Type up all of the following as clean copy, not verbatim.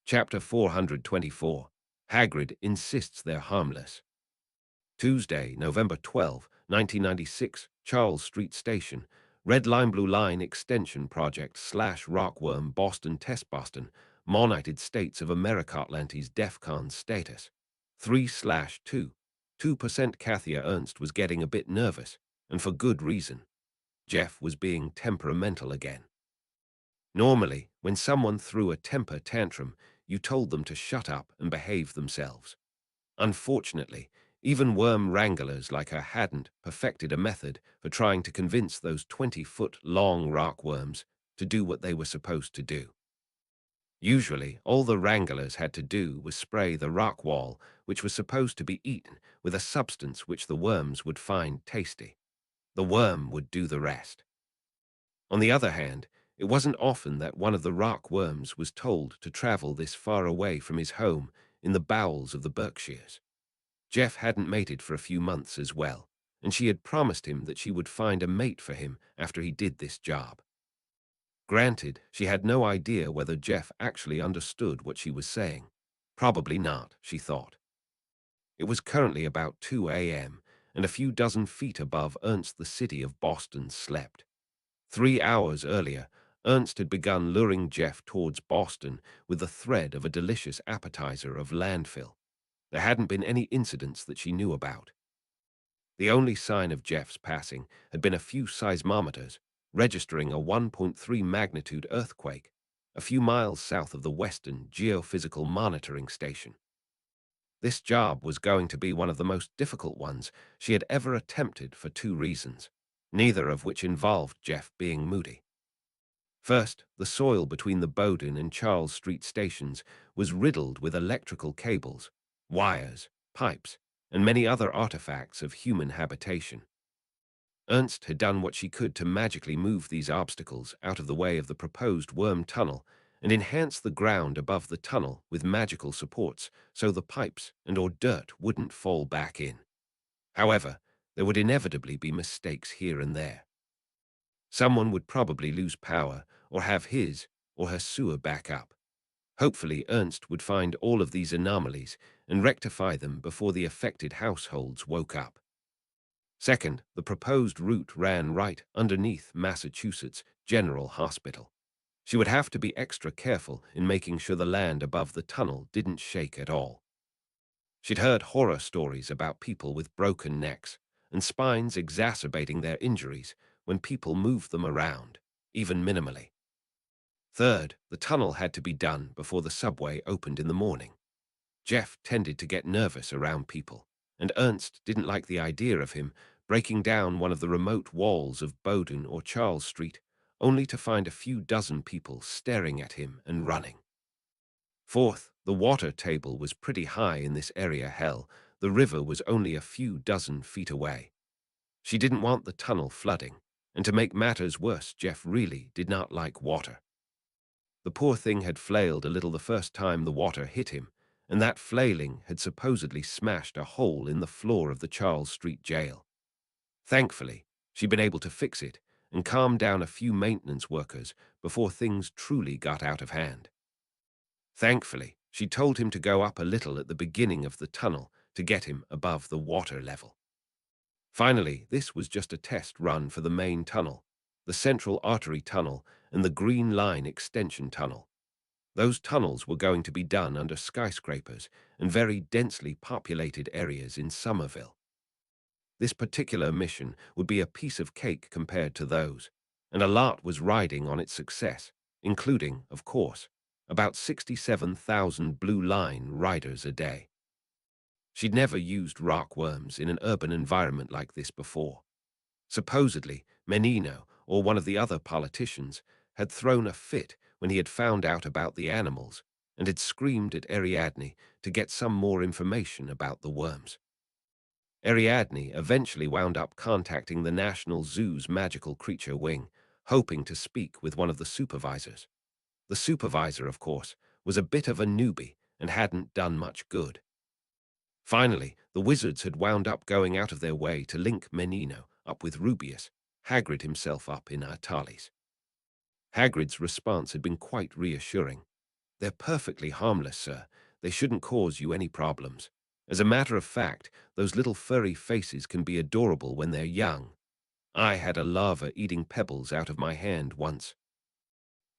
Chapter 424. Hagrid insists they're harmless. Tuesday, November 12, 1996, Charles Street Station. Red Line Blue Line Extension Project / Rockworm Boston Test Boston. United States of America Atlantis DEFCON status. 3/2. 2% Kathia Ernst was getting a bit nervous, and for good reason. Jeff was being temperamental again. Normally, when someone threw a temper tantrum, you told them to shut up and behave themselves. Unfortunately, even worm wranglers like her hadn't perfected a method for trying to convince those 20-foot-long rockworms to do what they were supposed to do. Usually, all the wranglers had to do was spray the rock wall, which was supposed to be eaten, with a substance which the worms would find tasty. The worm would do the rest. On the other hand, it wasn't often that one of the rock worms was told to travel this far away from his home in the bowels of the Berkshires. Jeff hadn't mated for a few months as well, and she had promised him that she would find a mate for him after he did this job. Granted, she had no idea whether Jeff actually understood what she was saying. Probably not, she thought. It was currently about 2 a.m., and a few dozen feet above Ernst the city of Boston slept. 3 hours earlier, Ernst had begun luring Jeff towards Boston with the thread of a delicious appetizer of landfill. There hadn't been any incidents that she knew about. The only sign of Jeff's passing had been a few seismometers registering a 1.3 magnitude earthquake a few miles south of the Western Geophysical Monitoring Station. This job was going to be one of the most difficult ones she had ever attempted for 2 reasons, neither of which involved Jeff being moody. First, the soil between the Bowden and Charles Street stations was riddled with electrical cables, wires, pipes, and many other artifacts of human habitation. Ernst had done what she could to magically move these obstacles out of the way of the proposed worm tunnel and enhance the ground above the tunnel with magical supports so the pipes and/or dirt wouldn't fall back in. However, there would inevitably be mistakes here and there. Someone would probably lose power or have his or her sewer back up. Hopefully, Ernst would find all of these anomalies and rectify them before the affected households woke up. Second, the proposed route ran right underneath Massachusetts General Hospital. She would have to be extra careful in making sure the land above the tunnel didn't shake at all. She'd heard horror stories about people with broken necks and spines exacerbating their injuries when people moved them around, even minimally. Third, the tunnel had to be done before the subway opened in the morning. Jeff tended to get nervous around people, and Ernst didn't like the idea of him breaking down one of the remote walls of Bowden or Charles Street, only to find a few dozen people staring at him and running. Fourth, the water table was pretty high in this area. Hell, the river was only a few dozen feet away. She didn't want the tunnel flooding, and to make matters worse, Jeff really did not like water. The poor thing had flailed a little the first time the water hit him, and that flailing had supposedly smashed a hole in the floor of the Charles Street jail. Thankfully, she'd been able to fix it and calm down a few maintenance workers before things truly got out of hand. Thankfully, she told him to go up a little at the beginning of the tunnel to get him above the water level. Finally, this was just a test run for the main tunnel, the Central Artery Tunnel and the Green Line Extension Tunnel. Those tunnels were going to be done under skyscrapers and very densely populated areas in Somerville. This particular mission would be a piece of cake compared to those, and a lot was riding on its success, including, of course, about 67,000 Blue Line riders a day. She'd never used rockworms in an urban environment like this before. Supposedly, Menino, or one of the other politicians, had thrown a fit when he had found out about the animals and had screamed at Ariadne to get some more information about the worms. Ariadne eventually wound up contacting the National Zoo's Magical Creature Wing, hoping to speak with one of the supervisors. The supervisor, of course, was a bit of a newbie and hadn't done much good. Finally, the wizards had wound up going out of their way to link Menino up with Rubius, Hagrid himself up in Atalis. Hagrid's response had been quite reassuring. They're perfectly harmless, sir. They shouldn't cause you any problems. As a matter of fact, those little furry faces can be adorable when they're young. I had a larva eating pebbles out of my hand once.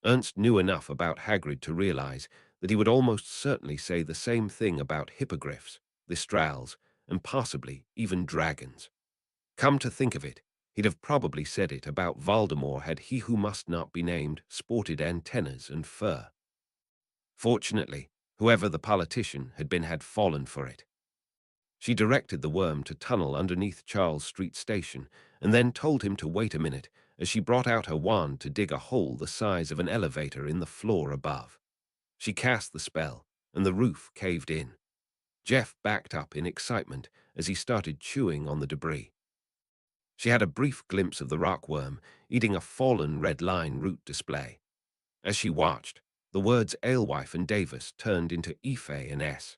Ernst knew enough about Hagrid to realize that he would almost certainly say the same thing about hippogriffs, Listrals, and possibly even dragons. Come to think of it, he'd have probably said it about Voldemort had he who must not be named sported antennas and fur. Fortunately, whoever the politician had fallen for it. She directed the worm to tunnel underneath Charles Street Station and then told him to wait a minute as she brought out her wand to dig a hole the size of an elevator in the floor above. She cast the spell, and the roof caved in. Jeff backed up in excitement as he started chewing on the debris. She had a brief glimpse of the rockworm eating a fallen red line route display. As she watched, the words Alewife and Davis turned into Ife and S.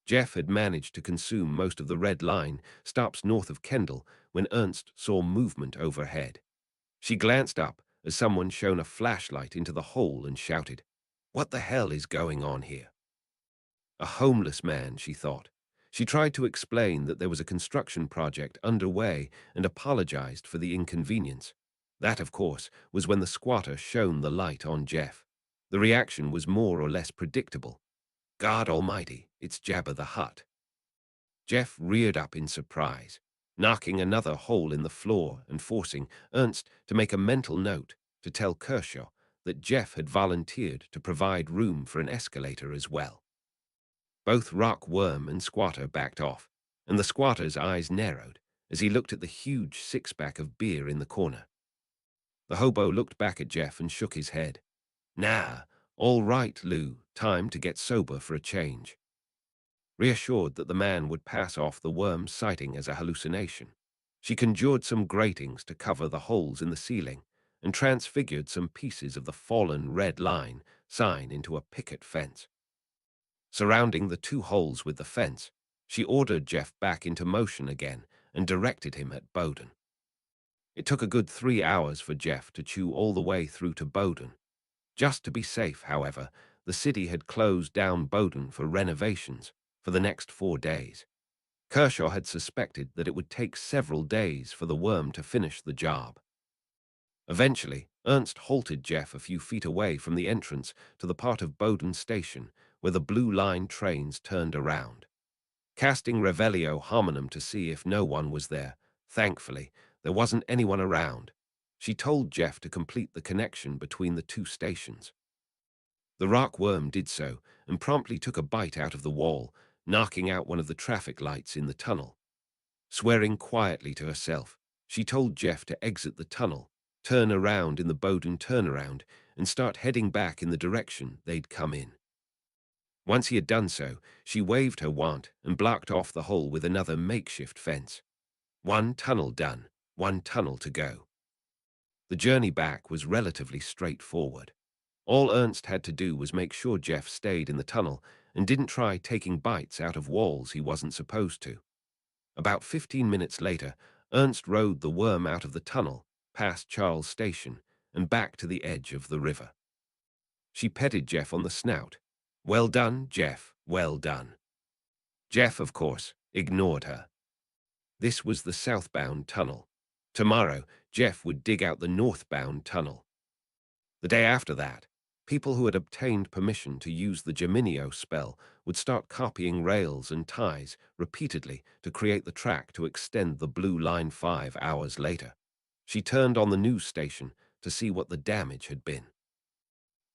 Jeff had managed to consume most of the red line stops north of Kendall when Ernst saw movement overhead. She glanced up as someone shone a flashlight into the hole and shouted, "What the hell is going on here?" A homeless man, she thought. She tried to explain that there was a construction project underway and apologized for the inconvenience. That, of course, was when the squatter shone the light on Jeff. The reaction was more or less predictable. God almighty, it's Jabba the Hutt. Jeff reared up in surprise, knocking another hole in the floor and forcing Ernst to make a mental note to tell Kershaw that Jeff had volunteered to provide room for an escalator as well. Both Rock Worm and Squatter backed off, and the squatter's eyes narrowed as he looked at the huge six-pack of beer in the corner. The hobo looked back at Jeff and shook his head. Nah, all right, Lou, time to get sober for a change. Reassured that the man would pass off the worm's sighting as a hallucination, she conjured some gratings to cover the holes in the ceiling and transfigured some pieces of the fallen red line sign into a picket fence. Surrounding the two holes with the fence, she ordered Jeff back into motion again and directed him at Bowden. It took a good 3 hours for Jeff to chew all the way through to Bowden. Just to be safe, however, the city had closed down Bowden for renovations for the next 4 days. Kershaw had suspected that it would take several days for the worm to finish the job. Eventually, Ernst halted Jeff a few feet away from the entrance to the part of Bowden Station where the blue line trains turned around. Casting Revelio Hominum to see if no one was there, thankfully, there wasn't anyone around. She told Jeff to complete the connection between the two stations. The rock worm did so and promptly took a bite out of the wall, knocking out one of the traffic lights in the tunnel. Swearing quietly to herself, she told Jeff to exit the tunnel, turn around in the Bowden turnaround, and start heading back in the direction they'd come in. Once he had done so, she waved her wand and blocked off the hole with another makeshift fence. One tunnel done, one tunnel to go. The journey back was relatively straightforward. All Ernst had to do was make sure Jeff stayed in the tunnel and didn't try taking bites out of walls he wasn't supposed to. About 15 minutes later, Ernst rode the worm out of the tunnel, past Charles Station, and back to the edge of the river. She petted Jeff on the snout. "Well done, Jeff, well done." Jeff, of course, ignored her. This was the southbound tunnel. Tomorrow, Jeff would dig out the northbound tunnel. The day after that, people who had obtained permission to use the Geminio spell would start copying rails and ties repeatedly to create the track to extend the blue line 5 hours later. She turned on the news station to see what the damage had been.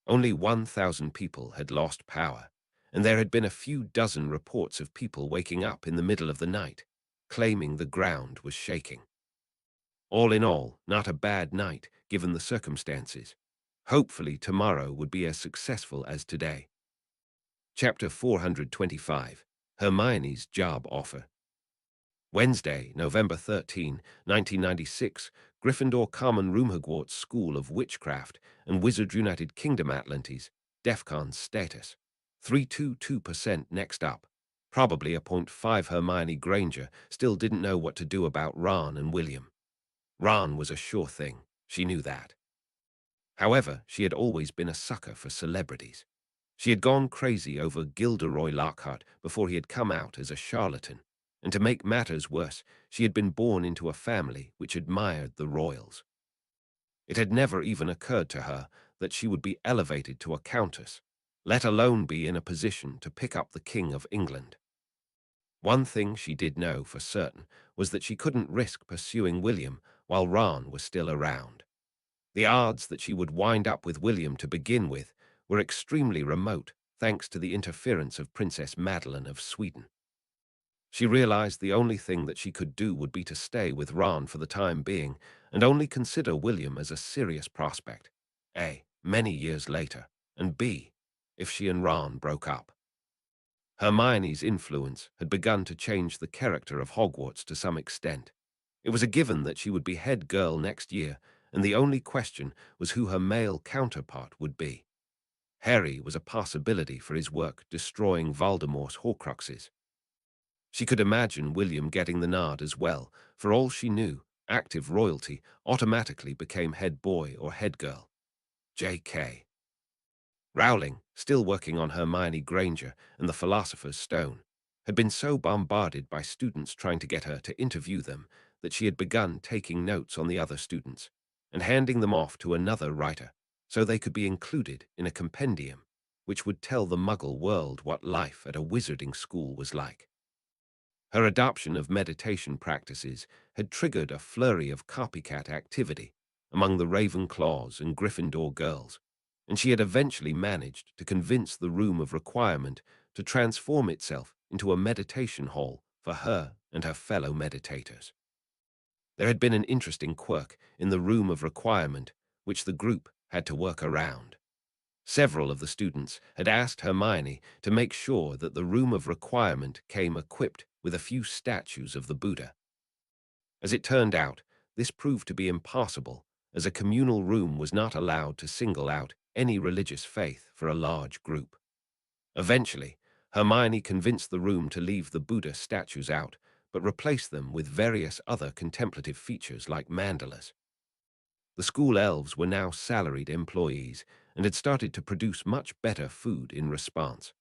Only 1,000 people had lost power, and there had been a few dozen reports of people waking up in the middle of the night, claiming the ground was shaking. All in all, not a bad night, given the circumstances. Hopefully tomorrow would be as successful as today. Chapter 425, Hermione's Job Offer. Wednesday, November 13, 1996, Gryffindor Common Room Hogwarts School of Witchcraft and Wizard United Kingdom Atlantis, DEFCON status. 322% next up. Probably a .5 Hermione Granger still didn't know what to do about Ron and William. Ron was a sure thing, she knew that. However, she had always been a sucker for celebrities. She had gone crazy over Gilderoy Lockhart before he had come out as a charlatan, and to make matters worse, she had been born into a family which admired the royals. It had never even occurred to her that she would be elevated to a countess, let alone be in a position to pick up the King of England. One thing she did know for certain was that she couldn't risk pursuing William while Ron was still around. The odds that she would wind up with William to begin with were extremely remote, thanks to the interference of Princess Madeline of Sweden. She realized the only thing that she could do would be to stay with Ron for the time being and only consider William as a serious prospect, A, many years later, and B, if she and Ron broke up. Hermione's influence had begun to change the character of Hogwarts to some extent. It was a given that she would be head girl next year, and the only question was who her male counterpart would be. Harry was a possibility for his work destroying Voldemort's Horcruxes. She could imagine William getting the nod as well. For all she knew, active royalty automatically became head boy or head girl. J.K. Rowling, still working on Hermione Granger and the Philosopher's Stone, had been so bombarded by students trying to get her to interview them that she had begun taking notes on the other students and handing them off to another writer so they could be included in a compendium which would tell the Muggle world what life at a wizarding school was like. Her adoption of meditation practices had triggered a flurry of copycat activity among the Ravenclaws and Gryffindor girls, and she had eventually managed to convince the Room of Requirement to transform itself into a meditation hall for her and her fellow meditators. There had been an interesting quirk in the Room of Requirement which the group had to work around. Several of the students had asked Hermione to make sure that the Room of Requirement came equipped with a few statues of the Buddha. As it turned out, this proved to be impossible, as a communal room was not allowed to single out any religious faith for a large group. Eventually, Hermione convinced the room to leave the Buddha statues out, but replace them with various other contemplative features like mandalas. The school elves were now salaried employees and had started to produce much better food in response.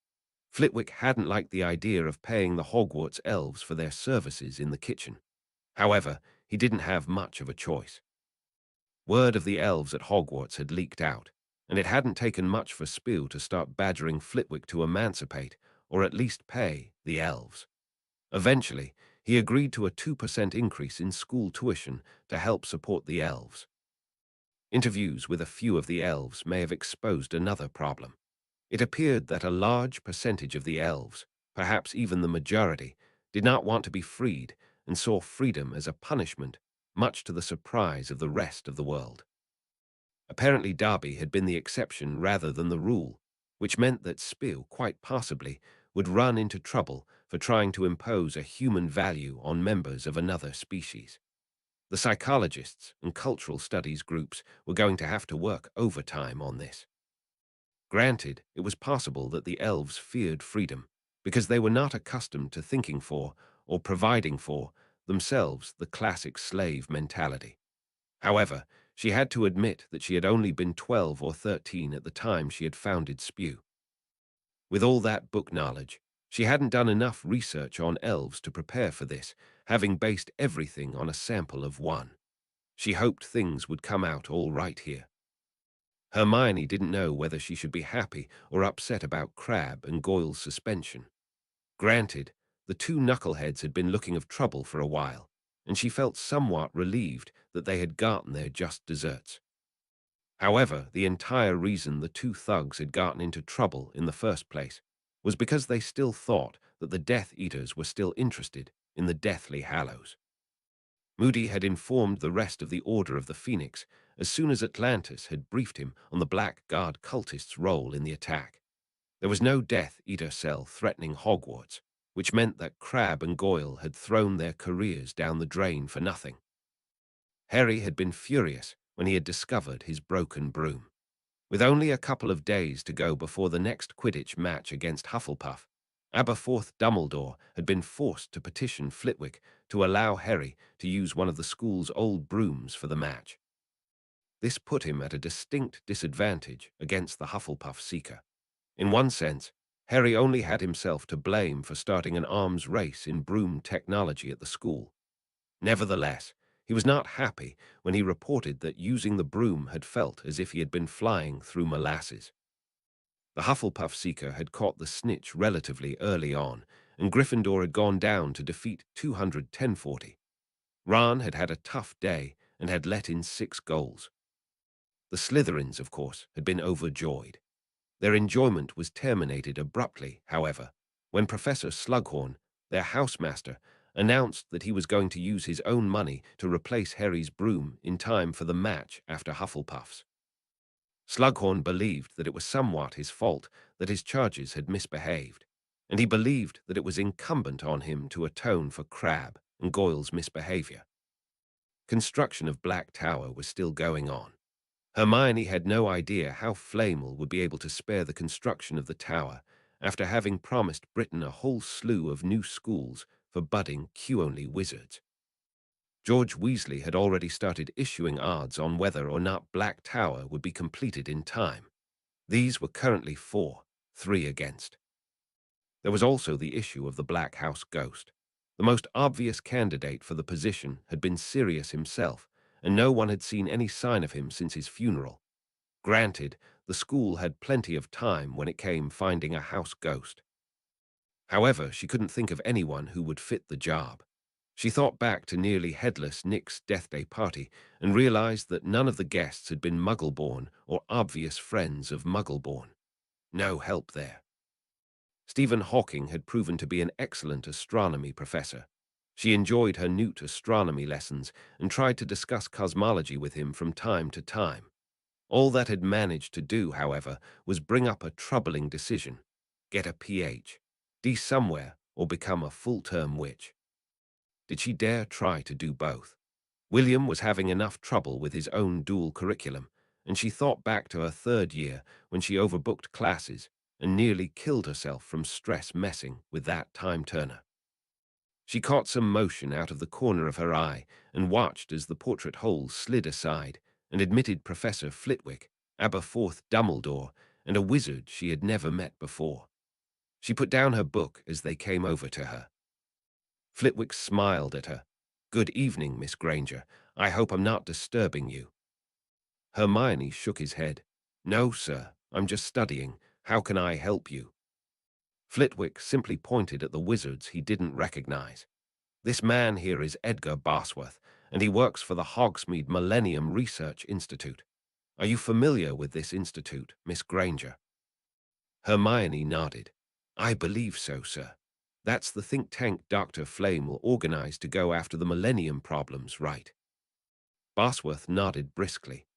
Flitwick hadn't liked the idea of paying the Hogwarts elves for their services in the kitchen. However, he didn't have much of a choice. Word of the elves at Hogwarts had leaked out, and it hadn't taken much for Spew to start badgering Flitwick to emancipate, or at least pay, the elves. Eventually, he agreed to a 2% increase in school tuition to help support the elves. Interviews with a few of the elves may have exposed another problem. It appeared that a large percentage of the elves, perhaps even the majority, did not want to be freed and saw freedom as a punishment, much to the surprise of the rest of the world. Apparently Darby had been the exception rather than the rule, which meant that Spew, quite possibly, would run into trouble for trying to impose a human value on members of another species. The psychologists and cultural studies groups were going to have to work overtime on this. Granted, it was possible that the elves feared freedom because they were not accustomed to thinking for or providing for themselves the classic slave mentality. However, she had to admit that she had only been 12 or 13 at the time she had founded Spew. With all that book knowledge, she hadn't done enough research on elves to prepare for this, having based everything on a sample of one. She hoped things would come out all right here. Hermione didn't know whether she should be happy or upset about Crabbe and Goyle's suspension. Granted, the two knuckleheads had been looking of trouble for a while, and she felt somewhat relieved that they had gotten their just deserts. However, the entire reason the two thugs had gotten into trouble in the first place was because they still thought that the Death Eaters were still interested in the Deathly Hallows. Moody had informed the rest of the Order of the Phoenix as soon as Atlantis had briefed him on the Black Guard cultists' role in the attack. There was no Death Eater cell threatening Hogwarts, which meant that Crabbe and Goyle had thrown their careers down the drain for nothing. Harry had been furious when he had discovered his broken broom. With only a couple of days to go before the next Quidditch match against Hufflepuff, Aberforth Dumbledore had been forced to petition Flitwick to allow Harry to use one of the school's old brooms for the match. This put him at a distinct disadvantage against the Hufflepuff Seeker. In one sense, Harry only had himself to blame for starting an arms race in broom technology at the school. Nevertheless, he was not happy when he reported that using the broom had felt as if he had been flying through molasses. The Hufflepuff Seeker had caught the snitch relatively early on, and Gryffindor had gone down to defeat 210-40. Ron had had a tough day and had let in 6 goals. The Slytherins, of course, had been overjoyed. Their enjoyment was terminated abruptly, however, when Professor Slughorn, their housemaster, announced that he was going to use his own money to replace Harry's broom in time for the match after Hufflepuff's. Slughorn believed that it was somewhat his fault that his charges had misbehaved, and he believed that it was incumbent on him to atone for Crabbe and Goyle's misbehavior. Construction of Black Tower was still going on. Hermione had no idea how Flamel would be able to spare the construction of the tower after having promised Britain a whole slew of new schools for budding Q-only wizards. George Weasley had already started issuing odds on whether or not Black Tower would be completed in time. These were currently 4-3 against. There was also the issue of the Black House ghost. The most obvious candidate for the position had been Sirius himself, and no one had seen any sign of him since his funeral. Granted, the school had plenty of time when it came finding a house ghost. However, she couldn't think of anyone who would fit the job. She thought back to nearly headless Nick's Death Day party and realized that none of the guests had been Muggle-born or obvious friends of Muggle-born. No help there. Stephen Hawking had proven to be an excellent astronomy professor. She enjoyed her Newt astronomy lessons and tried to discuss cosmology with him from time to time. All that had managed to do, however, was bring up a troubling decision: get a Ph.D. somewhere or become a full-term witch. Did she dare try to do both? William was having enough trouble with his own dual curriculum, and she thought back to her 3rd year when she overbooked classes and nearly killed herself from stress messing with that time-turner. She caught some motion out of the corner of her eye and watched as the portrait hole slid aside and admitted Professor Flitwick, Aberforth Dumbledore, and a wizard she had never met before. She put down her book as they came over to her. Flitwick smiled at her. "Good evening, Miss Granger. I hope I'm not disturbing you." Hermione shook his head. "No, sir. I'm just studying. How can I help you?" Flitwick simply pointed at the wizards he didn't recognize. "This man here is Edgar Bosworth, and he works for the Hogsmeade Millennium Research Institute. Are you familiar with this institute, Miss Granger?" Hermione nodded. "I believe so, sir. That's the think tank Dr. Flame will organize to go after the Millennium problems, right?" Bosworth nodded briskly.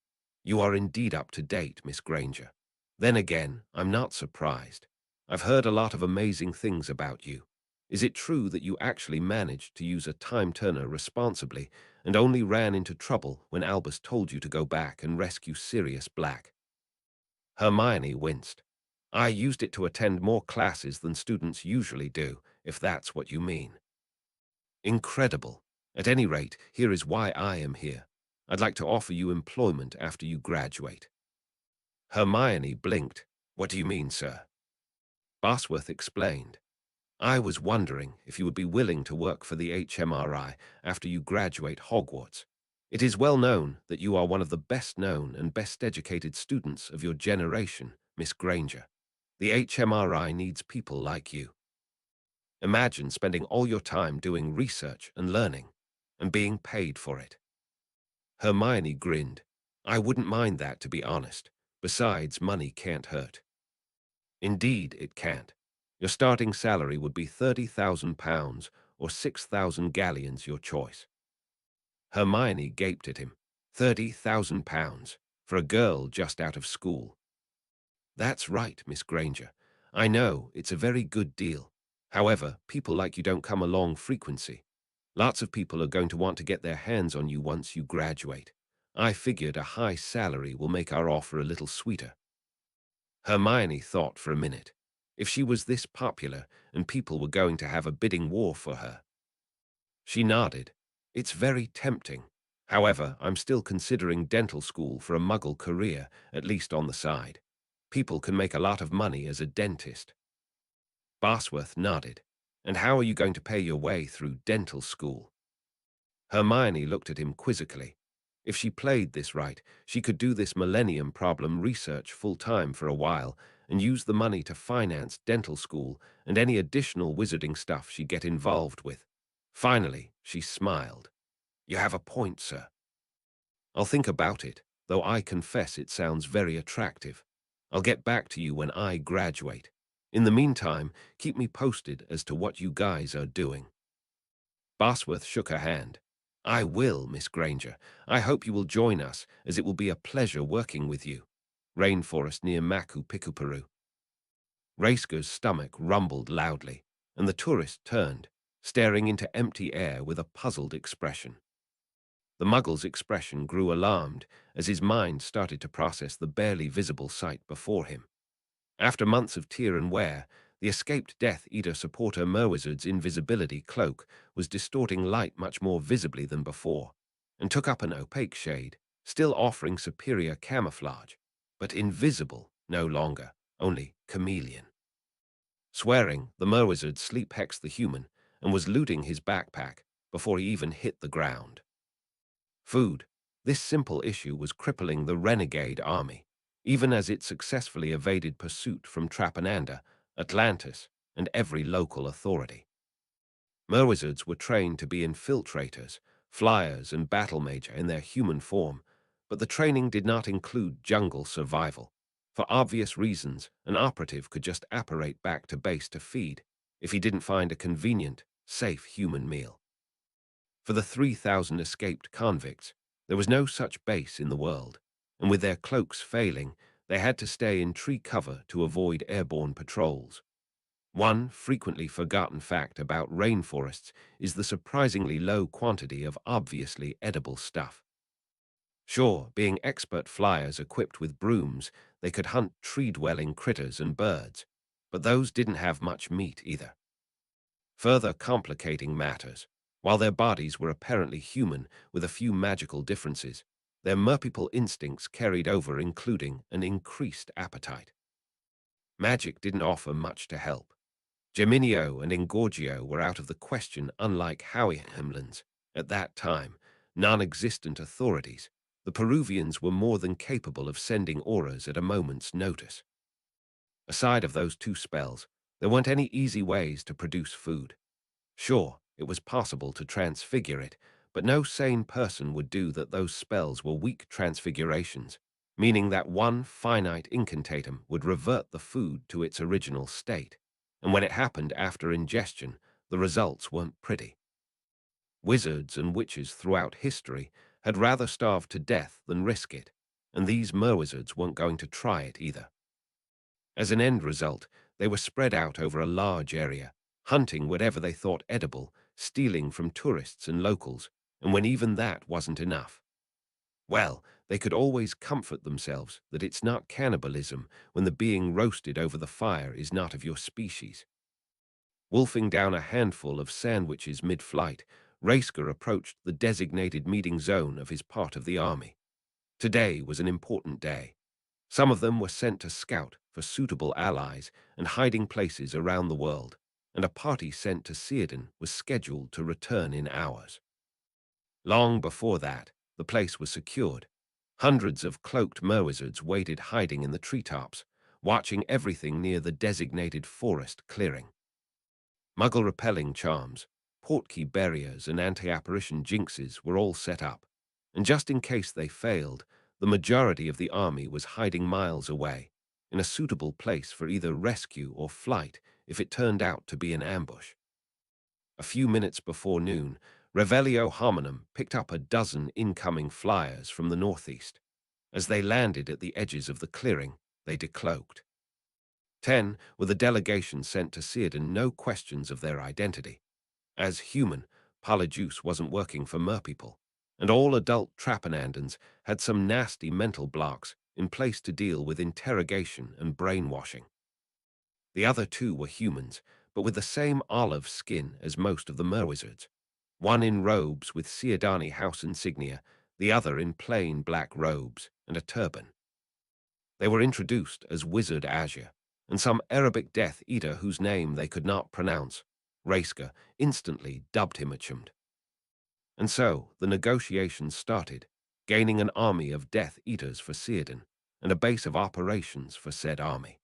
"You are indeed up to date, Miss Granger. Then again, I'm not surprised. I've heard a lot of amazing things about you. Is it true that you actually managed to use a time-turner responsibly and only ran into trouble when Albus told you to go back and rescue Sirius Black?" Hermione winced. "I used it to attend more classes than students usually do, if that's what you mean." "Incredible. At any rate, here is why I am here. I'd like to offer you employment after you graduate." Hermione blinked. "What do you mean, sir?" Bosworth explained. "I was wondering if you would be willing to work for the HMRI after you graduate Hogwarts. It is well known that you are one of the best-known and best-educated students of your generation, Miss Granger. The HMRI needs people like you. Imagine spending all your time doing research and learning, and being paid for it." Hermione grinned. "I wouldn't mind that, to be honest. Besides, money can't hurt." "Indeed, it can't. Your starting salary would be £30,000 or 6,000 galleons, your choice." Hermione gaped at him. £30,000 for a girl just out of school. "That's right, Miss Granger. I know, it's a very good deal. However, people like you don't come along frequency. Lots of people are going to want to get their hands on you once you graduate. I figured a high salary will make our offer a little sweeter." Hermione thought for a minute. If she was this popular and people were going to have a bidding war for her. She nodded. "It's very tempting. However, I'm still considering dental school for a Muggle career, at least on the side." People can make a lot of money as a dentist. Barsworth nodded. And how are you going to pay your way through dental school? Hermione looked at him quizzically. If she played this right, she could do this Millennium Problem research full-time for a while and use the money to finance dental school and any additional wizarding stuff she'd get involved with. Finally, she smiled. You have a point, sir. I'll think about it, though I confess it sounds very attractive. I'll get back to you when I graduate. In the meantime, keep me posted as to what you guys are doing. Barsworth shook her hand. I will, Miss Granger. I hope you will join us, as it will be a pleasure working with you. Rainforest near Maku Pikuparu. Raisker's stomach rumbled loudly, and the tourist turned, staring into empty air with a puzzled expression. The Muggle's expression grew alarmed as his mind started to process the barely visible sight before him. After months of tear and wear, the escaped Death Eater supporter Merwizard's invisibility cloak was distorting light much more visibly than before, and took up an opaque shade, still offering superior camouflage, but invisible no longer, only chameleon. Swearing, the Merwizard sleep-hexed the human and was looting his backpack before he even hit the ground. Food. This simple issue was crippling the renegade army, even as it successfully evaded pursuit from Trapananda, Atlantis, and every local authority. Merwizards were trained to be infiltrators, flyers, and battle major in their human form, but the training did not include jungle survival. For obvious reasons, an operative could just apparate back to base to feed if he didn't find a convenient, safe human meal. For the 3,000 escaped convicts, there was no such base in the world, and with their cloaks failing, they had to stay in tree cover to avoid airborne patrols. One frequently forgotten fact about rainforests is the surprisingly low quantity of obviously edible stuff. Sure, being expert flyers equipped with brooms, they could hunt tree-dwelling critters and birds, but those didn't have much meat either. Further complicating matters, while their bodies were apparently human with a few magical differences, their merpeople instincts carried over, including an increased appetite. Magic didn't offer much to help. Geminio and Engorgio were out of the question, unlike Howie Hemlands. At that time, non-existent authorities, the Peruvians were more than capable of sending auras at a moment's notice. Aside of those two spells, there weren't any easy ways to produce food. Sure, it was possible to transfigure it, but no sane person would do that. Those spells were weak transfigurations, meaning that one finite incantatum would revert the food to its original state, and when it happened after ingestion, the results weren't pretty. Wizards and witches throughout history had rather starved to death than risk it, and these merwizards weren't going to try it either. As an end result, they were spread out over a large area, hunting whatever they thought edible, stealing from tourists and locals, and when even that wasn't enough, well, they could always comfort themselves that it's not cannibalism when the being roasted over the fire is not of your species. Wolfing down a handful of sandwiches mid-flight, Raisker approached the designated meeting zone of his part of the army. Today was an important day. Some of them were sent to scout for suitable allies and hiding places around the world, and a party sent to Círdan was scheduled to return in hours. Long before that, the place was secured. Hundreds of cloaked merwizards waited hiding in the treetops, watching everything near the designated forest clearing. Muggle-repelling charms, Portkey barriers, and anti-apparition jinxes were all set up, and just in case they failed, the majority of the army was hiding miles away, in a suitable place for either rescue or flight if it turned out to be an ambush. A few minutes before noon, Revelio Hominum picked up a dozen incoming flyers from the northeast. As they landed at the edges of the clearing, they decloaked. 10 were the delegation sent to Círdan, no questions of their identity. As human, Polyjuice wasn't working for merpeople, and all adult Trapanandans had some nasty mental blocks in place to deal with interrogation and brainwashing. The other 2 were humans, but with the same olive skin as most of the merwizards, one in robes with Círdani house insignia, the other in plain black robes and a turban. They were introduced as Wizard Azure, and some Arabic Death Eater whose name they could not pronounce, Raiska, instantly dubbed him Achumd. And so the negotiations started, gaining an army of Death Eaters for Círdan, and a base of operations for said army.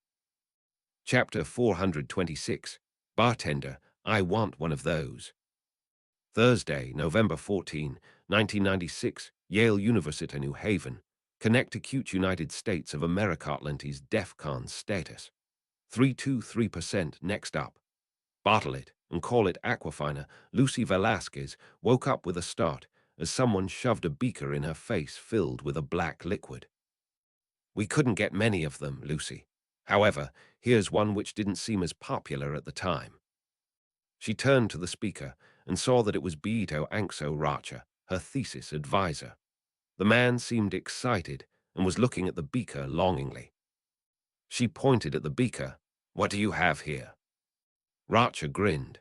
Chapter 426, Bartender, I Want One of Those. Thursday, November 14, 1996, Yale University, New Haven. Connecticut, United States of America. Atlantis DEFCON status. 323%. Next up. Bottle it and call it Aquafina. Lucy Velasquez woke up with a start as someone shoved a beaker in her face filled with a black liquid. We couldn't get many of them, Lucy. However, here's one which didn't seem as popular at the time. She turned to the speaker and saw that it was Beito Anxo Racha, her thesis advisor. The man seemed excited and was looking at the beaker longingly. She pointed at the beaker. What do you have here? Racha grinned.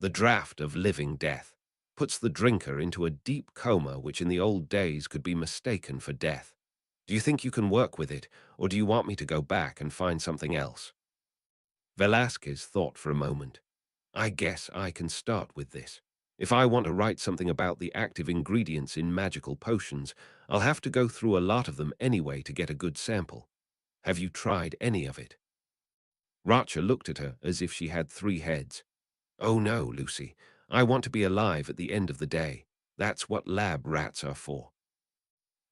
The draught of living death puts the drinker into a deep coma which in the old days could be mistaken for death. Do you think you can work with it, or do you want me to go back and find something else? Velasquez thought for a moment. I guess I can start with this. If I want to write something about the active ingredients in magical potions, I'll have to go through a lot of them anyway to get a good sample. Have you tried any of it? Racha looked at her as if she had three heads. Oh no, Lucy. I want to be alive at the end of the day. That's what lab rats are for.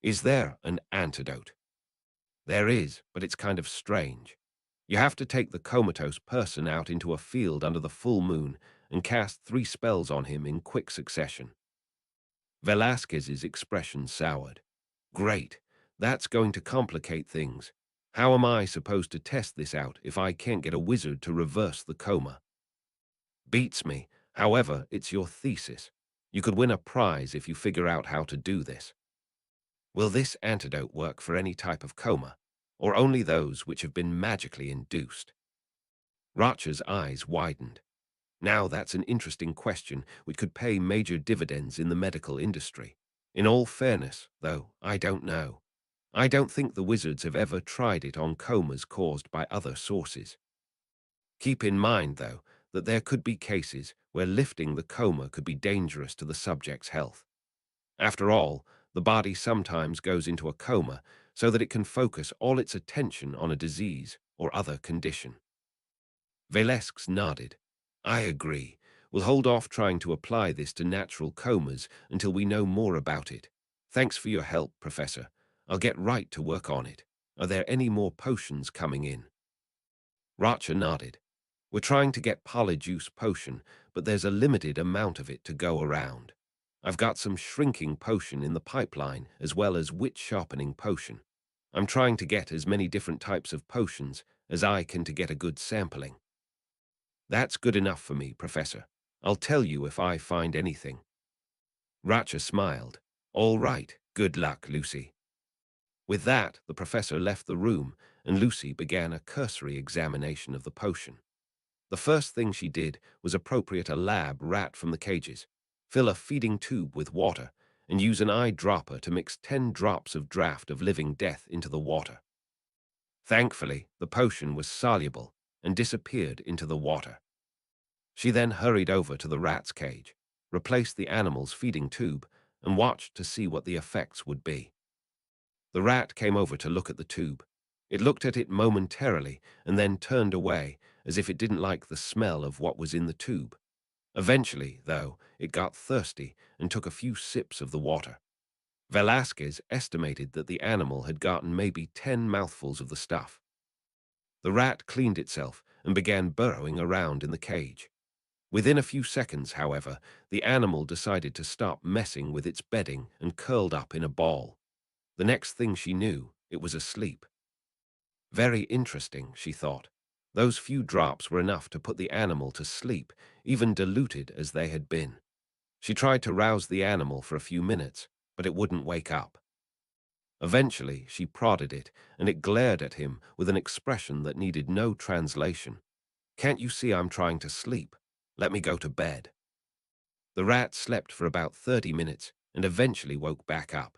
Is there an antidote? There is, but it's kind of strange. You have to take the comatose person out into a field under the full moon and cast 3 spells on him in quick succession. Velasquez's expression soured. Great, that's going to complicate things. How am I supposed to test this out if I can't get a wizard to reverse the coma? Beats me. However, it's your thesis. You could win a prize if you figure out how to do this. Will this antidote work for any type of coma, or only those which have been magically induced? Racha's eyes widened. Now that's an interesting question which could pay major dividends in the medical industry. In all fairness, though, I don't know. I don't think the wizards have ever tried it on comas caused by other sources. Keep in mind, though, that there could be cases where lifting the coma could be dangerous to the subject's health. After all, the body sometimes goes into a coma so that it can focus all its attention on a disease or other condition. Velasquez nodded. I agree. We'll hold off trying to apply this to natural comas until we know more about it. Thanks for your help, Professor. I'll get right to work on it. Are there any more potions coming in? Racha nodded. We're trying to get Polyjuice potion, but there's a limited amount of it to go around. I've got some shrinking potion in the pipeline as well as wit sharpening potion. I'm trying to get as many different types of potions as I can to get a good sampling. That's good enough for me, Professor. I'll tell you if I find anything. Racha smiled. All right, good luck, Lucy. With that, the professor left the room, and Lucy began a cursory examination of the potion. The first thing she did was appropriate a lab rat from the cages, fill a feeding tube with water, and use an eyedropper to mix 10 drops of draught of living death into the water. Thankfully, the potion was soluble and disappeared into the water. She then hurried over to the rat's cage, replaced the animal's feeding tube, and watched to see what the effects would be. The rat came over to look at the tube. It looked at it momentarily and then turned away, as if it didn't like the smell of what was in the tube. Eventually, though, it got thirsty and took a few sips of the water. Velasquez estimated that the animal had gotten maybe 10 mouthfuls of the stuff. The rat cleaned itself and began burrowing around in the cage. Within a few seconds, however, the animal decided to stop messing with its bedding and curled up in a ball. The next thing she knew, it was asleep. Very interesting, she thought. Those few drops were enough to put the animal to sleep, even diluted as they had been. She tried to rouse the animal for a few minutes, but it wouldn't wake up. Eventually, she prodded it, and it glared at him with an expression that needed no translation. Can't you see I'm trying to sleep? Let me go to bed. The rat slept for about 30 minutes and eventually woke back up.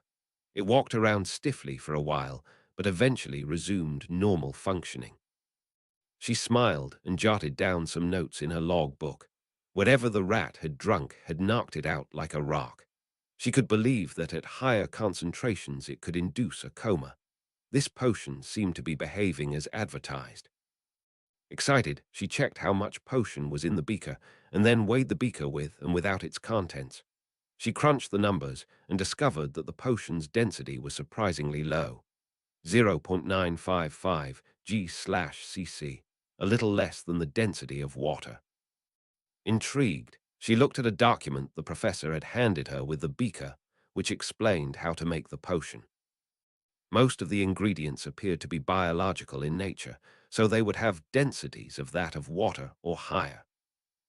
It walked around stiffly for a while, but eventually resumed normal functioning. She smiled and jotted down some notes in her log book. Whatever the rat had drunk had knocked it out like a rock. She could believe that at higher concentrations it could induce a coma. This potion seemed to be behaving as advertised. Excited, she checked how much potion was in the beaker and then weighed the beaker with and without its contents. She crunched the numbers and discovered that the potion's density was surprisingly low, 0.955 g/cc, a little less than the density of water. Intrigued, she looked at a document the professor had handed her with the beaker, which explained how to make the potion. Most of the ingredients appeared to be biological in nature, so they would have densities of that of water or higher.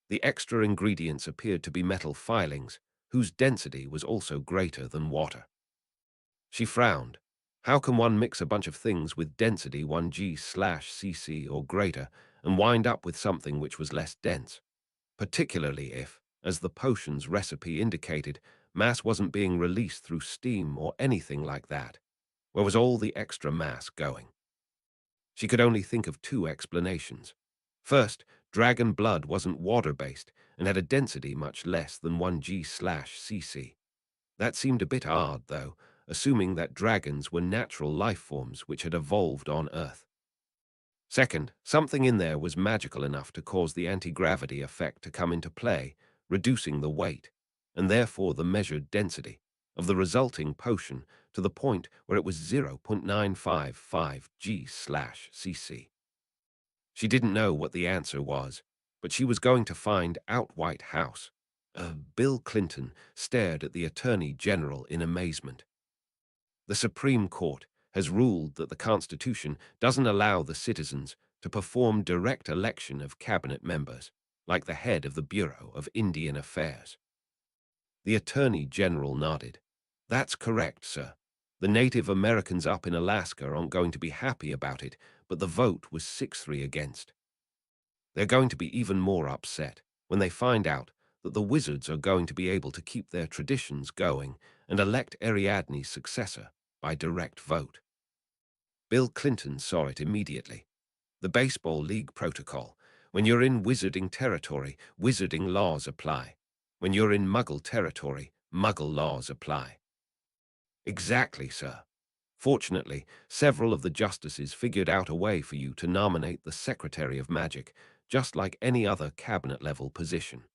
The extra ingredients appeared to be metal filings, whose density was also greater than water. She frowned. How can one mix a bunch of things with density 1 g/cc or greater and wind up with something which was less dense? Particularly if, as the potion's recipe indicated, mass wasn't being released through steam or anything like that. Where was all the extra mass going? She could only think of two explanations. First, dragon blood wasn't water-based and had a density much less than 1 g/cc. That seemed a bit odd, though, assuming that dragons were natural life forms which had evolved on Earth. Second, something in there was magical enough to cause the anti-gravity effect to come into play, reducing the weight, and therefore the measured density, of the resulting potion to the point where it was 0.955 g/cc. She didn't know what the answer was, but she was going to find out. White House. Bill Clinton stared at the Attorney General in amazement. The Supreme Court has ruled that the Constitution doesn't allow the citizens to perform direct election of cabinet members, like the head of the Bureau of Indian Affairs. The Attorney General nodded. That's correct, sir. The Native Americans up in Alaska aren't going to be happy about it, but the vote was 6-3 against. They're going to be even more upset when they find out that the wizards are going to be able to keep their traditions going and elect Ariadne's successor by direct vote. Bill Clinton saw it immediately. The Baseball League protocol. When you're in wizarding territory, wizarding laws apply. When you're in Muggle territory, Muggle laws apply. Exactly, sir. Fortunately, several of the justices figured out a way for you to nominate the Secretary of Magic, just like any other cabinet-level position.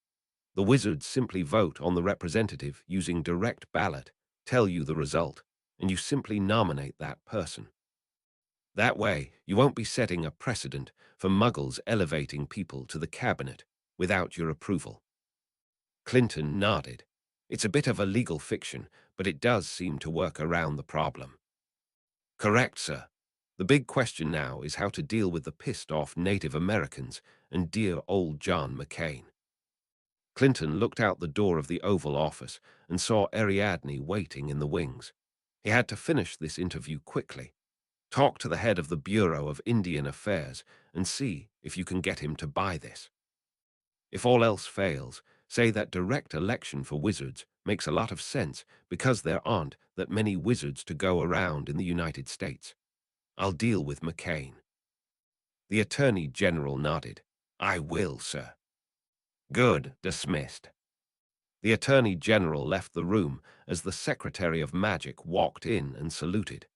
The wizards simply vote on the representative using direct ballot, tell you the result, and you simply nominate that person. That way, you won't be setting a precedent for Muggles elevating people to the cabinet without your approval. Clinton nodded. It's a bit of a legal fiction, but it does seem to work around the problem. Correct, sir. The big question now is how to deal with the pissed-off Native Americans and dear old John McCain. Clinton looked out the door of the Oval Office and saw Ariadne waiting in the wings. He had to finish this interview quickly. Talk to the head of the Bureau of Indian Affairs and see if you can get him to buy this. If all else fails, say that direct election for wizards makes a lot of sense because there aren't that many wizards to go around in the United States. I'll deal with McCain. The Attorney General nodded. I will, sir. Good, dismissed. The Attorney General left the room as the Secretary of Magic walked in and saluted.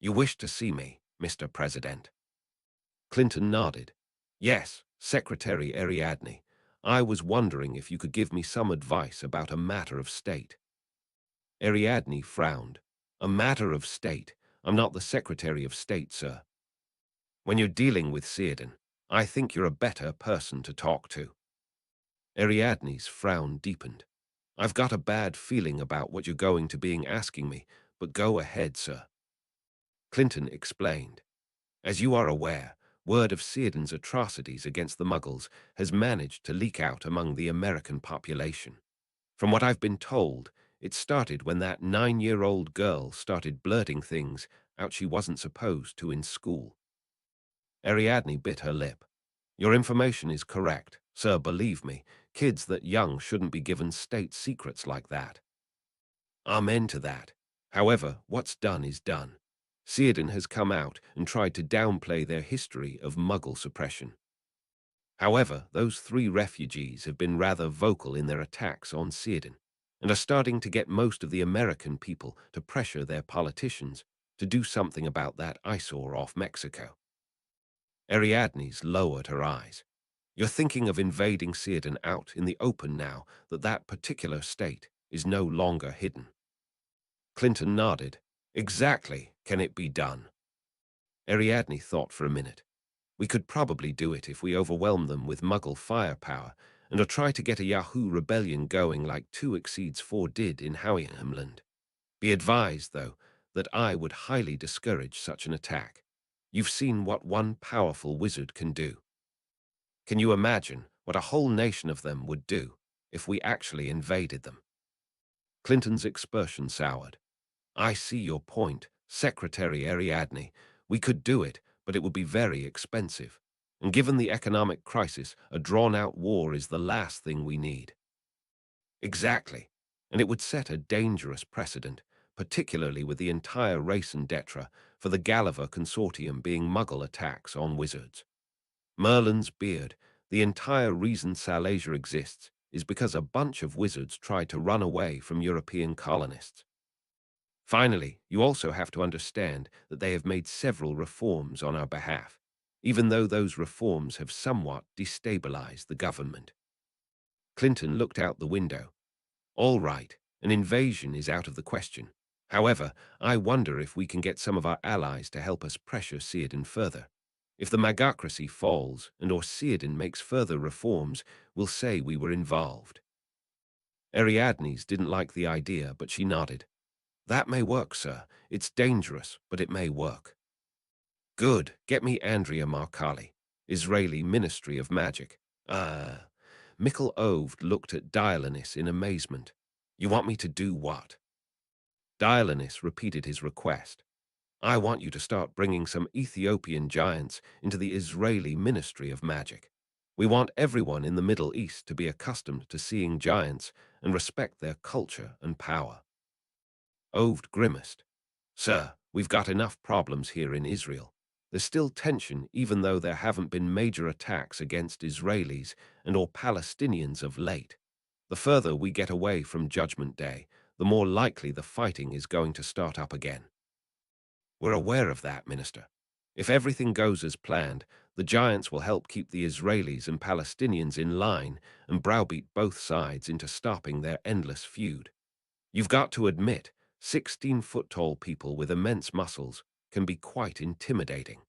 You wish to see me, Mr. President? Clinton nodded. Yes, Secretary Ariadne. I was wondering if you could give me some advice about a matter of state. Ariadne frowned. A matter of state? I'm not the Secretary of State, sir. When you're dealing with Círdan, I think you're a better person to talk to. Ariadne's frown deepened. I've got a bad feeling about what you're going to be asking me, but go ahead, sir. Clinton explained. As you are aware, word of Círdan's atrocities against the Muggles has managed to leak out among the American population. From what I've been told, it started when that 9-year-old girl started blurting things out she wasn't supposed to in school. Ariadne bit her lip. Your information is correct, sir, believe me. Kids that young shouldn't be given state secrets like that. Amen to that. However, what's done is done. Círdan has come out and tried to downplay their history of Muggle suppression. However, those three refugees have been rather vocal in their attacks on Círdan and are starting to get most of the American people to pressure their politicians to do something about that eyesore off Mexico. Ariadne's lowered her eyes. You're thinking of invading Círdan out in the open now that that particular state is no longer hidden. Clinton nodded. Exactly. Can it be done? Ariadne thought for a minute. We could probably do it if we overwhelm them with Muggle firepower and or try to get a Yahoo rebellion going like 2 Exceeds 4 did in Howiehamland. Be advised, though, that I would highly discourage such an attack. You've seen what one powerful wizard can do. Can you imagine what a whole nation of them would do if we actually invaded them? Clinton's expression soured. I see your point, Secretary Ariadne. We could do it, but it would be very expensive. And given the economic crisis, a drawn-out war is the last thing we need. Exactly. And it would set a dangerous precedent, particularly with the entire race and detra for the Gulliver consortium being Muggle attacks on wizards. Merlin's beard, the entire reason Salasia exists is because a bunch of wizards tried to run away from European colonists. Finally, you also have to understand that they have made several reforms on our behalf, even though those reforms have somewhat destabilized the government. Clinton looked out the window. All right, an invasion is out of the question. However, I wonder if we can get some of our allies to help us pressure Círdan further. If the magocracy falls and or Círdan makes further reforms, we'll say we were involved. Ariadne's didn't like the idea, but she nodded. That may work, sir. It's dangerous, but it may work. Good. Get me Andrea Markali, Israeli Ministry of Magic. Mikkel Oved looked at Dialanis in amazement. You want me to do what? Dialanis repeated his request. I want you to start bringing some Ethiopian giants into the Israeli Ministry of Magic. We want everyone in the Middle East to be accustomed to seeing giants and respect their culture and power. Oved grimaced. Sir, we've got enough problems here in Israel. There's still tension even though there haven't been major attacks against Israelis and or Palestinians of late. The further we get away from Judgment Day, the more likely the fighting is going to start up again. We're aware of that, Minister. If everything goes as planned, the giants will help keep the Israelis and Palestinians in line and browbeat both sides into stopping their endless feud. You've got to admit, 16-foot-tall people with immense muscles can be quite intimidating.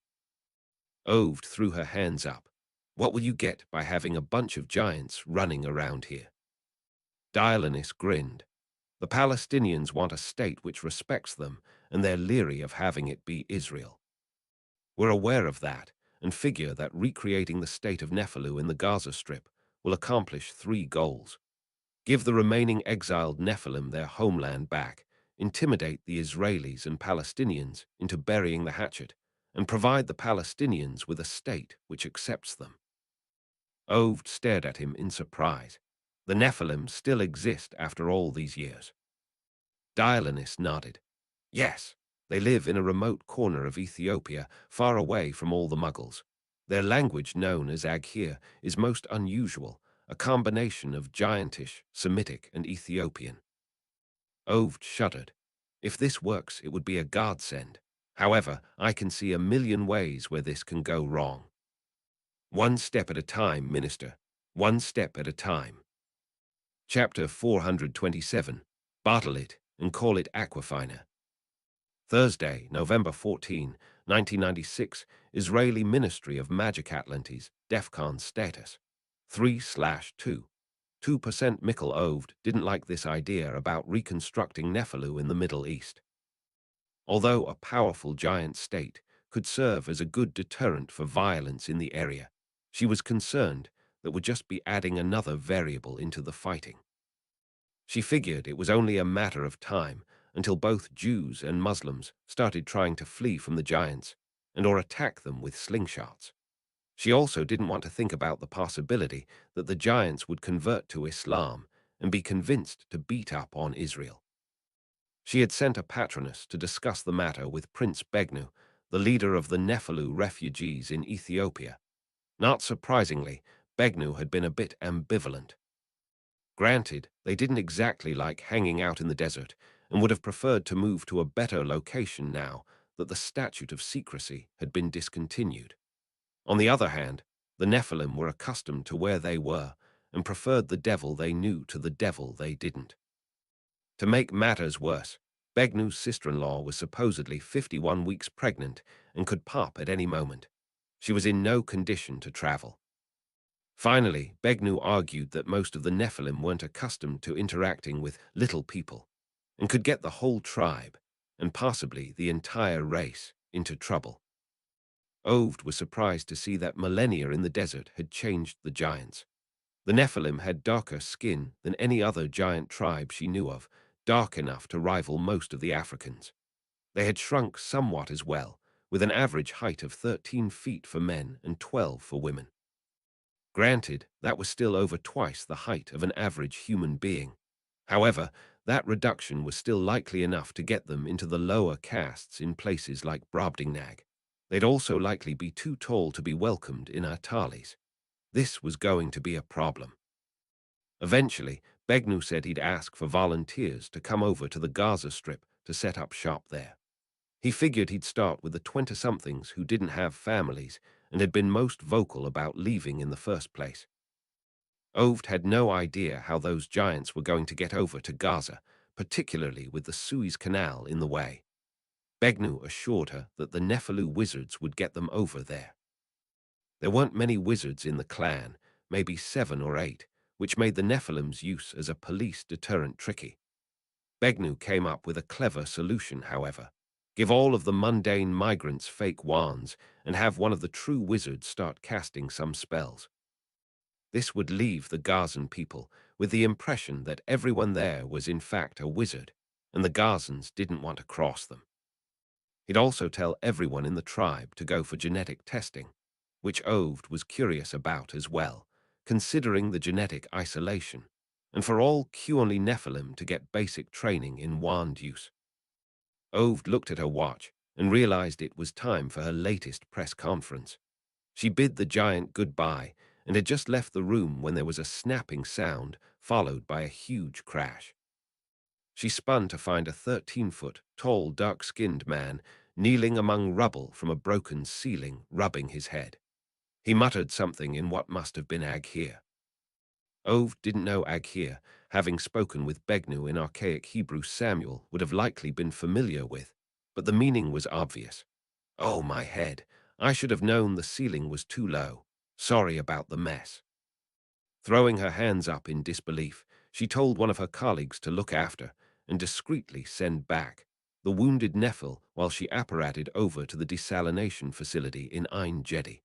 Oved threw her hands up. What will you get by having a bunch of giants running around here? Dialanis grinned. The Palestinians want a state which respects them, and they're leery of having it be Israel. We're aware of that, and figure that recreating the state of Nephilu in the Gaza Strip will accomplish 3 goals. Give the remaining exiled Nephilim their homeland back, intimidate the Israelis and Palestinians into burying the hatchet, and provide the Palestinians with a state which accepts them. Oved stared at him in surprise. The Nephilim still exist after all these years. Dialanis nodded. Yes, they live in a remote corner of Ethiopia, far away from all the Muggles. Their language, known as Aghir, is most unusual, a combination of giantish, Semitic, and Ethiopian. Oved shuddered. If this works, it would be a godsend. However, I can see a million ways where this can go wrong. One step at a time, Minister. One step at a time. Chapter 427. Bottle it and call it Aquafina. Thursday, November 14, 1996, Israeli Ministry of Magic Atlantis, DEFCON status. 3/2. 2% Mikkel Oved didn't like this idea about reconstructing Nephilu in the Middle East. Although a powerful giant state could serve as a good deterrent for violence in the area, she was concerned that would just be adding another variable into the fighting. She figured it was only a matter of time until both Jews and Muslims started trying to flee from the giants and or attack them with slingshots. She also didn't want to think about the possibility that the giants would convert to Islam and be convinced to beat up on Israel. She had sent a patroness to discuss the matter with Prince Begnu, the leader of the Nephilu refugees in Ethiopia. Not surprisingly, Begnu had been a bit ambivalent. Granted, they didn't exactly like hanging out in the desert and would have preferred to move to a better location now that the statute of secrecy had been discontinued. On the other hand, the Nephilim were accustomed to where they were and preferred the devil they knew to the devil they didn't. To make matters worse, Begnu's sister-in-law was supposedly 51 weeks pregnant and could pop at any moment. She was in no condition to travel. Finally, Begnu argued that most of the Nephilim weren't accustomed to interacting with little people and could get the whole tribe, and possibly the entire race, into trouble. Oved was surprised to see that millennia in the desert had changed the giants. The Nephilim had darker skin than any other giant tribe she knew of, dark enough to rival most of the Africans. They had shrunk somewhat as well, with an average height of 13 feet for men and 12 for women. Granted, that was still over twice the height of an average human being. However, that reduction was still likely enough to get them into the lower castes in places like Brobdingnag. They'd also likely be too tall to be welcomed in Atalis. This was going to be a problem. Eventually, Begnu said he'd ask for volunteers to come over to the Gaza Strip to set up shop there. He figured he'd start with the 20-somethings who didn't have families and had been most vocal about leaving in the first place. Oved had no idea how those giants were going to get over to Gaza, particularly with the Suez Canal in the way. Begnu assured her that the Nephilu wizards would get them over there. There weren't many wizards in the clan, maybe 7 or 8, which made the Nephilim's use as a police deterrent tricky. Begnu came up with a clever solution, however. Give all of the mundane migrants fake wands and have one of the true wizards start casting some spells. This would leave the Gazan people with the impression that everyone there was in fact a wizard, and the Gazans didn't want to cross them. He'd also tell everyone in the tribe to go for genetic testing, which Oved was curious about as well, considering the genetic isolation, and for all Q-only Nephilim to get basic training in wand use. Oved looked at her watch and realized it was time for her latest press conference. She bid the giant goodbye and had just left the room when there was a snapping sound followed by a huge crash. She spun to find a 13-foot, tall, dark-skinned man kneeling among rubble from a broken ceiling, rubbing his head. He muttered something in what must have been Aghir. Oved didn't know Aghir, having spoken with Begnu in archaic Hebrew Samuel would have likely been familiar with, but the meaning was obvious. "Oh, my head. I should have known the ceiling was too low. Sorry about the mess." Throwing her hands up in disbelief, she told one of her colleagues to look after and discreetly send back the wounded Nephil while she apparated over to the desalination facility in Ein Gedi.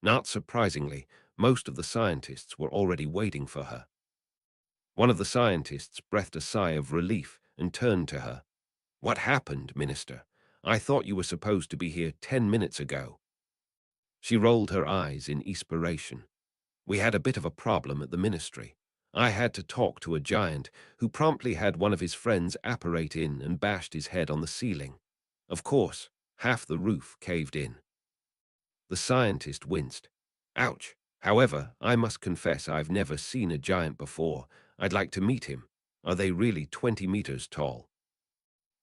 Not surprisingly, most of the scientists were already waiting for her. One of the scientists breathed a sigh of relief and turned to her. "What happened, Minister? I thought you were supposed to be here 10 minutes ago." She rolled her eyes in exasperation. "We had a bit of a problem at the ministry. I had to talk to a giant who promptly had one of his friends apparate in and bashed his head on the ceiling. Of course, half the roof caved in." The scientist winced. "Ouch. However, I must confess I've never seen a giant before. I'd like to meet him. Are they really 20 meters tall?"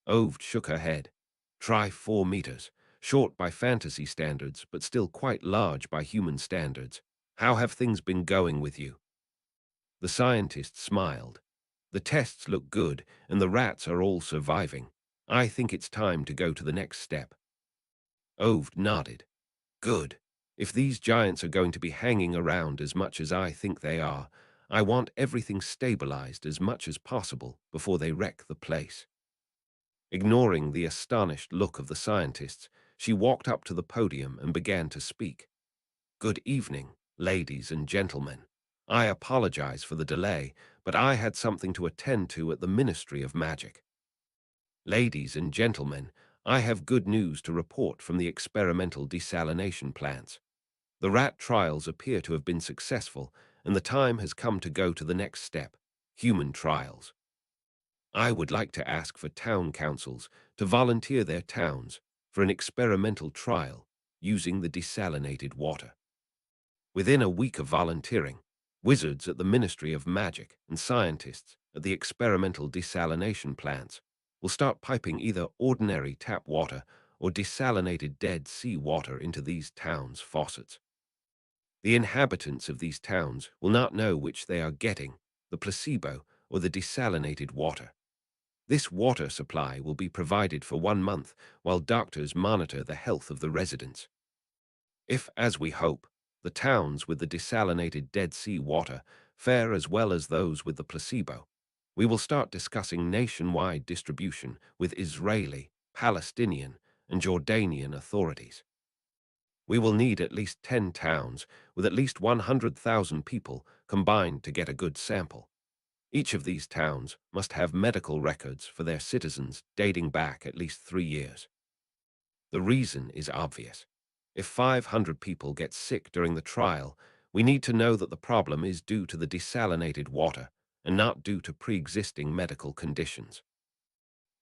Oved shook her head. "Try 4 meters. Short by fantasy standards, but still quite large by human standards. How have things been going with you?" The scientist smiled. "The tests look good, and the rats are all surviving. I think it's time to go to the next step." Oved nodded. "Good. If these giants are going to be hanging around as much as I think they are, I want everything stabilized as much as possible before they wreck the place." Ignoring the astonished look of the scientists, she walked up to the podium and began to speak. "Good evening, ladies and gentlemen. I apologize for the delay, but I had something to attend to at the Ministry of Magic. Ladies and gentlemen, I have good news to report from the experimental desalination plants. The rat trials appear to have been successful, and the time has come to go to the next step, human trials." I would like to ask for town councils to volunteer their towns for an experimental trial using the desalinated water. Within a week of volunteering, wizards at the Ministry of Magic and scientists at the experimental desalination plants will start piping either ordinary tap water or desalinated Dead Sea water into these towns' faucets. The inhabitants of these towns will not know which they are getting, the placebo or the desalinated water. This water supply will be provided for 1 month while doctors monitor the health of the residents. If, as we hope, the towns with the desalinated Dead Sea water fare as well as those with the placebo, we will start discussing nationwide distribution with Israeli, Palestinian, and Jordanian authorities. We will need at least 10 towns with at least 100,000 people combined to get a good sample. Each of these towns must have medical records for their citizens dating back at least 3 years. The reason is obvious. If 500 people get sick during the trial, we need to know that the problem is due to the desalinated water and not due to pre-existing medical conditions.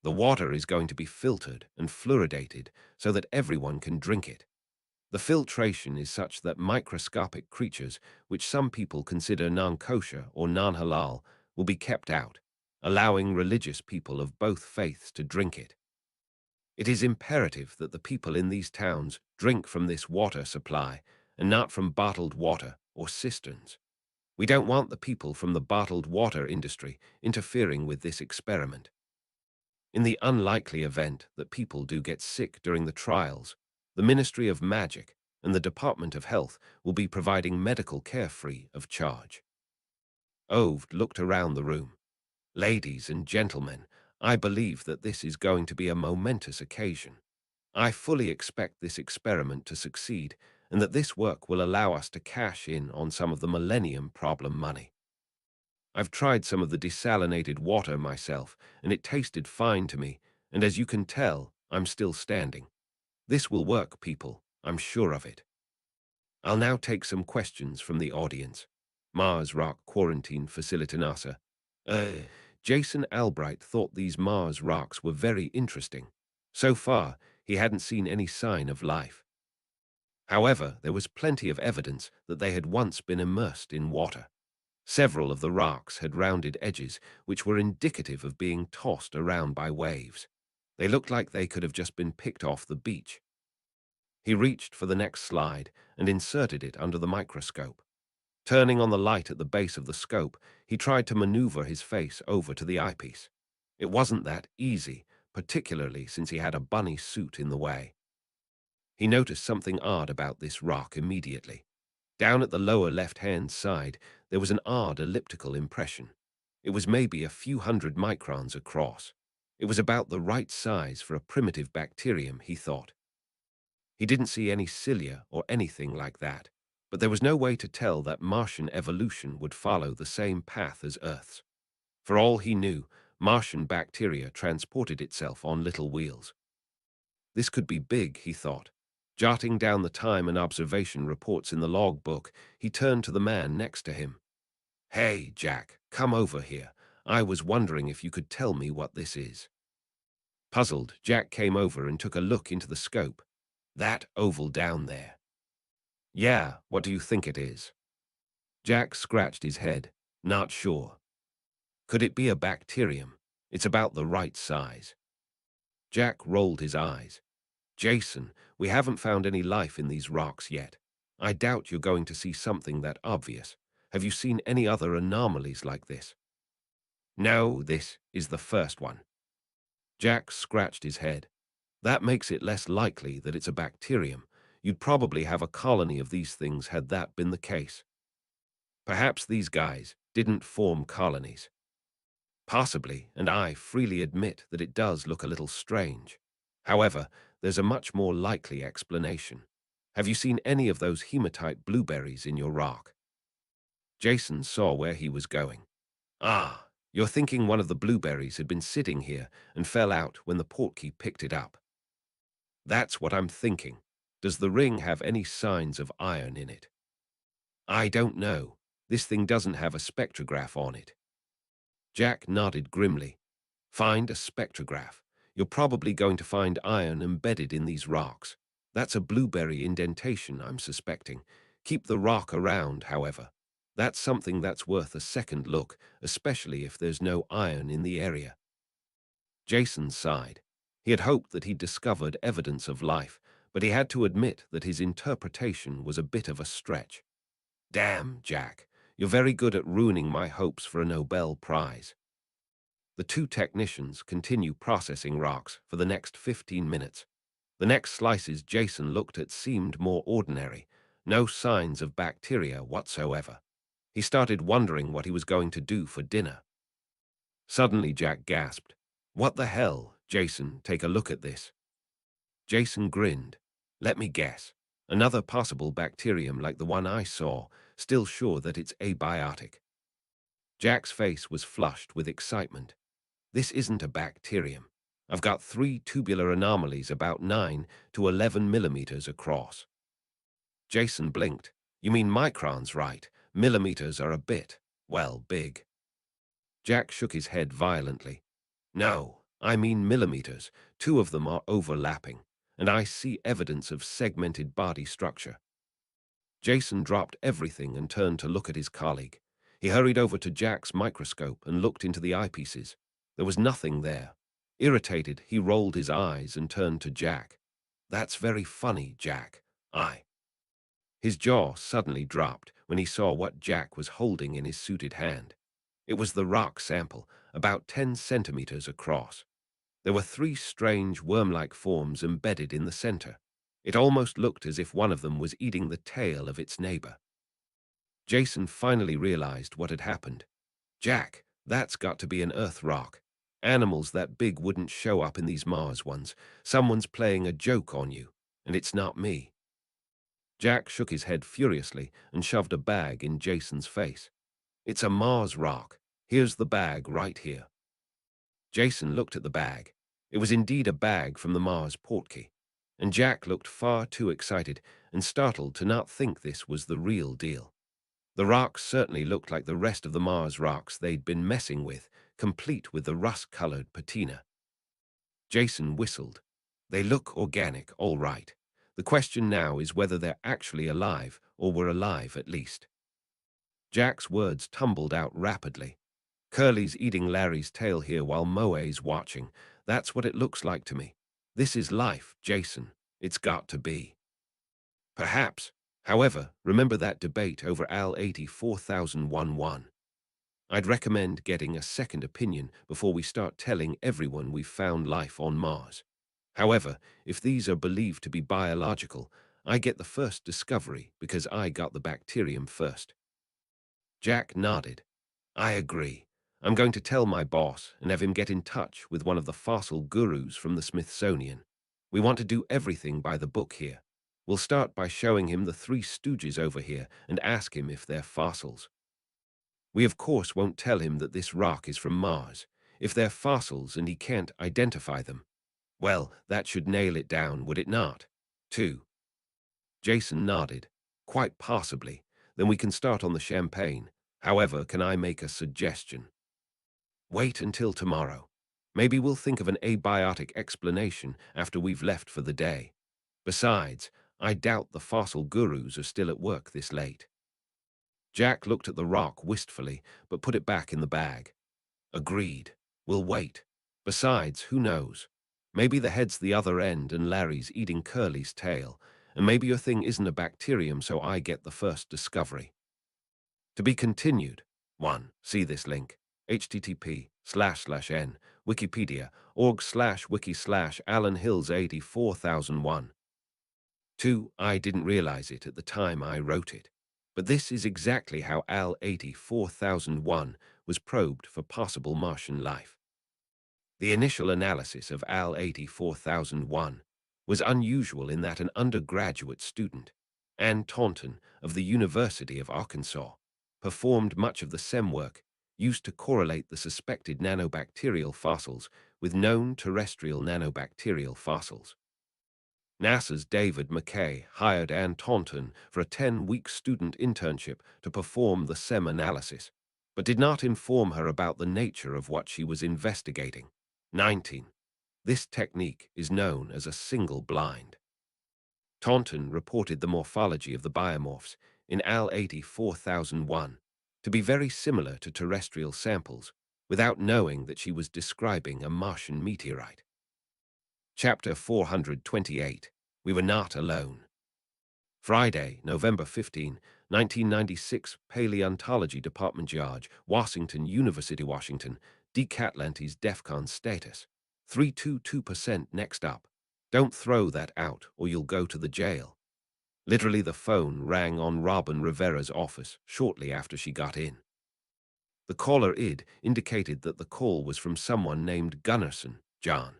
The water is going to be filtered and fluoridated so that everyone can drink it. The filtration is such that microscopic creatures, which some people consider non-kosher or non-halal, will be kept out, allowing religious people of both faiths to drink it. It is imperative that the people in these towns drink from this water supply and not from bottled water or cisterns. We don't want the people from the bottled water industry interfering with this experiment. In the unlikely event that people do get sick during the trials, the Ministry of Magic and the Department of Health will be providing medical care free of charge. Oved looked around the room. Ladies and gentlemen, I believe that this is going to be a momentous occasion. I fully expect this experiment to succeed and that this work will allow us to cash in on some of the Millennium Problem money. I've tried some of the desalinated water myself, and it tasted fine to me, and as you can tell, I'm still standing. This will work, people. I'm sure of it. I'll now take some questions from the audience. Mars Rock Quarantine Facility NASA. Jason Albright thought these Mars rocks were very interesting. So far, he hadn't seen any sign of life. However, there was plenty of evidence that they had once been immersed in water. Several of the rocks had rounded edges, which were indicative of being tossed around by waves. They looked like they could have just been picked off the beach. He reached for the next slide and inserted it under the microscope. Turning on the light at the base of the scope, he tried to maneuver his face over to the eyepiece. It wasn't that easy, particularly since he had a bunny suit in the way. He noticed something odd about this rock immediately. Down at the lower left-hand side, there was an odd elliptical impression. It was maybe a few hundred microns across. It was about the right size for a primitive bacterium, he thought. He didn't see any cilia or anything like that, but there was no way to tell that Martian evolution would follow the same path as Earth's. For all he knew, Martian bacteria transported itself on little wheels. This could be big, he thought. Jotting down the time and observation reports in the logbook, he turned to the man next to him. "Hey, Jack, come over here. I was wondering if you could tell me what this is." Puzzled, Jack came over and took a look into the scope. "That oval down there." "Yeah, what do you think it is?" Jack scratched his head, not sure. "Could it be a bacterium? It's about the right size." Jack rolled his eyes. "Jason, we haven't found any life in these rocks yet. I doubt you're going to see something that obvious. Have you seen any other anomalies like this?" "No, this is the first one." Jack scratched his head. "That makes it less likely that it's a bacterium. You'd probably have a colony of these things had that been the case. Perhaps these guys didn't form colonies." "Possibly, and I freely admit that it does look a little strange. However, there's a much more likely explanation. Have you seen any of those hematite blueberries in your rock?" Jason saw where he was going. "Ah, you're thinking one of the blueberries had been sitting here and fell out when the Portkey picked it up." "That's what I'm thinking. Does the ring have any signs of iron in it?" "I don't know. This thing doesn't have a spectrograph on it." Jack nodded grimly. Find a spectrograph. You're probably going to find iron embedded in these rocks. That's a blueberry indentation, I'm suspecting. Keep the rock around, however. That's something that's worth a second look, especially if there's no iron in the area. Jason sighed. He had hoped that he'd discovered evidence of life, but he had to admit that his interpretation was a bit of a stretch. Damn, Jack, you're very good at ruining my hopes for a Nobel Prize. The two technicians continue processing rocks for the next 15 minutes. The next slices Jason looked at seemed more ordinary, no signs of bacteria whatsoever. He started wondering what he was going to do for dinner. Suddenly Jack gasped. What the hell, Jason, take a look at this. Jason grinned. Let me guess. Another possible bacterium like the one I saw, still sure that it's abiotic. Jack's face was flushed with excitement. This isn't a bacterium. I've got 3 tubular anomalies about 9 to 11 millimeters across. Jason blinked. You mean microns, right? Millimeters are a bit, well, big. Jack shook his head violently. No, I mean millimeters. 2 of them are overlapping, and I see evidence of segmented body structure. Jason dropped everything and turned to look at his colleague. He hurried over to Jack's microscope and looked into the eyepieces. There was nothing there. Irritated, he rolled his eyes and turned to Jack. That's very funny, Jack. His jaw suddenly dropped when he saw what Jack was holding in his suited hand. It was the rock sample, about 10 centimeters across. There were 3 strange worm-like forms embedded in the center. It almost looked as if one of them was eating the tail of its neighbor. Jason finally realized what had happened. Jack, that's got to be an Earth rock. Animals that big wouldn't show up in these Mars ones. Someone's playing a joke on you, and it's not me. Jack shook his head furiously and shoved a bag in Jason's face. It's a Mars rock. Here's the bag right here. Jason looked at the bag. It was indeed a bag from the Mars Portkey, and Jack looked far too excited and startled to not think this was the real deal. The rocks certainly looked like the rest of the Mars rocks they'd been messing with, complete with the rust-colored patina. Jason whistled. They look organic, all right. The question now is whether they're actually alive, or were alive at least. Jack's words tumbled out rapidly. Curly's eating Larry's tail here while Moe's watching. That's what it looks like to me. This is life, Jason. It's got to be. Perhaps. However, remember that debate over Al 84011. I'd recommend getting a second opinion before we start telling everyone we've found life on Mars. However, if these are believed to be biological, I get the first discovery because I got the bacterium first. Jack nodded. I agree. I'm going to tell my boss and have him get in touch with one of the fossil gurus from the Smithsonian. We want to do everything by the book here. We'll start by showing him the 3 stooges over here and ask him if they're fossils. We of course won't tell him that this rock is from Mars. If they're fossils and he can't identify them, well, that should nail it down, would it not? 2. Jason nodded. Quite possibly. Then we can start on the champagne. However, can I make a suggestion? Wait until tomorrow. Maybe we'll think of an abiotic explanation after we've left for the day. Besides, I doubt the fossil gurus are still at work this late. Jack looked at the rock wistfully, but put it back in the bag. Agreed. We'll wait. Besides, who knows? Maybe the head's the other end and Larry's eating Curly's tail, and maybe your thing isn't a bacterium, so I get the first discovery. To be continued. 1. See this link. http://n Wikipedia org/wiki/Alan Hills 84001. 2. I didn't realize it at the time I wrote it, but this is exactly how Al 84001 was probed for possible Martian life. The initial analysis of Al 84001 was unusual in that an undergraduate student, Ann Taunton of the University of Arkansas, performed much of the SEM work used to correlate the suspected nanobacterial fossils with known terrestrial nanobacterial fossils. NASA's David McKay hired Ann Taunton for a 10-week student internship to perform the SEM analysis, but did not inform her about the nature of what she was investigating. 19. This technique is known as a single blind. Taunton reported the morphology of the biomorphs in AL 84001 to be very similar to terrestrial samples, without knowing that she was describing a Martian meteorite. Chapter 428. We Were Not Alone. Friday, November 15, 1996, Paleontology Department Yard, Washington, University, Washington, Atlantis DEFCON status. 322% next up. Don't throw that out or you'll go to the jail. Literally, the phone rang on Robin Rivera's office shortly after she got in. The caller ID indicated that the call was from someone named Gunnarsson, John.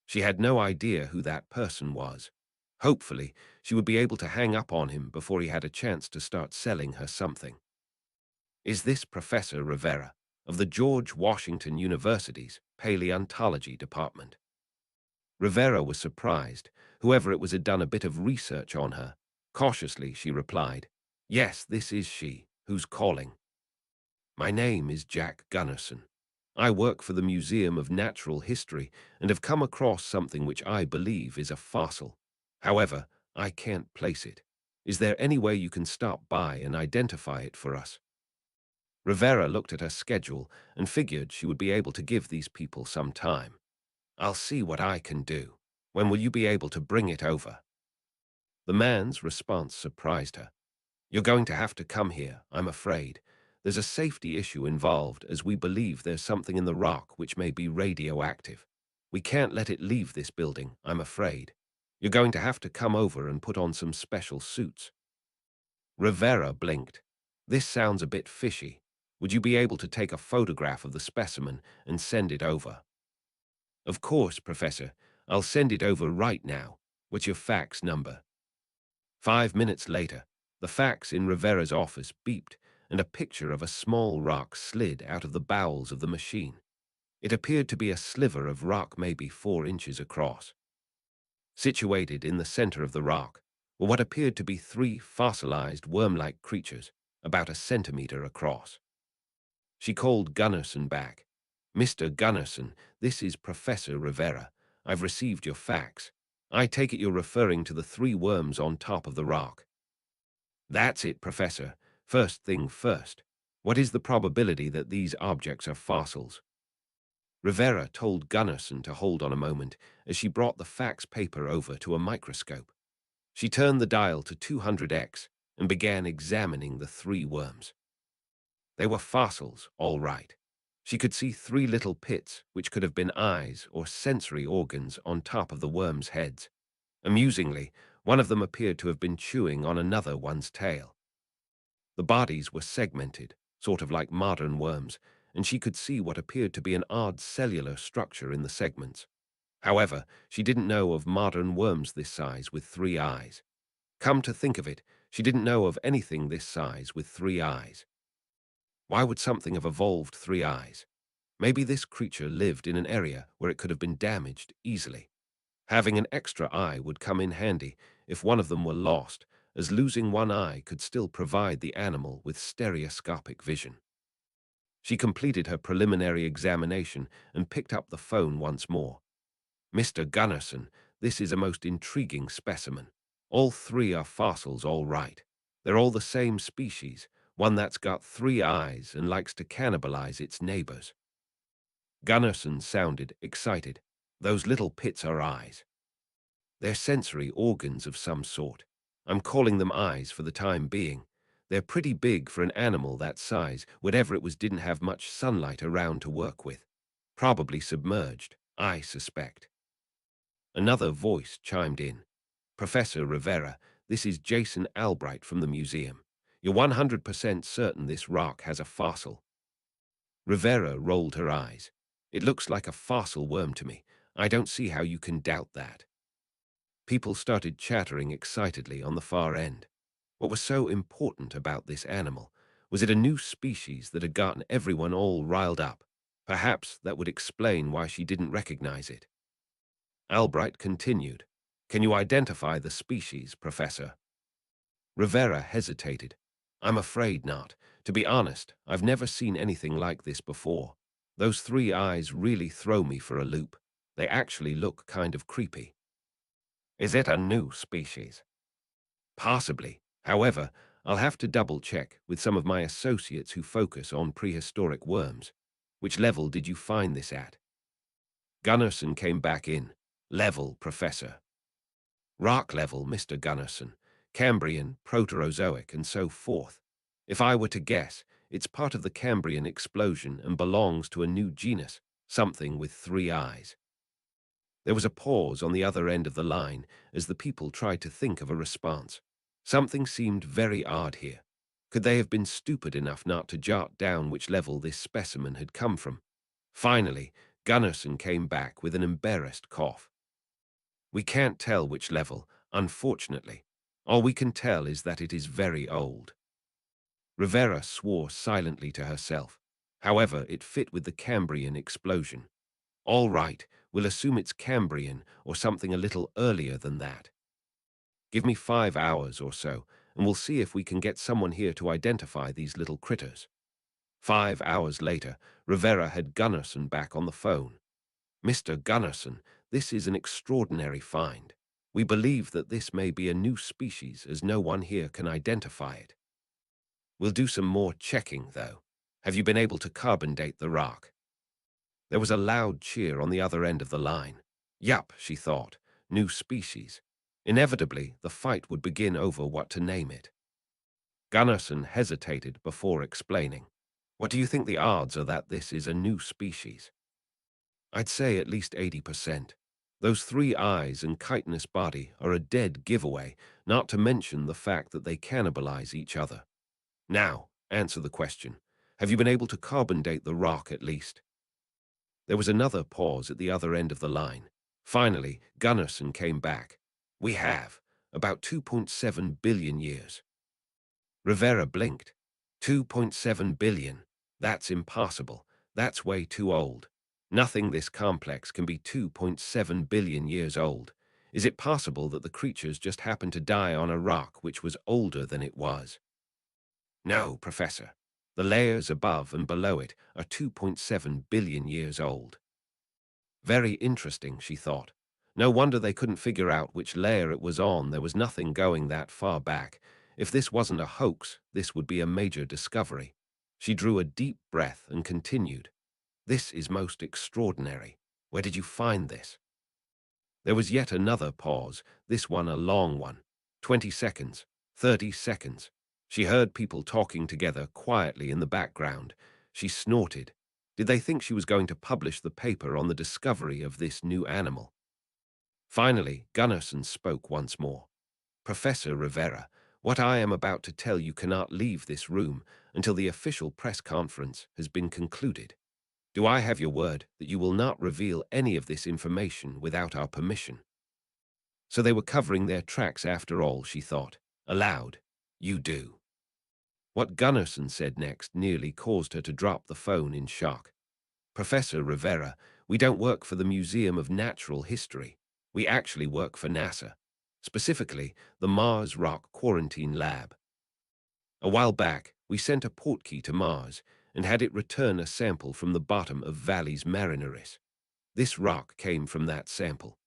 She had no idea who that person was. Hopefully, she would be able to hang up on him before he had a chance to start selling her something. Is this Professor Rivera of the George Washington University's Paleontology Department? Rivera was surprised. Whoever it was had done a bit of research on her. Cautiously, she replied, "Yes, this is she. Who's calling?" "My name is Jack Gunnarsson. I work for the Museum of Natural History and have come across something which I believe is a fossil. However, I can't place it. Is there any way you can stop by and identify it for us?" Rivera looked at her schedule and figured she would be able to give these people some time. "I'll see what I can do. When will you be able to bring it over?" The man's response surprised her. "You're going to have to come here, I'm afraid. There's a safety issue involved as we believe there's something in the rock which may be radioactive. We can't let it leave this building, I'm afraid. You're going to have to come over and put on some special suits." Rivera blinked. "This sounds a bit fishy. Would you be able to take a photograph of the specimen and send it over?" "Of course, Professor. I'll send it over right now. What's your fax number?" 5 minutes later, the fax in Rivera's office beeped, and a picture of a small rock slid out of the bowels of the machine. It appeared to be a sliver of rock maybe 4 inches across. Situated in the center of the rock were what appeared to be 3 fossilized worm-like creatures, about a centimeter across. She called Gunnarsson back. "Mr. Gunnarsson, this is Professor Rivera. I've received your fax. I take it you're referring to the 3 worms on top of the rock." "That's it, Professor. First thing first. What is the probability that these objects are fossils?" Rivera told Gunnarsson to hold on a moment as she brought the fax paper over to a microscope. She turned the dial to 200x and began examining the 3 worms. They were fossils, all right. She could see 3 little pits, which could have been eyes or sensory organs on top of the worms' heads. Amusingly, one of them appeared to have been chewing on another one's tail. The bodies were segmented, sort of like modern worms, and she could see what appeared to be an odd cellular structure in the segments. However, she didn't know of modern worms this size with 3 eyes. Come to think of it, she didn't know of anything this size with 3 eyes. Why would something have evolved 3 eyes? Maybe this creature lived in an area where it could have been damaged easily. Having an extra eye would come in handy if one of them were lost, as losing one eye could still provide the animal with stereoscopic vision. She completed her preliminary examination and picked up the phone once more. "Mr. Gunnarsson, this is a most intriguing specimen. All 3 are fossils, all right. They're all the same species, one that's got 3 eyes and likes to cannibalize its neighbors." Gunnarsson sounded excited. "Those little pits are eyes. They're sensory organs of some sort. I'm calling them eyes for the time being. They're pretty big for an animal that size, whatever it was didn't have much sunlight around to work with. Probably submerged, I suspect." Another voice chimed in. "Professor Rivera, this is Jason Albright from the museum. You're 100% certain this rock has a fossil?" Rivera rolled her eyes. "It looks like a fossil worm to me. I don't see how you can doubt that." People started chattering excitedly on the far end. What was so important about this animal? Was it a new species that had gotten everyone all riled up? Perhaps that would explain why she didn't recognize it. Albright continued. "Can you identify the species, Professor?" Rivera hesitated. "I'm afraid not. To be honest, I've never seen anything like this before. Those three eyes really throw me for a loop. They actually look kind of creepy. Is it a new species? Possibly. However, I'll have to double-check with some of my associates who focus on prehistoric worms. Which level did you find this at? Gunnarsson came back in. Level, Professor. Rock level, Mr. Gunnarsson. Cambrian, Proterozoic, and so forth. If I were to guess, it's part of the Cambrian explosion and belongs to a new genus, something with three eyes. There was a pause on the other end of the line as the people tried to think of a response. Something seemed very odd here. Could they have been stupid enough not to jot down which level this specimen had come from? Finally, Gunnarsson came back with an embarrassed cough. We can't tell which level, unfortunately. All we can tell is that it is very old. Rivera swore silently to herself. However, it fit with the Cambrian explosion. All right, we'll assume it's Cambrian or something a little earlier than that. Give me 5 hours or so, and we'll see if we can get someone here to identify these little critters. 5 hours later, Rivera had Gunnarsson back on the phone. Mr. Gunnarsson, this is an extraordinary find. We believe that this may be a new species as no one here can identify it. We'll do some more checking, though. Have you been able to carbon date the rock? There was a loud cheer on the other end of the line. Yup, she thought, new species. Inevitably, the fight would begin over what to name it. Gunnarsson hesitated before explaining. What do you think the odds are that this is a new species? I'd say at least 80%. Those three eyes and chitinous body are a dead giveaway, not to mention the fact that they cannibalize each other. Now, answer the question. Have you been able to carbon date the rock at least? There was another pause at the other end of the line. Finally, Gunnarsson came back. We have. About 2.7 billion years. Rivera blinked. 2.7 billion. That's impossible. That's way too old. Nothing this complex can be 2.7 billion years old. Is it possible that the creatures just happened to die on a rock which was older than it was? No, Professor. The layers above and below it are 2.7 billion years old. Very interesting, she thought. No wonder they couldn't figure out which layer it was on. There was nothing going that far back. If this wasn't a hoax, this would be a major discovery. She drew a deep breath and continued. This is most extraordinary. Where did you find this? There was yet another pause, this one a long one. 20 seconds, 30 seconds. She heard people talking together quietly in the background. She snorted. Did they think she was going to publish the paper on the discovery of this new animal? Finally, Gunnarsson spoke once more. Professor Rivera, what I am about to tell you cannot leave this room until the official press conference has been concluded. Do I have your word that you will not reveal any of this information without our permission? So they were covering their tracks after all, she thought. Aloud, you do. What Gunnarsson said next nearly caused her to drop the phone in shock. Professor Rivera, we don't work for the Museum of Natural History. We actually work for NASA, specifically the Mars Rock Quarantine Lab. A while back, we sent a Portkey to Mars and had it return a sample from the bottom of Valles Marineris. This rock came from that sample.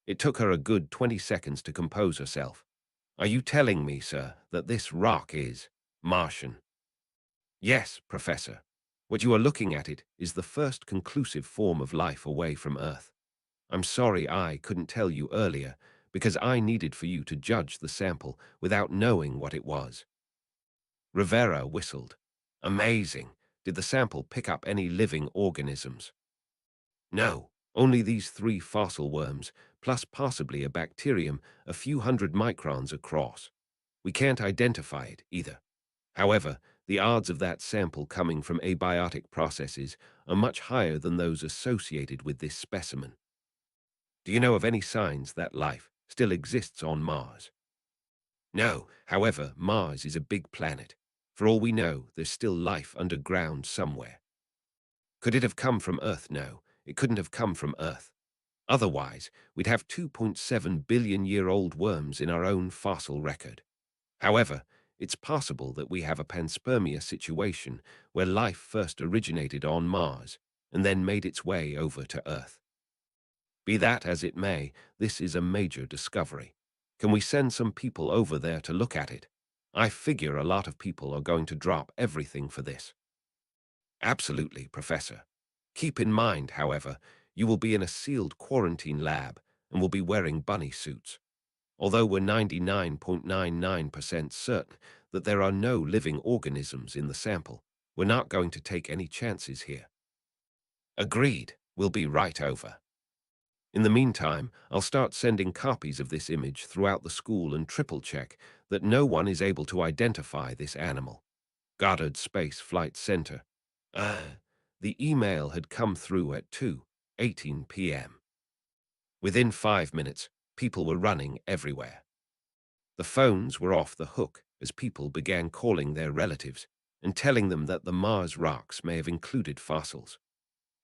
It took her a good 20 seconds to compose herself. Are you telling me, sir, that this rock is Martian? Yes, Professor. What you are looking at it is the first conclusive form of life away from Earth. I'm sorry I couldn't tell you earlier because I needed for you to judge the sample without knowing what it was. Rivera whistled. Amazing. Did the sample pick up any living organisms? No, only these 3 fossil worms, plus possibly a bacterium a few hundred microns across. We can't identify it either. However, the odds of that sample coming from abiotic processes are much higher than those associated with this specimen. Do you know of any signs that life still exists on Mars? No, however, Mars is a big planet. For all we know, there's still life underground somewhere. Could it have come from Earth? No, it couldn't have come from Earth. Otherwise, we'd have 2.7 billion-year-old worms in our own fossil record. However, It's possible that we have a panspermia situation where life first originated on Mars and then made its way over to Earth. Be that as it may, this is a major discovery. Can we send some people over there to look at it? I figure a lot of people are going to drop everything for this. Absolutely, Professor. Keep in mind, however, you will be in a sealed quarantine lab and will be wearing bunny suits. Although we're 99.99% certain that there are no living organisms in the sample, we're not going to take any chances here. Agreed. We'll be right over. In the meantime, I'll start sending copies of this image throughout the school and triple check that no one is able to identify this animal. Goddard Space Flight Center. The email had come through at 2:18 p.m. Within 5 minutes, people were running everywhere. The phones were off the hook as people began calling their relatives and telling them that the Mars rocks may have included fossils.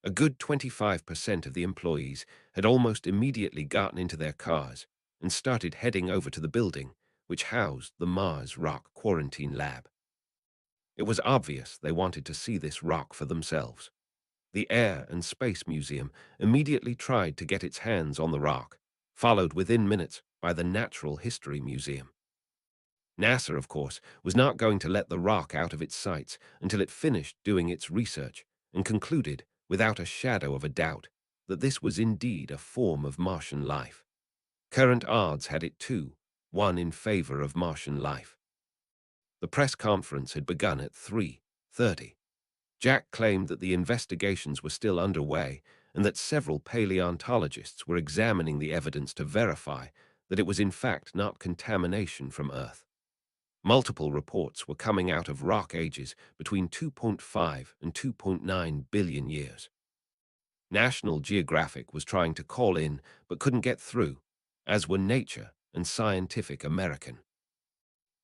A good 25% of the employees had almost immediately gotten into their cars and started heading over to the building which housed the Mars Rock Quarantine Lab. It was obvious they wanted to see this rock for themselves. The Air and Space Museum immediately tried to get its hands on the rock, followed within minutes by the Natural History Museum. NASA, of course, was not going to let the rock out of its sights until it finished doing its research and concluded, without a shadow of a doubt, that this was indeed a form of Martian life. Current odds had it 2-1 in favor of Martian life. The press conference had begun at 3:30. Jack claimed that the investigations were still underway and that several paleontologists were examining the evidence to verify that it was in fact not contamination from Earth. Multiple reports were coming out of rock ages between 2.5 and 2.9 billion years. National Geographic was trying to call in but couldn't get through, as were Nature and Scientific American.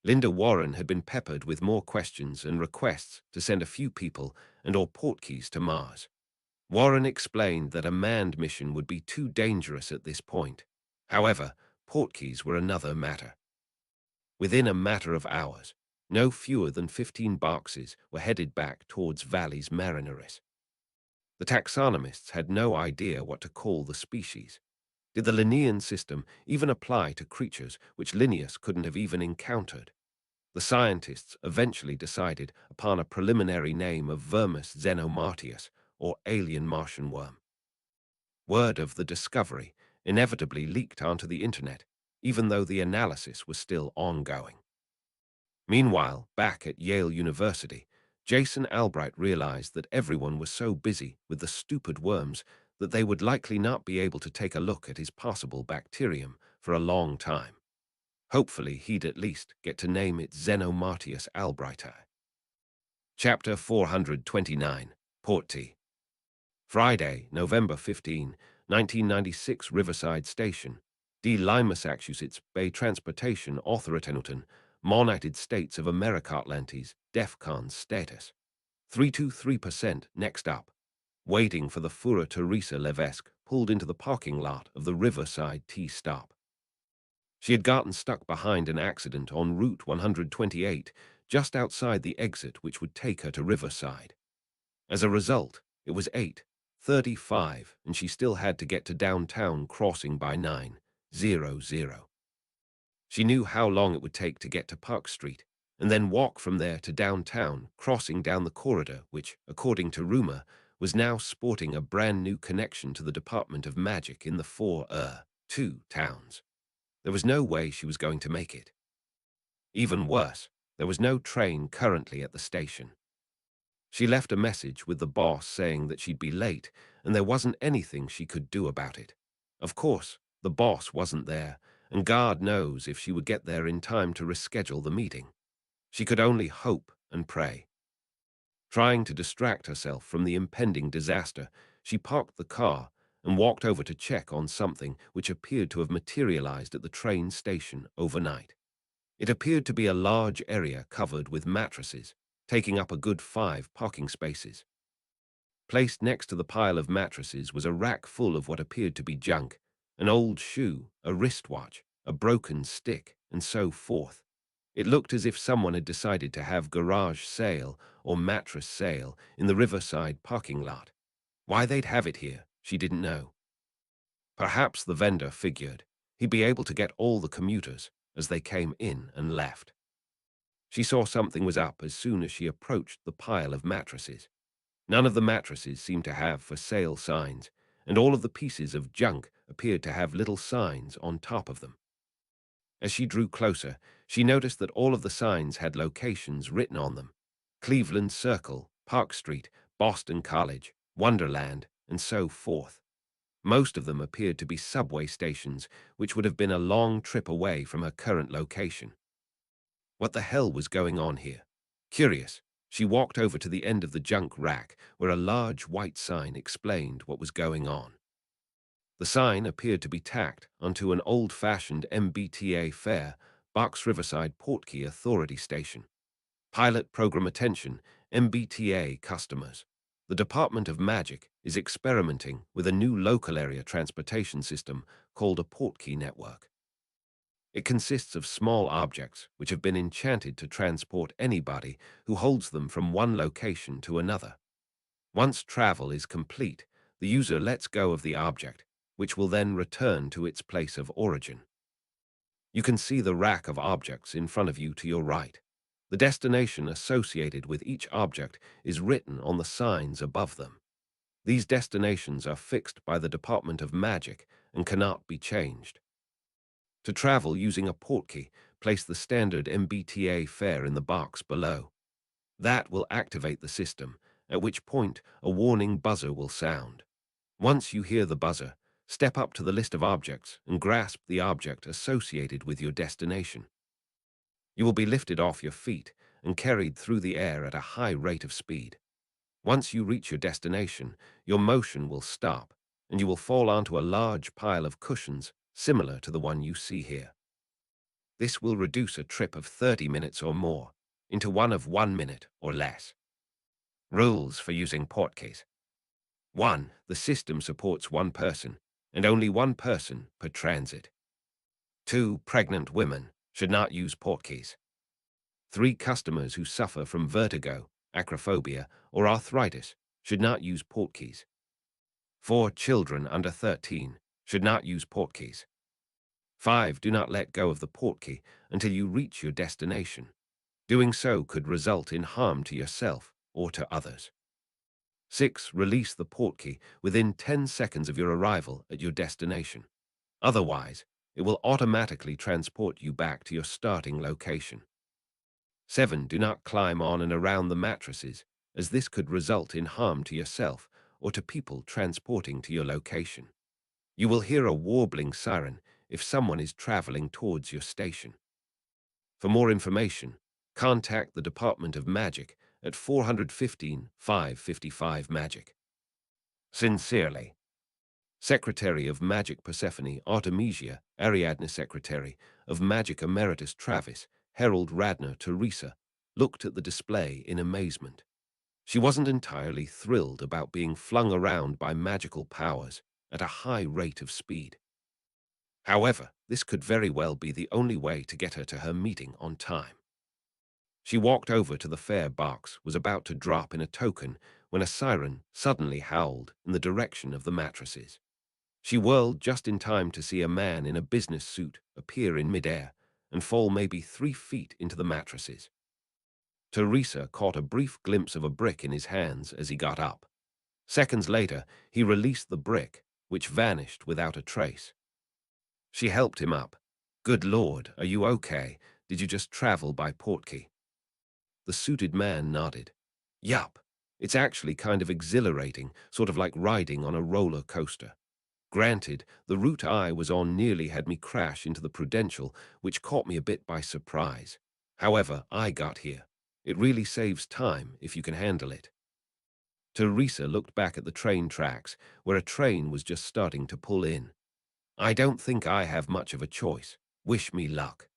Linda Warren had been peppered with more questions and requests to send a few people and/or Portkeys to Mars. Warren explained that a manned mission would be too dangerous at this point. However, Portkeys were another matter. Within a matter of hours, no fewer than 15 boxes were headed back towards Valles Marineris. The taxonomists had no idea what to call the species. Did the Linnean system even apply to creatures which Linnaeus couldn't have even encountered? The scientists eventually decided upon a preliminary name of Vermis xenomartius, or alien Martian worm. Word of the discovery inevitably leaked onto the internet, even though the analysis was still ongoing. Meanwhile, back at Yale University, Jason Albright realized that everyone was so busy with the stupid worms that they would likely not be able to take a look at his possible bacterium for a long time. Hopefully, he'd at least get to name it Xenomartius albrighti. Chapter 429, Portkey. Friday, November 15, 1996, Riverside Station, D. Massachusetts Bay Transportation Authority, United States of America, Atlantis, DEFCON status. 323% next up. Waiting for the Fura Teresa Levesque pulled into the parking lot of the Riverside T-stop. She had gotten stuck behind an accident on Route 128, just outside the exit which would take her to Riverside. As a result, it was 8:35 and she still had to get to downtown crossing by 9:00. She knew how long it would take to get to Park Street, and then walk from there to downtown, crossing down the corridor which, according to rumor, was now sporting a brand new connection to the Department of Magic in the 4 towns. There was no way she was going to make it. Even worse, there was no train currently at the station. She left a message with the boss saying that she'd be late and there wasn't anything she could do about it. Of course, the boss wasn't there, and God knows if she would get there in time to reschedule the meeting. She could only hope and pray. Trying to distract herself from the impending disaster, she parked the car and walked over to check on something which appeared to have materialized at the train station overnight. It appeared to be a large area covered with mattresses, taking up a good 5 parking spaces. Placed next to the pile of mattresses was a rack full of what appeared to be junk, an old shoe, a wristwatch, a broken stick, and so forth. It looked as if someone had decided to have garage sale or mattress sale in the riverside parking lot. Why they'd have it here, she didn't know. Perhaps the vendor figured he'd be able to get all the commuters as they came in and left. She saw something was up as soon as she approached the pile of mattresses. None of the mattresses seemed to have for sale signs, and all of the pieces of junk appeared to have little signs on top of them. As she drew closer, she noticed that all of the signs had locations written on them: Cleveland Circle, Park Street, Boston College, Wonderland, and so forth. Most of them appeared to be subway stations, which would have been a long trip away from her current location. What the hell was going on here? Curious, she walked over to the end of the junk rack where a large white sign explained what was going on. The sign appeared to be tacked onto an old-fashioned MBTA fare, Box Riverside Portkey Authority Station. Pilot Program Attention, MBTA customers. The Department of Magic is experimenting with a new local area transportation system called a Portkey network. It consists of small objects which have been enchanted to transport anybody who holds them from one location to another. Once travel is complete, the user lets go of the object, which will then return to its place of origin. You can see the rack of objects in front of you to your right. The destination associated with each object is written on the signs above them. These destinations are fixed by the Department of Magic and cannot be changed. To travel using a portkey, place the standard MBTA fare in the box below. That will activate the system, at which point a warning buzzer will sound. Once you hear the buzzer, step up to the list of objects and grasp the object associated with your destination. You will be lifted off your feet and carried through the air at a high rate of speed. Once you reach your destination, your motion will stop, and you will fall onto a large pile of cushions similar to the one you see here. This will reduce a trip of 30 minutes or more into one of 1 minute or less. Rules for using portkeys. 1. The system supports one person, and only one person per transit. 2. Pregnant women should not use portkeys. 3. Customers who suffer from vertigo, acrophobia, or arthritis should not use portkeys. 4. Children under 13 should not use portkeys. 5. Do not let go of the portkey until you reach your destination. Doing so could result in harm to yourself or to others. 6. Release the portkey within 10 seconds of your arrival at your destination. Otherwise, it will automatically transport you back to your starting location. 7. Do not climb on and around the mattresses, as this could result in harm to yourself or to people transporting to your location. You will hear a warbling siren if someone is traveling towards your station. For more information, contact the Department of Magic at 415-555-MAGIC. Sincerely, Secretary of Magic Persephone Artemisia, Ariadne Secretary of Magic Emeritus Travis, Herald Radner Teresa, looked at the display in amazement. She wasn't entirely thrilled about being flung around by magical powers at a high rate of speed. However, this could very well be the only way to get her to her meeting on time. She walked over to the fare box, was about to drop in a token, when a siren suddenly howled in the direction of the mattresses. She whirled just in time to see a man in a business suit appear in midair and fall maybe 3 feet into the mattresses. Teresa caught a brief glimpse of a brick in his hands as he got up. Seconds later, he released the brick, which vanished without a trace. She helped him up. "Good Lord, are you okay? Did you just travel by Portkey?" The suited man nodded. "Yup. It's actually kind of exhilarating, sort of like riding on a roller coaster. Granted, the route I was on nearly had me crash into the Prudential, which caught me a bit by surprise. However, I got here. It really saves time if you can handle it." Teresa looked back at the train tracks, where a train was just starting to pull in. "I don't think I have much of a choice. Wish me luck."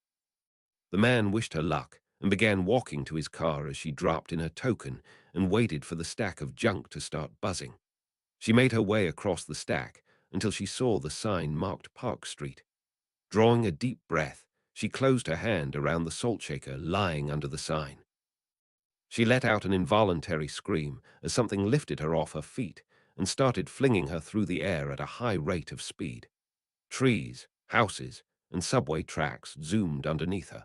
The man wished her luck and began walking to his car as she dropped in her token and waited for the stack of junk to start buzzing. She made her way across the stack until she saw the sign marked Park Street. Drawing a deep breath, she closed her hand around the salt shaker lying under the sign. She let out an involuntary scream as something lifted her off her feet and started flinging her through the air at a high rate of speed. Trees, houses, and subway tracks zoomed underneath her.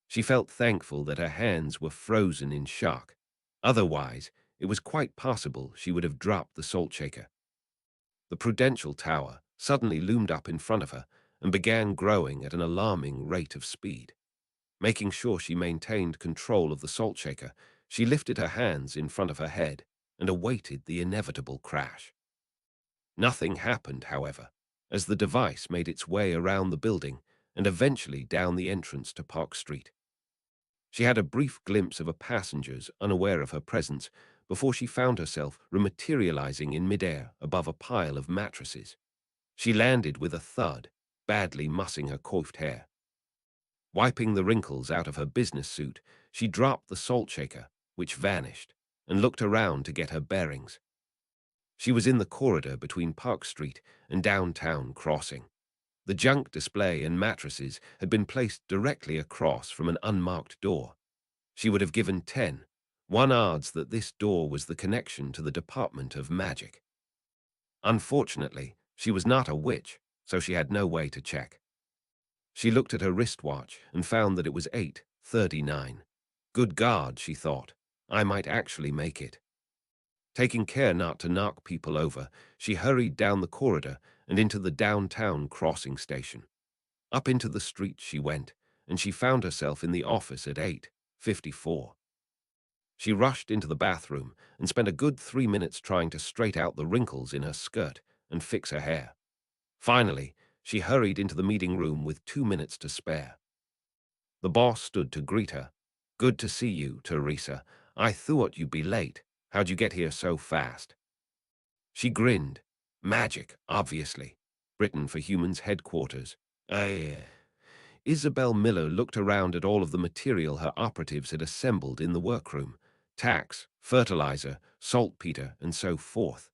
She felt thankful that her hands were frozen in shock. Otherwise, it was quite possible she would have dropped the salt shaker. The Prudential Tower suddenly loomed up in front of her and began growing at an alarming rate of speed. Making sure she maintained control of the salt shaker, she lifted her hands in front of her head and awaited the inevitable crash. Nothing happened, however, as the device made its way around the building and eventually down the entrance to Park Street. She had a brief glimpse of a passenger's unaware of her presence before she found herself rematerializing in midair above a pile of mattresses. She landed with a thud, badly mussing her coiffed hair. Wiping the wrinkles out of her business suit, she dropped the salt shaker, which vanished, and looked around to get her bearings. She was in the corridor between Park Street and Downtown Crossing. The junk display and mattresses had been placed directly across from an unmarked door. She would have given 1 odds that this door was the connection to the Department of Magic. Unfortunately, she was not a witch, so she had no way to check. She looked at her wristwatch and found that it was 8:39. Good God, she thought, I might actually make it. Taking care not to knock people over, she hurried down the corridor and into the Downtown Crossing station. Up into the street she went, and she found herself in the office at 8:54. She rushed into the bathroom and spent a good 3 minutes trying to straighten out the wrinkles in her skirt and fix her hair. Finally, she hurried into the meeting room with 2 minutes to spare. The boss stood to greet her. Good to see you, Teresa. I thought you'd be late. How'd you get here so fast? She grinned. Magic, obviously. Britain for Humans headquarters. Isabel Miller looked around at all of the material her operatives had assembled in the workroom. Tacks, fertilizer, saltpeter, and so forth.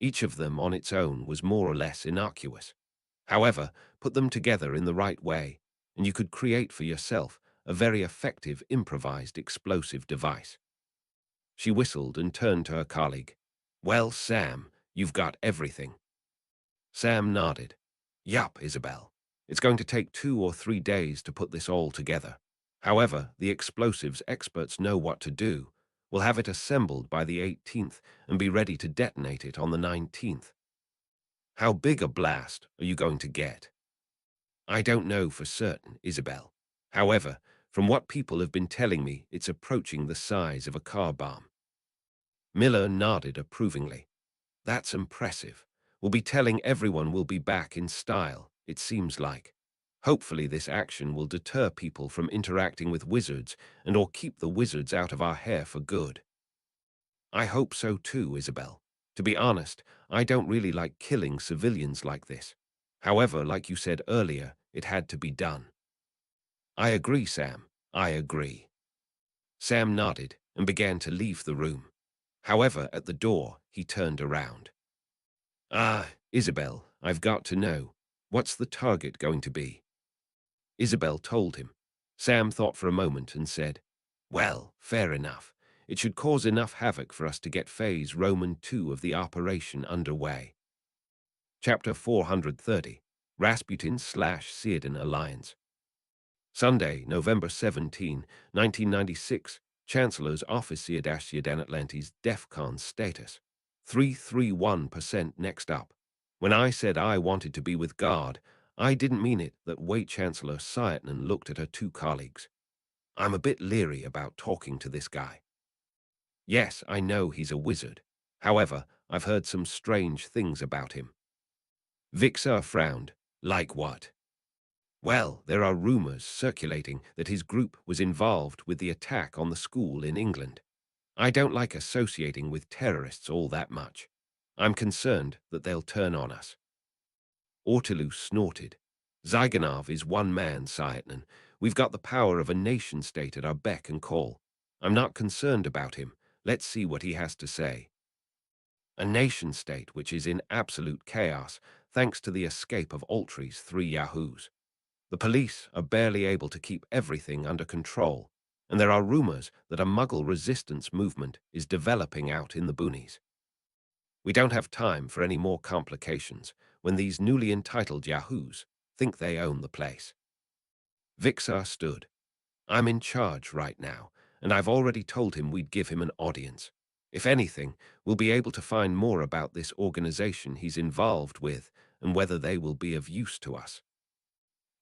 Each of them on its own was more or less innocuous. However, put them together in the right way, and you could create for yourself a very effective improvised explosive device. She whistled and turned to her colleague. Well, Sam, you've got everything. Sam nodded. Yup, Isabel. It's going to take 2 or 3 days to put this all together. However, the explosives experts know what to do. We'll have it assembled by the 18th and be ready to detonate it on the 19th. How big a blast are you going to get? I don't know for certain, Isabel. However, from what people have been telling me, it's approaching the size of a car bomb. Miller nodded approvingly. That's impressive. We'll be telling everyone we'll be back in style, it seems like. Hopefully this action will deter people from interacting with wizards and or keep the wizards out of our hair for good. I hope so too, Isabel. To be honest, I don't really like killing civilians like this. However, like you said earlier, it had to be done. I agree, Sam. I agree. Sam nodded and began to leave the room. However, at the door, he turned around. Isabel, I've got to know. What's the target going to be? Isabel told him. Sam thought for a moment and said, well, fair enough. It should cause enough havoc for us to get phase Roman 2 of the operation underway. Chapter 430, Rasputin/Círdan Alliance. Sunday, November 17, 1996, Chancellor's Office Círdan Atlantis DEFCON status. 331% next up. When I said I wanted to be with God, I didn't mean it that way. Chancellor Círdan looked at her 2 colleagues. I'm a bit leery about talking to this guy. Yes, I know he's a wizard. However, I've heard some strange things about him. Vixar frowned. Like what? Well, there are rumors circulating that his group was involved with the attack on the school in England. I don't like associating with terrorists all that much. I'm concerned that they'll turn on us. Ortilu snorted. Zyganov is one man, Círdan. We've got the power of a nation-state at our beck and call. I'm not concerned about him. Let's see what he has to say. A nation-state which is in absolute chaos thanks to the escape of Altry's 3 yahoos. The police are barely able to keep everything under control, and there are rumors that a Muggle resistance movement is developing out in the boonies. We don't have time for any more complications when these newly entitled yahoos think they own the place. Vixar stood. I'm in charge right now, and I've already told him we'd give him an audience. If anything, we'll be able to find more about this organization he's involved with and whether they will be of use to us.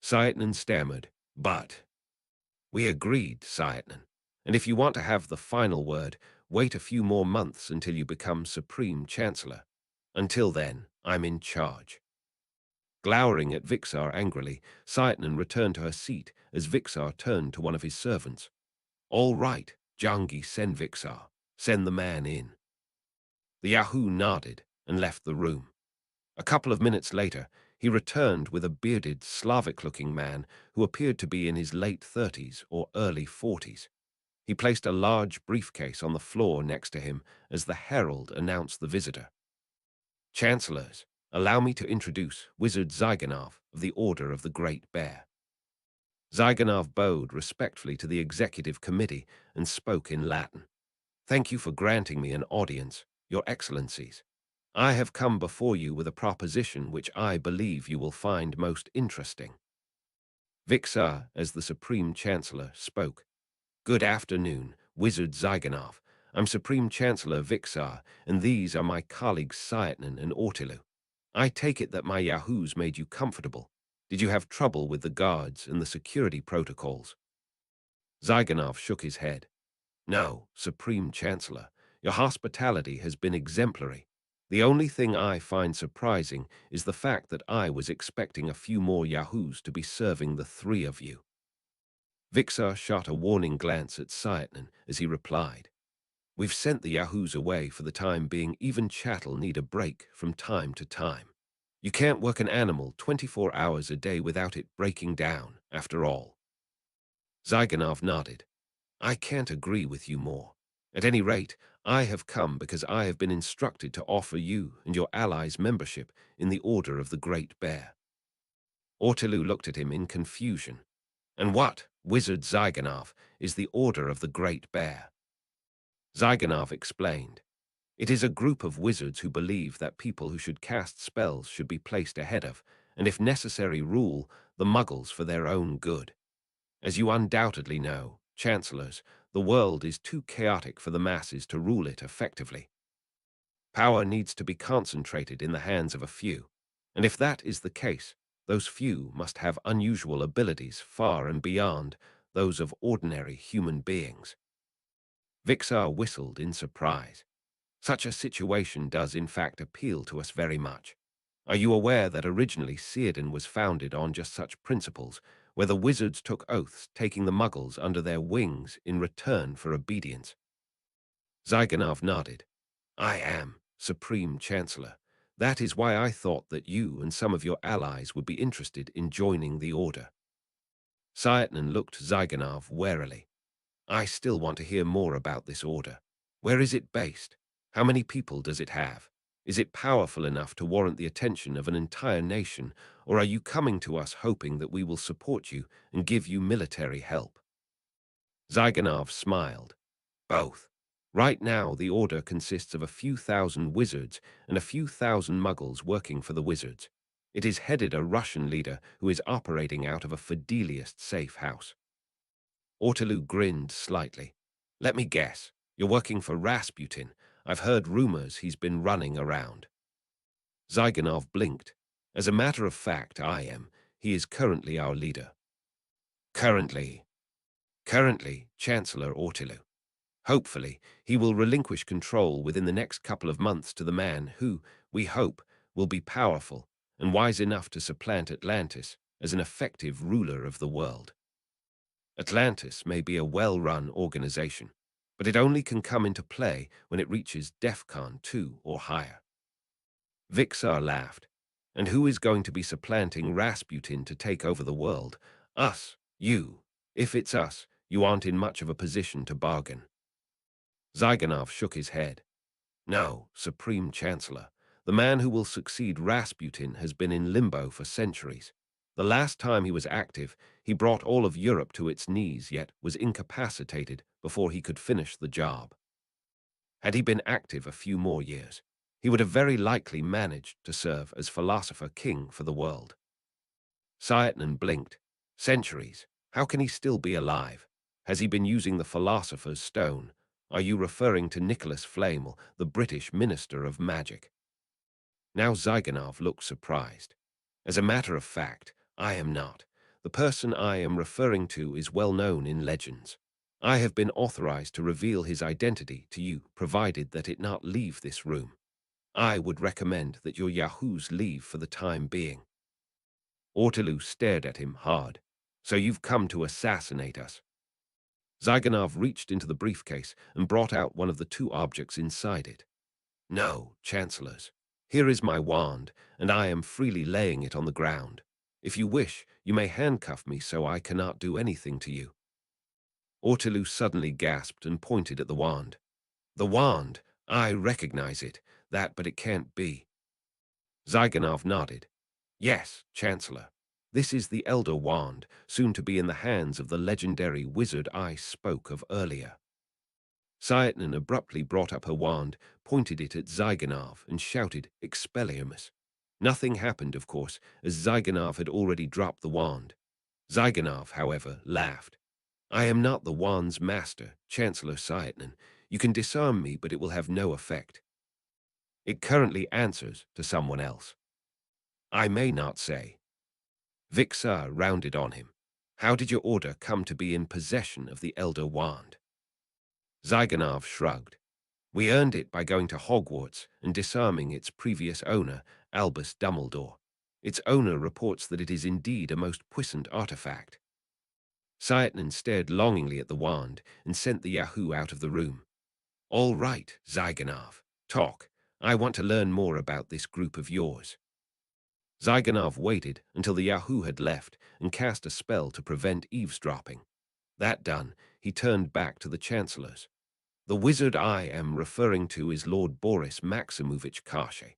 Saitnan stammered, but... We agreed, Saitnan. And if you want to have the final word, wait a few more months until you become Supreme Chancellor. Until then, I'm in charge. Glowering at Vixar angrily, Saitnan returned to her seat as Vixar turned to one of his servants. All right, Jangi, send Vixar. Send the man in. The Yahoo nodded and left the room. A couple of minutes later, he returned with a bearded, Slavic-looking man who appeared to be in his late 30s or early 40s. He placed a large briefcase on the floor next to him as the herald announced the visitor. Chancellors, allow me to introduce Wizard Zygonov of the Order of the Great Bear. Zygonov bowed respectfully to the executive committee and spoke in Latin. Thank you for granting me an audience, Your Excellencies. I have come before you with a proposition which I believe you will find most interesting. Vixar, as the Supreme Chancellor, spoke. Good afternoon, Wizard Zygonov. I'm Supreme Chancellor Vixar, and these are my colleagues Saitnan and Ortilu. I take it that my yahoos made you comfortable. Did you have trouble with the guards and the security protocols? Zygonov shook his head. No, Supreme Chancellor. Your hospitality has been exemplary. The only thing I find surprising is the fact that I was expecting a few more yahoos to be serving the three of you. Vixar shot a warning glance at Saitnan as he replied. We've sent the yahoos away for the time being. Even Chattel need a break from time to time. You can't work an animal 24 hours a day without it breaking down, after all. Zygonov nodded. I can't agree with you more. At any rate, I have come because I have been instructed to offer you and your allies membership in the Order of the Great Bear. Ortilu looked at him in confusion. And what, Wizard Zygonov, is the Order of the Great Bear? Zygonov explained. It is a group of wizards who believe that people who should cast spells should be placed ahead of, and if necessary rule, the Muggles for their own good. As you undoubtedly know, Chancellors, the world is too chaotic for the masses to rule it effectively. Power needs to be concentrated in the hands of a few, and if that is the case, those few must have unusual abilities far and beyond those of ordinary human beings. Vixar whistled in surprise. Such a situation does in fact appeal to us very much. Are you aware that originally Círdan was founded on just such principles, where the wizards took oaths taking the Muggles under their wings in return for obedience? Zygonov nodded. I am Supreme Chancellor. That is why I thought that you and some of your allies would be interested in joining the Order. Saitnan looked Zygonov warily. I still want to hear more about this Order. Where is it based? How many people does it have? Is it powerful enough to warrant the attention of an entire nation, or are you coming to us hoping that we will support you and give you military help? Zygonov smiled. Both. Right now, the Order consists of a few thousand wizards and a few thousand Muggles working for the wizards. It is headed a Russian leader who is operating out of a Fidelist safe house. Ortilu grinned slightly. Let me guess, you're working for Rasputin. I've heard rumors he's been running around. Zygonov blinked. As a matter of fact, I am. He is currently our leader. Currently, Chancellor Ortilu. Hopefully, he will relinquish control within the next couple of months to the man who, we hope, will be powerful and wise enough to supplant Atlantis as an effective ruler of the world. Atlantis may be a well-run organization, but it only can come into play when it reaches DEFCON 2 or higher. Vixar laughed. And who is going to be supplanting Rasputin to take over the world? Us, you. If it's us, you aren't in much of a position to bargain. Zygonov shook his head. No, Supreme Chancellor. The man who will succeed Rasputin has been in limbo for centuries. The last time he was active, he brought all of Europe to its knees, yet was incapacitated before he could finish the job. Had he been active a few more years, he would have very likely managed to serve as philosopher king for the world. Saitnan blinked. Centuries. How can he still be alive? Has he been using the philosopher's stone? Are you referring to Nicholas Flamel, the British Minister of Magic? Now Zyganov looked surprised. As a matter of fact, I am not. The person I am referring to is well known in legends. I have been authorized to reveal his identity to you, provided that it not leave this room. I would recommend that your yahoos leave for the time being. Ortelu stared at him hard. So you've come to assassinate us. Zyganov reached into the briefcase and brought out one of the two objects inside it. No, Chancellors. Here is my wand, and I am freely laying it on the ground. If you wish, you may handcuff me so I cannot do anything to you. Ortelu suddenly gasped and pointed at the wand. The wand! I recognize it. But it can't be. Zyganov nodded. Yes, Chancellor. This is the Elder Wand, soon to be in the hands of the legendary wizard I spoke of earlier. Saitnan abruptly brought up her wand, pointed it at Zyganov, and shouted, Expelliarmus. Nothing happened, of course, as Zyganov had already dropped the wand. Zyganov, however, laughed. I am not the wand's master, Chancellor Saitnan. You can disarm me, but it will have no effect. It currently answers to someone else. I may not say. Vixar rounded on him. How did your order come to be in possession of the Elder Wand? Zyganov shrugged. We earned it by going to Hogwarts and disarming its previous owner, Albus Dumbledore. Its owner reports that it is indeed a most puissant artifact. Saitnan stared longingly at the wand and sent the Yahoo out of the room. All right, Zyganov, talk. I want to learn more about this group of yours. Zyganov waited until the Yahoo had left and cast a spell to prevent eavesdropping. That done, he turned back to the Chancellors. The wizard I am referring to is Lord Boris Maximovich Karshe.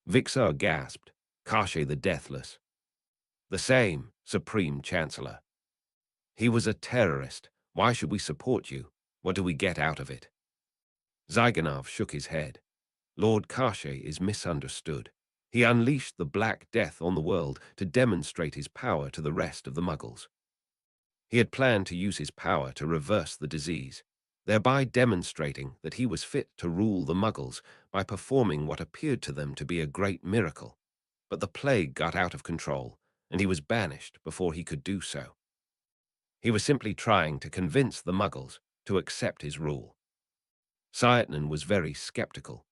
Vixar gasped. Karshe the Deathless. The same, Supreme Chancellor. He was a terrorist. Why should we support you? What do we get out of it? Zyganov shook his head. Lord Karshe is misunderstood. He unleashed the Black Death on the world to demonstrate his power to the rest of the Muggles. He had planned to use his power to reverse the disease, thereby demonstrating that he was fit to rule the Muggles by performing what appeared to them to be a great miracle. But the plague got out of control, and he was banished before he could do so. He was simply trying to convince the Muggles to accept his rule. Saitnan was very skeptical.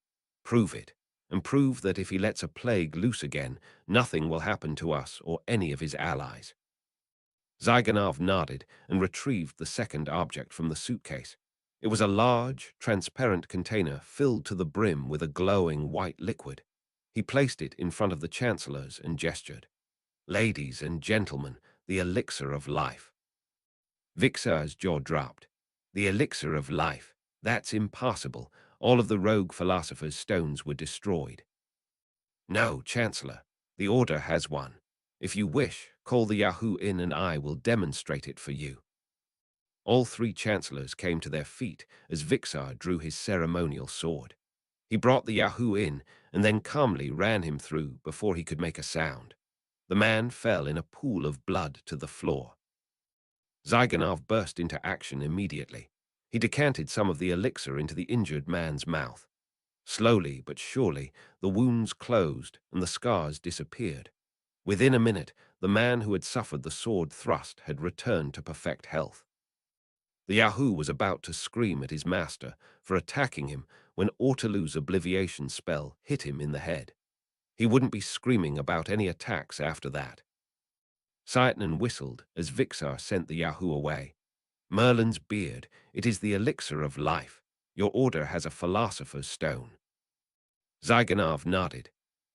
Prove it, and prove that if he lets a plague loose again, nothing will happen to us or any of his allies. Zyganov nodded and retrieved the second object from the suitcase. It was a large, transparent container filled to the brim with a glowing white liquid. He placed it in front of the Chancellors and gestured. Ladies and gentlemen, the elixir of life. Vixar's jaw dropped. The elixir of life. That's impossible. All of the rogue philosopher's stones were destroyed. No, Chancellor. The Order has one. If you wish, call the Yahoo in and I will demonstrate it for you. All three Chancellors came to their feet as Vixar drew his ceremonial sword. He brought the Yahoo in and then calmly ran him through before he could make a sound. The man fell in a pool of blood to the floor. Zyganov burst into action immediately. He decanted some of the elixir into the injured man's mouth. Slowly but surely, the wounds closed and the scars disappeared. Within a minute, the man who had suffered the sword thrust had returned to perfect health. The Yahoo was about to scream at his master for attacking him when Ortelu's obliviation spell hit him in the head. He wouldn't be screaming about any attacks after that. Saitnan whistled as Vixar sent the Yahoo away. Merlin's beard, it is the elixir of life. Your order has a philosopher's stone. Zyganov nodded.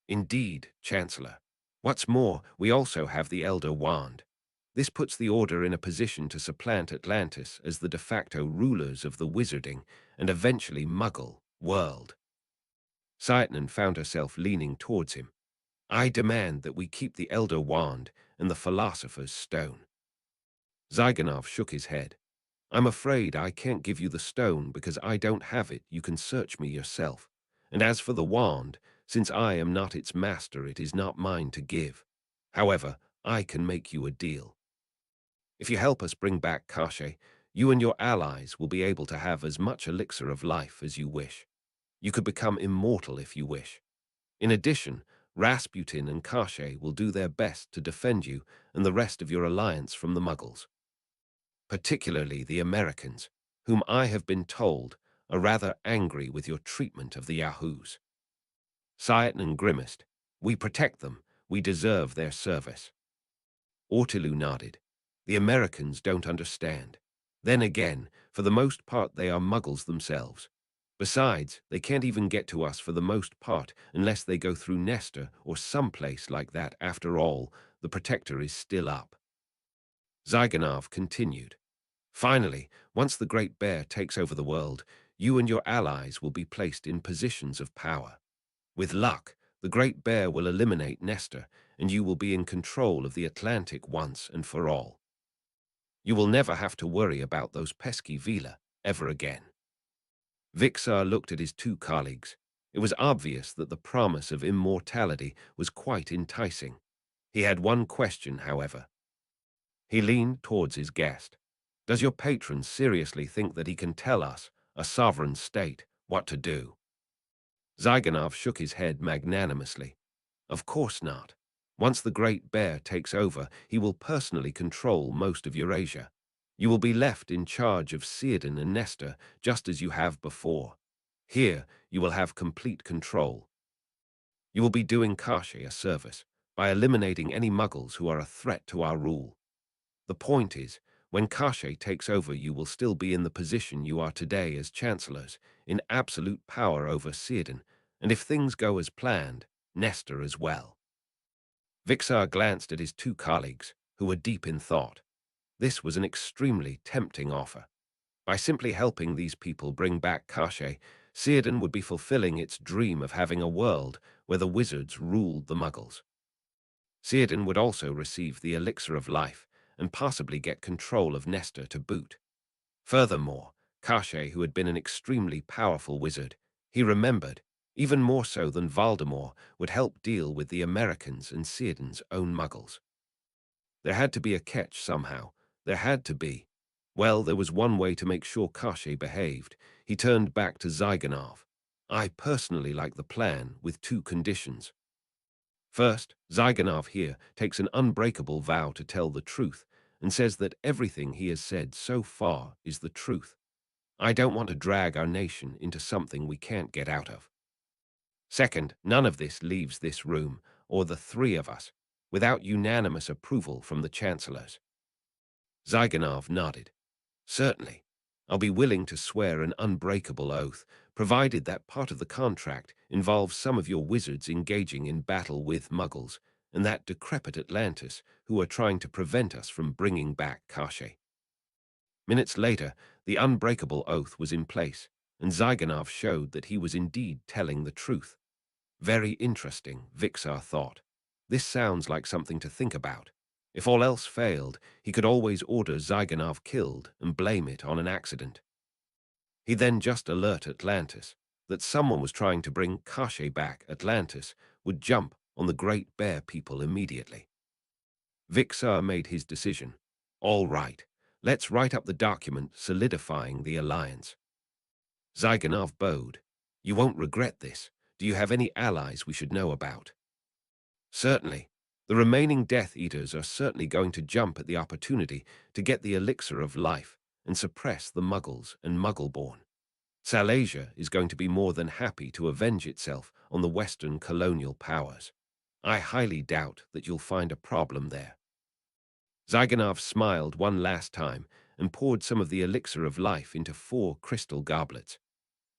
Indeed, Chancellor. What's more, we also have the Elder Wand. This puts the Order in a position to supplant Atlantis as the de facto rulers of the wizarding and eventually Muggle world. Saitnan found herself leaning towards him. I demand that we keep the Elder Wand and the Philosopher's Stone. Zyganov shook his head. I'm afraid I can't give you the stone because I don't have it. You can search me yourself. And as for the wand, since I am not its master, it is not mine to give. However, I can make you a deal. If you help us bring back Kashe, you and your allies will be able to have as much elixir of life as you wish. You could become immortal if you wish. In addition, Rasputin and Kashe will do their best to defend you and the rest of your alliance from the Muggles. Particularly the Americans, whom I have been told are rather angry with your treatment of the Yahoos. Sayatan grimaced. We protect them. We deserve their service. Ortilu nodded. The Americans don't understand. Then again, for the most part they are Muggles themselves. Besides, they can't even get to us for the most part unless they go through Nestor or someplace like that. After all, the Protector is still up. Zyganov continued. Finally, once the Great Bear takes over the world, you and your allies will be placed in positions of power. With luck, the Great Bear will eliminate Nestor, and you will be in control of the Atlantic once and for all. You will never have to worry about those pesky Vila ever again. Vixar looked at his two colleagues. It was obvious that the promise of immortality was quite enticing. He had one question, however. He leaned towards his guest. Does your patron seriously think that he can tell us, a sovereign state, what to do? Zyganov shook his head magnanimously. Of course not. Once the Great Bear takes over, he will personally control most of Eurasia. You will be left in charge of Círdan and Nestor, just as you have before. Here, you will have complete control. You will be doing Kashe a service by eliminating any Muggles who are a threat to our rule. The point is, when Kashe takes over, you will still be in the position you are today as chancellors, in absolute power over Círdan, and if things go as planned, Nestor as well. Vixar glanced at his two colleagues, who were deep in thought. This was an extremely tempting offer. By simply helping these people bring back Kashe, Círdan would be fulfilling its dream of having a world where the wizards ruled the Muggles. Círdan would also receive the elixir of life and possibly get control of Nestor to boot. Furthermore, Kashe, who had been an extremely powerful wizard, he remembered, even more so than Voldemort, would help deal with the Americans and Círdan's own Muggles. There had to be a catch somehow. There had to be. Well, there was one way to make sure Kashe behaved. He turned back to Zyganov. I personally like the plan with two conditions. First, Zyganov here takes an unbreakable vow to tell the truth and says that everything he has said so far is the truth. I don't want to drag our nation into something we can't get out of. Second, none of this leaves this room, or the three of us, without unanimous approval from the chancellors. Zyganov nodded. Certainly. I'll be willing to swear an unbreakable oath, provided that part of the contract involves some of your wizards engaging in battle with Muggles, and that decrepit Atlantis, who are trying to prevent us from bringing back Kashe. Minutes later, the unbreakable oath was in place, and Zyganov showed that he was indeed telling the truth. Very interesting, Vixar thought. This sounds like something to think about. If all else failed, he could always order Zyganov killed and blame it on an accident. He then just alert Atlantis that someone was trying to bring Kashe back. Atlantis would jump on the Great Bear people immediately. Vixar made his decision. All right, let's write up the document solidifying the alliance. Zyganov bowed. You won't regret this. Do you have any allies we should know about? Certainly. The remaining Death Eaters are certainly going to jump at the opportunity to get the elixir of life and suppress the Muggles and Muggleborn. Salasia is going to be more than happy to avenge itself on the Western colonial powers. I highly doubt that you'll find a problem there. Zyganov smiled one last time and poured some of the elixir of life into 4 crystal goblets.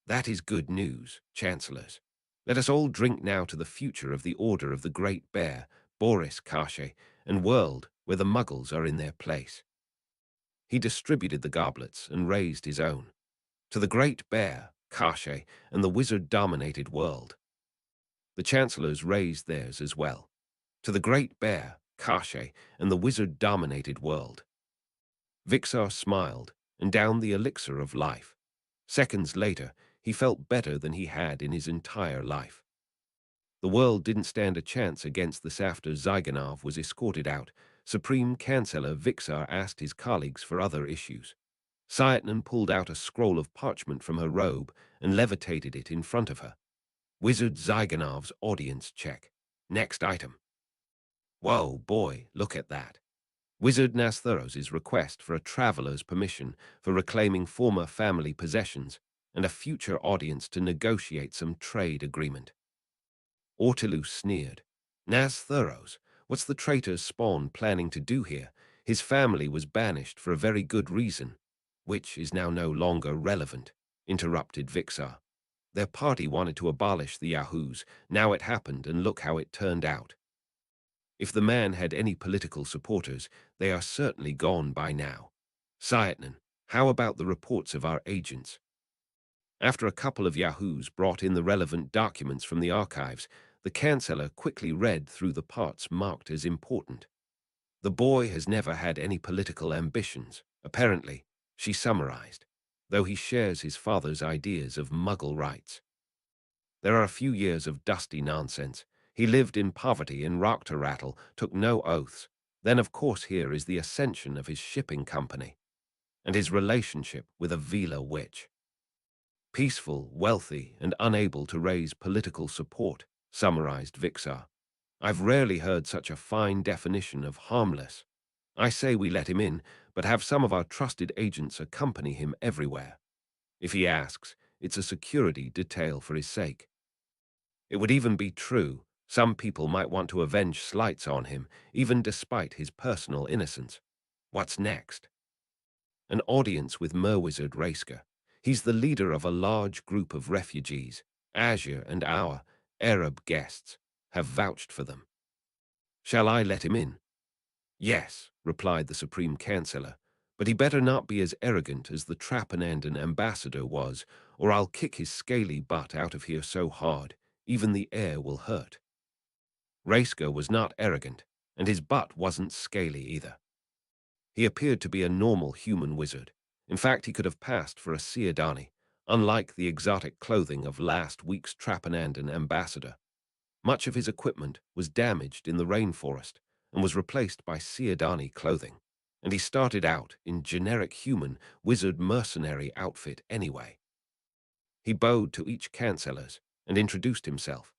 That is good news, Chancellors. Let us all drink now to the future of the Order of the Great Bear, Boris Kashe, and world where the Muggles are in their place. He distributed the goblets and raised his own. To the Great Bear, Kashe, and the wizard-dominated world. The Chancellors raised theirs as well. To the Great Bear, cachet, and the wizard-dominated world. Vixar smiled and downed the elixir of life. Seconds later, he felt better than he had in his entire life. The world didn't stand a chance against this after Zyganov was escorted out. Supreme Chancellor Vixar asked his colleagues for other issues. Sayatnan pulled out a scroll of parchment from her robe and levitated it in front of her. Wizard Zyganov's audience check. Next item. Whoa, boy, look at that. Wizard Nastheros' request for a traveler's permission for reclaiming former family possessions and a future audience to negotiate some trade agreement. Ortilu sneered. Nastheros, what's the traitor's spawn planning to do here? His family was banished for a very good reason, which is now no longer relevant, interrupted Vixar. Their party wanted to abolish the Yahoos. Now it happened, and look how it turned out. If the man had any political supporters, they are certainly gone by now. Sayatnan, how about the reports of our agents? After a couple of Yahoos brought in the relevant documents from the archives, the Chancellor quickly read through the parts marked as important. The boy has never had any political ambitions, apparently, she summarized, though he shares his father's ideas of Muggle rights. There are a few years of dusty nonsense. He lived in poverty and rocked a rattle, took no oaths. Then, of course, here is the ascension of his shipping company and his relationship with a Vila witch. Peaceful, wealthy, and unable to raise political support, summarized Vixar. I've rarely heard such a fine definition of harmless. I say we let him in, but have some of our trusted agents accompany him everywhere. If he asks, it's a security detail for his sake. It would even be true. Some people might want to avenge slights on him, even despite his personal innocence. What's next? An audience with Merwizard Raiska. He's the leader of a large group of refugees. Azure and our Arab guests have vouched for them. Shall I let him in? Yes, replied the Supreme Chancellor, but he better not be as arrogant as the Trapanandan ambassador was, or I'll kick his scaly butt out of here so hard, even the air will hurt. Raiska was not arrogant, and his butt wasn't scaly either. He appeared to be a normal human wizard. In fact, he could have passed for a Seodani, unlike the exotic clothing of last week's Trapanandan ambassador. Much of his equipment was damaged in the rainforest and was replaced by Seodani clothing, and he started out in generic human wizard mercenary outfit anyway. He bowed to each Chancellors and introduced himself.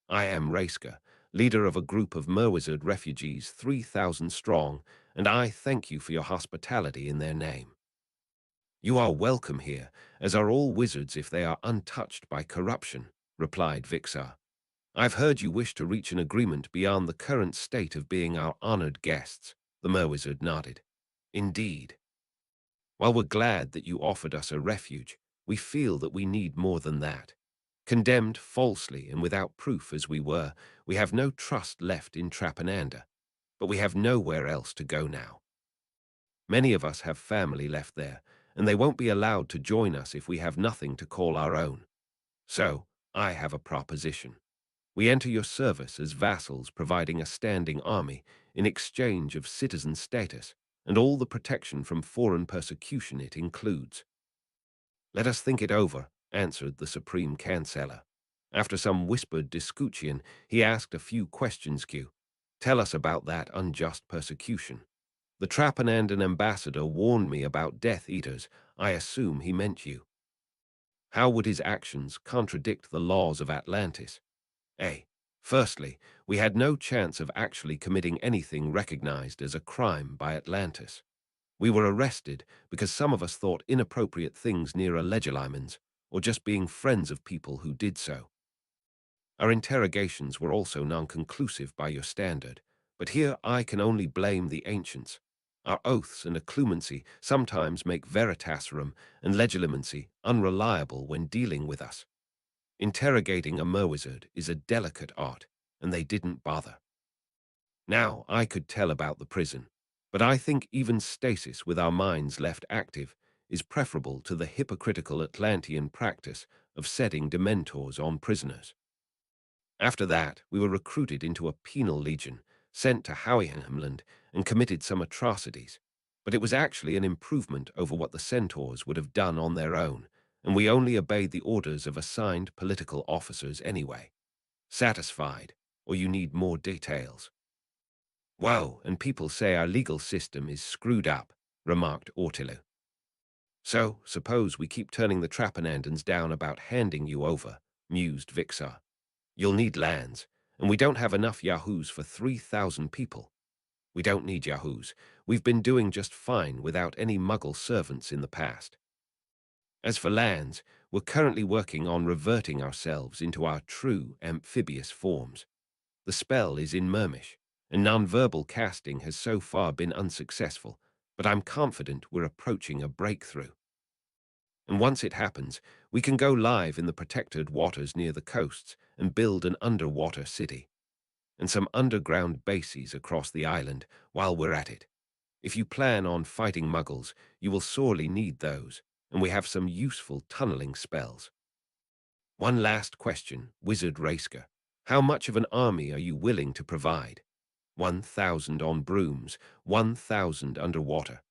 I am Raiska, leader of a group of Merwizard refugees 3,000 strong, and I thank you for your hospitality in their name. You are welcome here, as are all wizards if they are untouched by corruption, replied Vixar. I've heard you wish to reach an agreement beyond the current state of being our honored guests, the Merwizard nodded. Indeed. While we're glad that you offered us a refuge, we feel that we need more than that. Condemned falsely and without proof as we were, we have no trust left in Trapananda, but we have nowhere else to go now. Many of us have family left there, and they won't be allowed to join us if we have nothing to call our own. So, I have a proposition. We enter your service as vassals providing a standing army in exchange of citizen status and all the protection from foreign persecution it includes. Let us think it over, answered the Supreme Chancellor. After some whispered discussion, he asked a few questions. Tell us about that unjust persecution. The Trapanandan ambassador warned me about Death Eaters. I assume he meant you. How would his actions contradict the laws of Atlantis? Firstly, we had no chance of actually committing anything recognized as a crime by Atlantis. We were arrested because some of us thought inappropriate things near a legilimens, or just being friends of people who did so. Our interrogations were also non-conclusive by your standard, but here I can only blame the ancients. Our oaths and occlumency sometimes make veritaserum and legilimency unreliable when dealing with us. Interrogating a Merwizard is a delicate art, and they didn't bother. Now, I could tell about the prison, but I think even stasis with our minds left active is preferable to the hypocritical Atlantean practice of setting dementors on prisoners. After that, we were recruited into a penal legion, sent to Howinghamland and committed some atrocities. But it was actually an improvement over what the centaurs would have done on their own, and we only obeyed the orders of assigned political officers anyway. Satisfied, or you need more details? Whoa, and people say our legal system is screwed up, remarked Ortilu. So, suppose we keep turning the Trapanandans down about handing you over, mused Vixar. You'll need lands, and we don't have enough yahoos for 3,000 people. We don't need yahoos. We've been doing just fine without any Muggle servants in the past. As for lands, we're currently working on reverting ourselves into our true amphibious forms. The spell is in Mermish, and non-verbal casting has so far been unsuccessful, but I'm confident we're approaching a breakthrough. And once it happens, we can go live in the protected waters near the coasts and build an underwater city, and some underground bases across the island while we're at it. If you plan on fighting Muggles, you will sorely need those, and we have some useful tunneling spells. One last question, Wizard Raisker. How much of an army are you willing to provide? 1,000 on brooms, 1,000 underwater.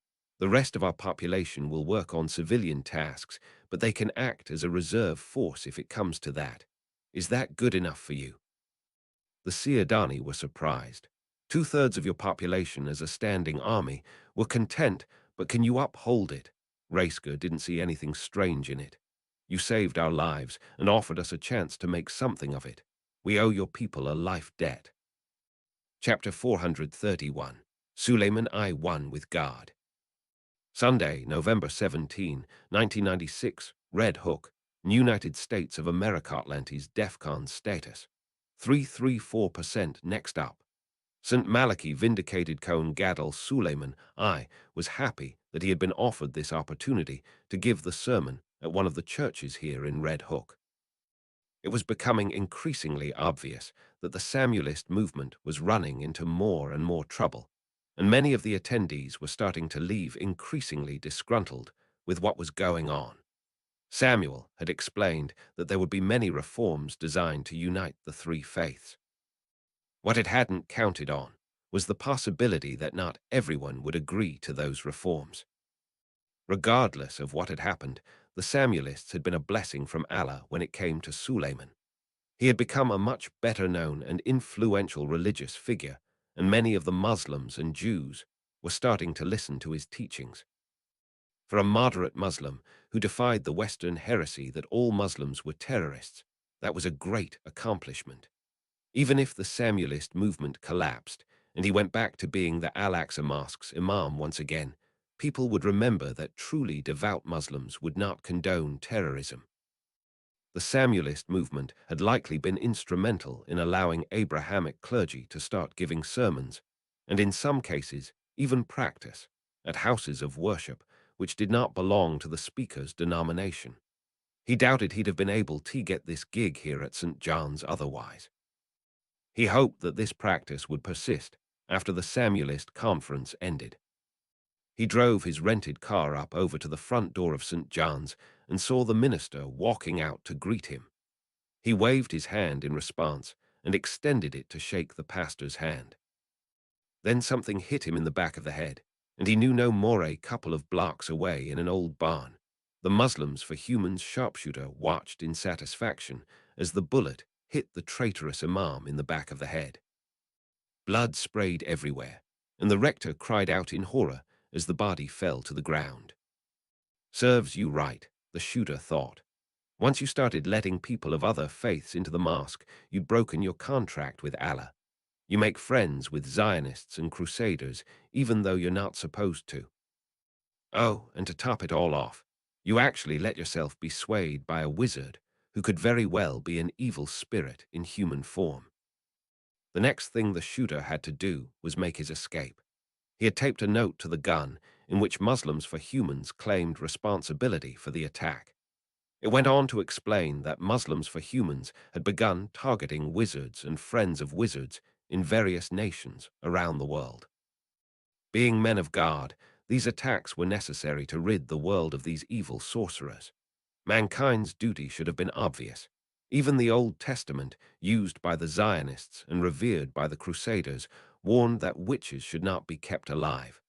The rest of our population will work on civilian tasks, but they can act as a reserve force if it comes to that. Is that good enough for you? The Ciardani were surprised. 2/3 of your population as a standing army were content, but can you uphold it? Raisker didn't see anything strange in it. You saved our lives and offered us a chance to make something of it. We owe your people a life debt. Chapter 431. Suleiman I won with God. Sunday, November 17, 1996, Red Hook, United States of America. Atlantis DEFCON status. 334% next up. St. Malachy vindicated Cohen Gadol Suleiman I was happy that he had been offered this opportunity to give the sermon at one of the churches here in Red Hook. It was becoming increasingly obvious that the Samuelist movement was running into more and more trouble, and many of the attendees were starting to leave increasingly disgruntled with what was going on. Samuel had explained that there would be many reforms designed to unite the three faiths. What it hadn't counted on was the possibility that not everyone would agree to those reforms. Regardless of what had happened, the Samuelists had been a blessing from Allah when it came to Suleiman. He had become a much better known and influential religious figure, and many of the Muslims and Jews were starting to listen to his teachings. For a moderate Muslim who defied the Western heresy that all Muslims were terrorists, that was a great accomplishment. Even if the Samuelist movement collapsed and he went back to being the Al-Aqsa Mosque's imam once again, people would remember that truly devout Muslims would not condone terrorism. The Samuelist movement had likely been instrumental in allowing Abrahamic clergy to start giving sermons, and in some cases, even practice, at houses of worship which did not belong to the speaker's denomination. He doubted he'd have been able to get this gig here at St. John's otherwise. He hoped that this practice would persist after the Samuelist conference ended. He drove his rented car up over to the front door of St. John's and saw the minister walking out to greet him. He waved his hand in response and extended it to shake the pastor's hand. Then something hit him in the back of the head, and he knew no more a couple of blocks away in an old barn. The Muslims for Humans sharpshooter watched in satisfaction as the bullet hit the traitorous imam in the back of the head. Blood sprayed everywhere, and the rector cried out in horror as the body fell to the ground. Serves you right, the shooter thought. Once you started letting people of other faiths into the mosque, you'd broken your contract with Allah. You make friends with Zionists and Crusaders, even though you're not supposed to. Oh, and to top it all off, you actually let yourself be swayed by a wizard who could very well be an evil spirit in human form. The next thing the shooter had to do was make his escape. He had taped a note to the gun in which Muslims for Humans claimed responsibility for the attack. It went on to explain that Muslims for Humans had begun targeting wizards and friends of wizards in various nations around the world. Being men of God, these attacks were necessary to rid the world of these evil sorcerers. Mankind's duty should have been obvious. Even the Old Testament, used by the Zionists and revered by the Crusaders, warned that witches should not be kept alive.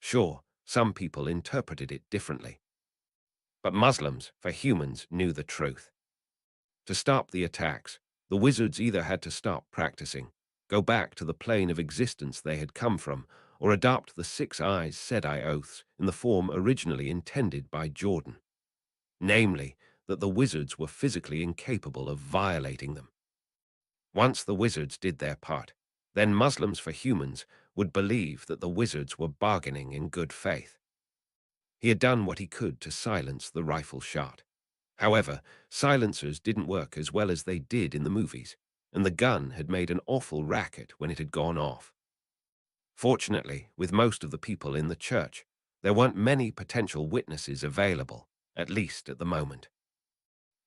Sure, some people interpreted it differently. But Muslims, for humans, knew the truth. To stop the attacks, the wizards either had to stop practicing, go back to the plane of existence they had come from, or adopt the six eyes Sedai oaths in the form originally intended by Jordan. Namely, that the wizards were physically incapable of violating them. Once the wizards did their part, then Muslims for humans would believe that the wizards were bargaining in good faith. He had done what he could to silence the rifle shot. However, silencers didn't work as well as they did in the movies, and the gun had made an awful racket when it had gone off. Fortunately, with most of the people in the church, there weren't many potential witnesses available, at least at the moment.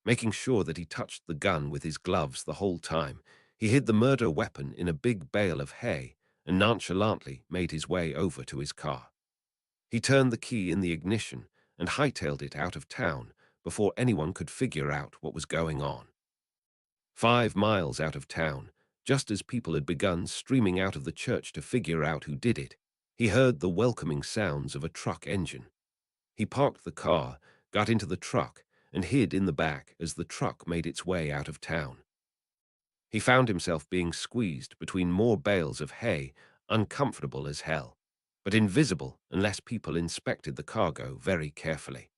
Making sure that he touched the gun with his gloves the whole time, he hid the murder weapon in a big bale of hay and nonchalantly made his way over to his car. He turned the key in the ignition and hightailed it out of town before anyone could figure out what was going on. 5 miles out of town, just as people had begun streaming out of the church to figure out who did it, he heard the welcoming sounds of a truck engine. He parked the car, got into the truck, and hid in the back as the truck made its way out of town. He found himself being squeezed between more bales of hay, uncomfortable as hell, but invisible unless people inspected the cargo very carefully.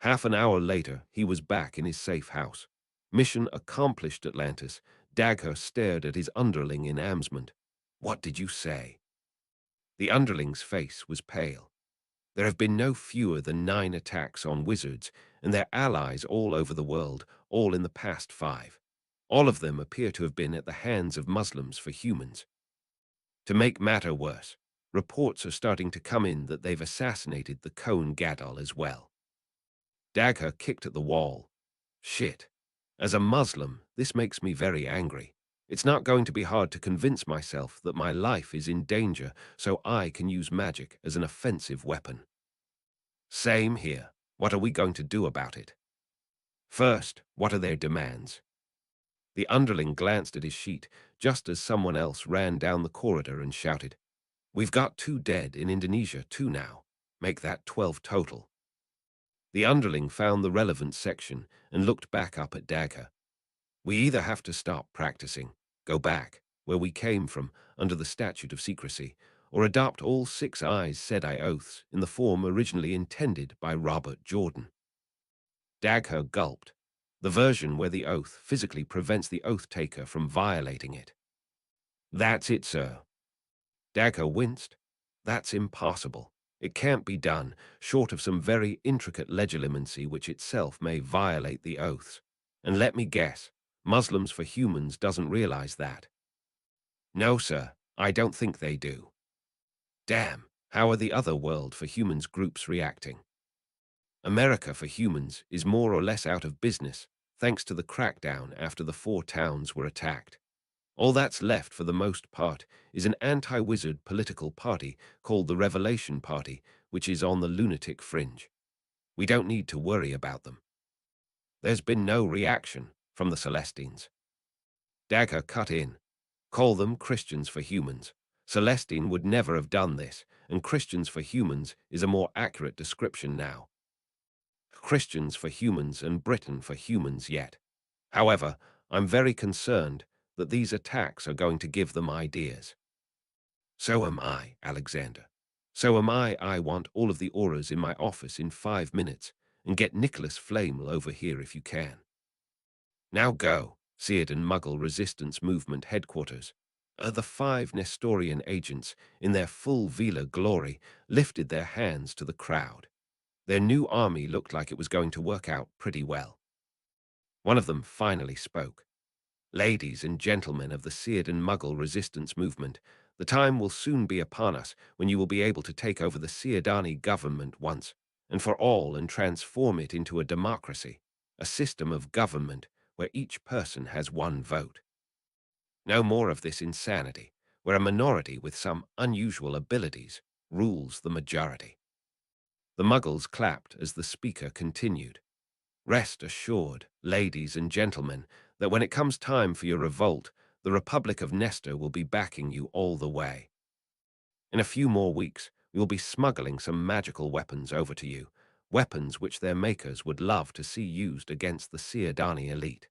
Half an hour later, he was back in his safe house. Mission accomplished, Atlantis. Dagher stared at his underling in amazement. What did you say? The underling's face was pale. There have been no fewer than 9 attacks on wizards and their allies all over the world, all in the past 5. All of them appear to have been at the hands of Muslims for humans. To make matter worse, reports are starting to come in that they've assassinated the Kohen Gadol as well. Dagher kicked at the wall. Shit. As a Muslim, this makes me very angry. It's not going to be hard to convince myself that my life is in danger so I can use magic as an offensive weapon. Same here. What are we going to do about it? First, what are their demands? The underling glanced at his sheet just as someone else ran down the corridor and shouted, "We've got 2 dead in Indonesia too now. Make that 12 total." The underling found the relevant section and looked back up at Dagher. "We either have to stop practicing, go back, where we came from, under the statute of secrecy, or adopt all 6 eyes Sedai oaths in the form originally intended by Robert Jordan." Dagher gulped. The version where the oath physically prevents the oath-taker from violating it. "That's it, sir." Dagher winced. "That's impossible. It can't be done, short of some very intricate legilimency which itself may violate the oaths. And let me guess, Muslims for Humans doesn't realize that." "No, sir, I don't think they do." "Damn, how are the other World for Humans groups reacting?" America for Humans is more or less out of business, thanks to the crackdown after the 4 towns were attacked. All that's left for the most part is an anti-wizard political party called the Revelation Party, which is on the lunatic fringe. We don't need to worry about them. There's been no reaction from the Celestines. Dagger cut in. "Call them Christians for Humans. Celestine would never have done this, and Christians for Humans is a more accurate description now. Christians for Humans and Britain for Humans yet. However, I'm very concerned that these attacks are going to give them ideas." "So am I, Alexander. So am I. I want all of the auras in my office in 5 minutes, and get Nicholas Flamel over here if you can." "Now go." Seared and Muggle Resistance Movement headquarters. The 5 Nestorian agents, in their full Vela glory, lifted their hands to the crowd. Their new army looked like it was going to work out pretty well. One of them finally spoke. "Ladies and gentlemen of the Seared and Muggle Resistance Movement, the time will soon be upon us when you will be able to take over the Seardani government once and for all and transform it into a democracy, a system of government where each person has 1 vote. No more of this insanity, where a minority with some unusual abilities rules the majority." The Muggles clapped as the speaker continued. "Rest assured, ladies and gentlemen, that when it comes time for your revolt, The Republic of Nestor will be backing you all the way. In a few more weeks, we will be smuggling some magical weapons over to you, weapons which their makers would love to see used against the Ciudadani elite.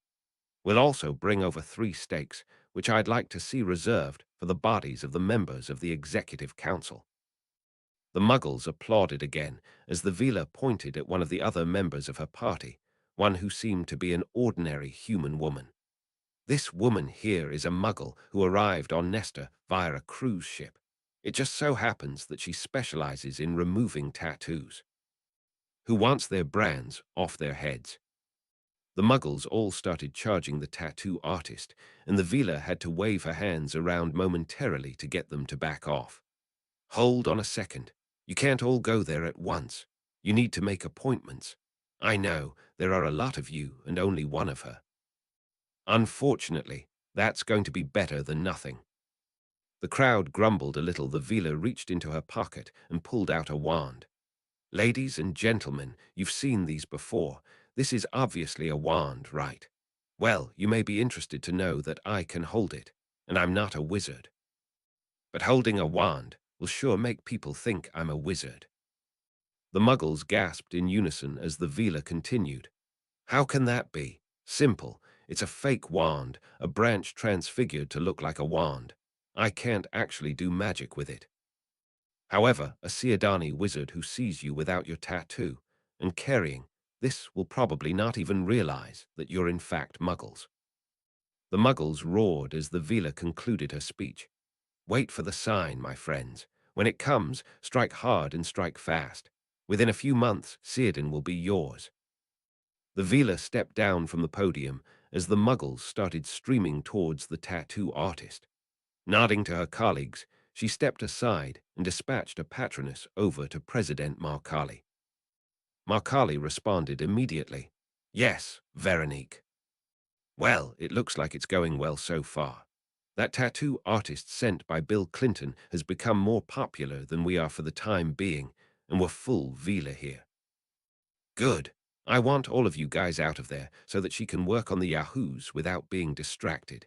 We'll also bring over 3 stakes, which I'd like to see reserved for the bodies of the members of the Executive Council. The Muggles applauded again as the Vila pointed at one of the other members of her party, one who seemed to be an ordinary human woman. This woman here is a Muggle who arrived on Nestor via a cruise ship. It just so happens that she specializes in removing tattoos. Who wants their brands off their heads? The Muggles all started charging the tattoo artist, and the Vila had to wave her hands around momentarily to get them to back off. Hold on a second. You can't all go there at once. You need to make appointments. I know, there are a lot of you and only one of her. Unfortunately, that's going to be better than nothing. The crowd grumbled a little. The Vila reached into her pocket and pulled out a wand. Ladies and gentlemen, you've seen these before. This is obviously a wand, right? Well, you may be interested to know that I can hold it, and I'm not a wizard. But holding a wand will sure make people think I'm a wizard. The Muggles gasped in unison as the Vila continued. How can that be? Simple. It's a fake wand, a branch transfigured to look like a wand. I can't actually do magic with it. However, a Ciudadani wizard who sees you without your tattoo and carrying this will probably not even realize that you're in fact Muggles. The Muggles roared as the Vila concluded her speech. Wait for the sign, my friends. When it comes, strike hard and strike fast. Within a few months, Círdan will be yours. The Vila stepped down from the podium as the Muggles started streaming towards the tattoo artist. Nodding to her colleagues, she stepped aside and dispatched a patroness over to President Markali. Markali responded immediately. Yes, Veronique. Well, it looks like it's going well so far. That tattoo artist sent by Bill Clinton has become more popular than we are for the time being, and we're full Vila here. Good. I want all of you guys out of there so that she can work on the Yahoos without being distracted.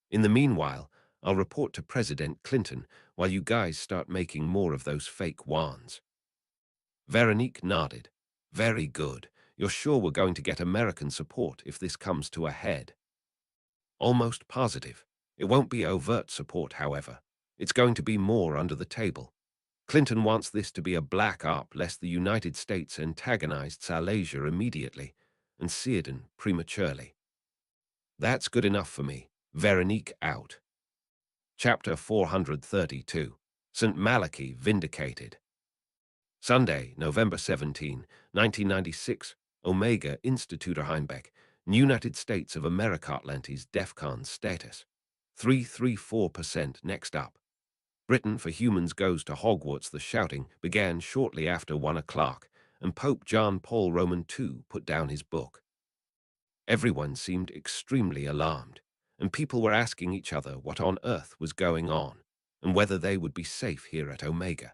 In the meanwhile, I'll report to President Clinton while you guys start making more of those fake wands. Veronique nodded. Very good. You're sure we're going to get American support if this comes to a head? Almost positive. It won't be overt support, however. It's going to be more under the table. Clinton wants this to be a black op lest the United States antagonized Silesia immediately and Círdan prematurely. That's good enough for me. Veronique out. Chapter 432. St. Malachi Vindicated. Sunday, November 17, 1996, Omega Instituter Heimbeck, United States of America Atlantis DEFCON status. 334% next up. Britain for Humans goes to Hogwarts. The shouting began shortly after 1 o'clock, and Pope John Paul Roman II put down his book. Everyone seemed extremely alarmed, and people were asking each other what on earth was going on, and whether they would be safe here at Omega.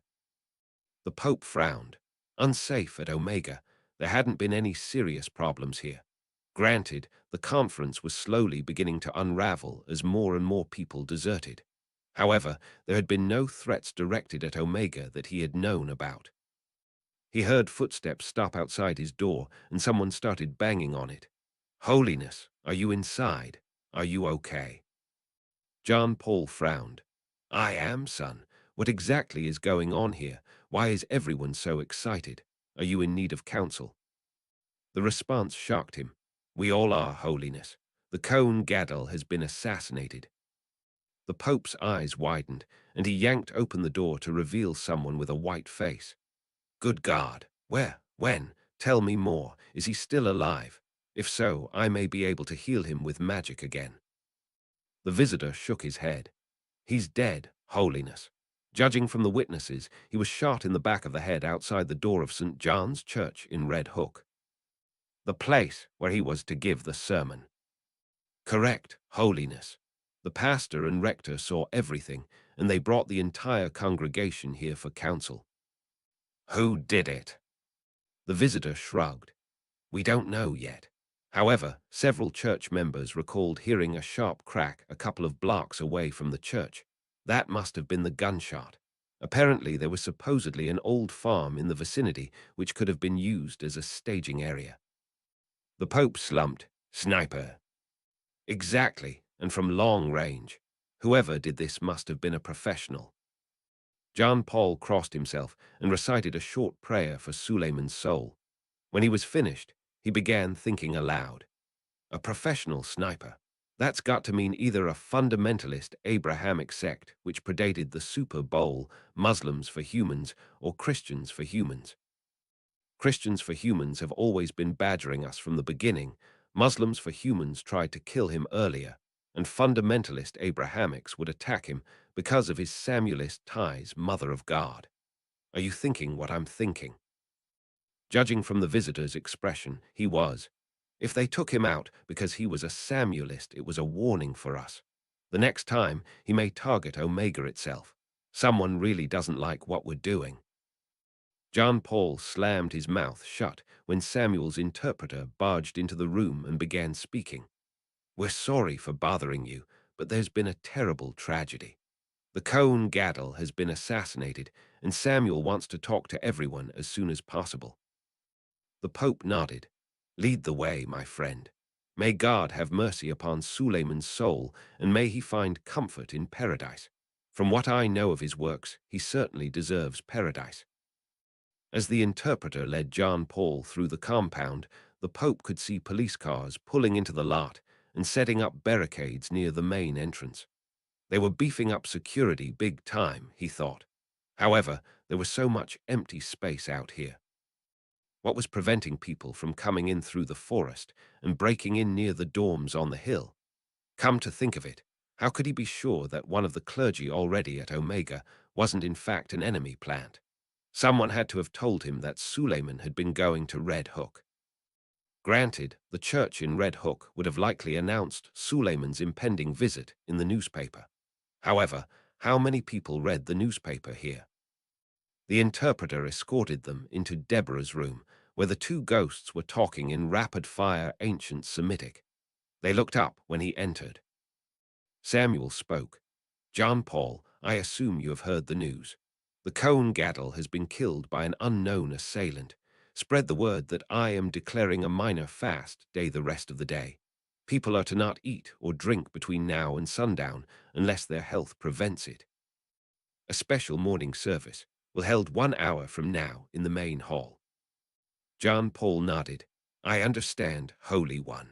The Pope frowned. Unsafe at Omega. There hadn't been any serious problems here. Granted, the conference was slowly beginning to unravel as more and more people deserted. However, there had been no threats directed at Omega that he had known about. He heard footsteps stop outside his door, and someone started banging on it. Holiness, are you inside? Are you okay? John Paul frowned. I am, son. What exactly is going on here? Why is everyone so excited? Are you in need of counsel? The response shocked him. We all are, Holiness. The Cone Gadol has been assassinated. The Pope's eyes widened, and he yanked open the door to reveal someone with a white face. Good God! Where? When? Tell me more. Is he still alive? If so, I may be able to heal him with magic again. The visitor shook his head. He's dead, Holiness. Judging from the witnesses, he was shot in the back of the head outside the door of St. John's Church in Red Hook, the place where he was to give the sermon. Correct, Holiness. The pastor and rector saw everything, and they brought the entire congregation here for counsel. Who did it? The visitor shrugged. We don't know yet. However, several church members recalled hearing a sharp crack a couple of blocks away from the church. That must have been the gunshot. Apparently, there was supposedly an old farm in the vicinity which could have been used as a staging area. The Pope slumped. Sniper. Exactly, and from long range. Whoever did this must have been a professional. John Paul crossed himself and recited a short prayer for Suleiman's soul. When he was finished, he began thinking aloud. A professional sniper. That's got to mean either a fundamentalist Abrahamic sect, which predated the Super Bowl, Muslims for humans, or Christians for humans. Christians for humans have always been badgering us from the beginning. Muslims for humans tried to kill him earlier, and fundamentalist Abrahamics would attack him because of his Samuelist ties, Mother of God. Are you thinking what I'm thinking? Judging from the visitor's expression, he was. If they took him out because he was a Samuelist, it was a warning for us. The next time, he may target Omega itself. Someone really doesn't like what we're doing. John Paul slammed his mouth shut when Samuel's interpreter barged into the room and began speaking. We're sorry for bothering you, but there's been a terrible tragedy. The Cone Gaddle has been assassinated, and Samuel wants to talk to everyone as soon as possible. The Pope nodded. Lead the way, my friend. May God have mercy upon Suleiman's soul, and may he find comfort in paradise. From what I know of his works, he certainly deserves paradise. As the interpreter led John Paul through the compound, the Pope could see police cars pulling into the lot and setting up barricades near the main entrance. They were beefing up security big time, he thought. However, there was so much empty space out here. What was preventing people from coming in through the forest and breaking in near the dorms on the hill? Come to think of it, how could he be sure that one of the clergy already at Omega wasn't in fact an enemy plant? Someone had to have told him that Suleiman had been going to Red Hook. Granted, the church in Red Hook would have likely announced Suleiman's impending visit in the newspaper. However, how many people read the newspaper here? The interpreter escorted them into Deborah's room, where the two ghosts were talking in rapid-fire ancient Semitic. They looked up when he entered. Samuel spoke. John Paul, I assume you have heard the news. The Cone Gaddle has been killed by an unknown assailant. Spread the word that I am declaring a minor fast day the rest of the day. People are to not eat or drink between now and sundown unless their health prevents it. A special morning service will held 1 hour from now in the main hall. John Paul nodded. I understand, Holy One.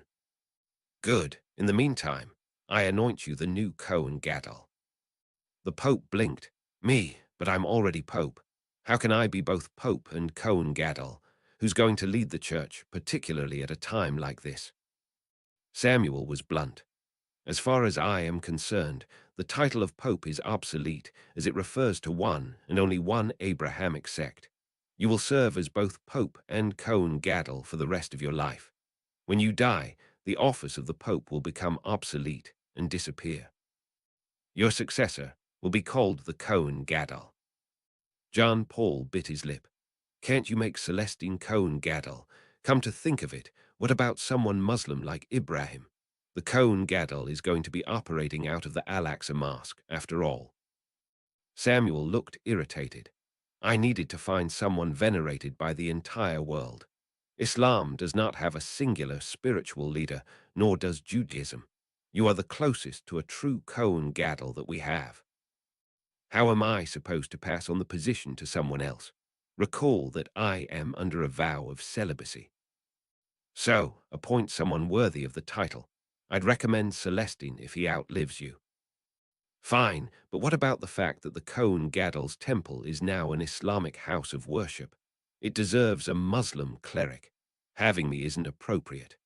Good. In the meantime, I anoint you the new Cone Gaddle. The Pope blinked. Me, but I'm already Pope. How can I be both Pope and Cone Gaddle? Who's going to lead the church, particularly at a time like this? Samuel was blunt. As far as I am concerned, the title of Pope is obsolete, as it refers to one and only one Abrahamic sect. You will serve as both Pope and Cone Gaddle for the rest of your life. When you die, the office of the Pope will become obsolete and disappear. Your successor will be called the Cone Gaddle. John Paul bit his lip. Can't you make Celestine Cone Gaddle? Come to think of it, what about someone Muslim like Ibrahim? The Cone Gaddle is going to be operating out of the Al-Aqsa Mosque, after all. Samuel looked irritated. I needed to find someone venerated by the entire world. Islam does not have a singular spiritual leader, nor does Judaism. You are the closest to a true Cone Gaddle that we have. How am I supposed to pass on the position to someone else? Recall that I am under a vow of celibacy. So, appoint someone worthy of the title. I'd recommend Celestine if he outlives you. Fine, but what about the fact that the Cone Gaddle's temple is now an Islamic house of worship? It deserves a Muslim cleric. Having me isn't appropriate.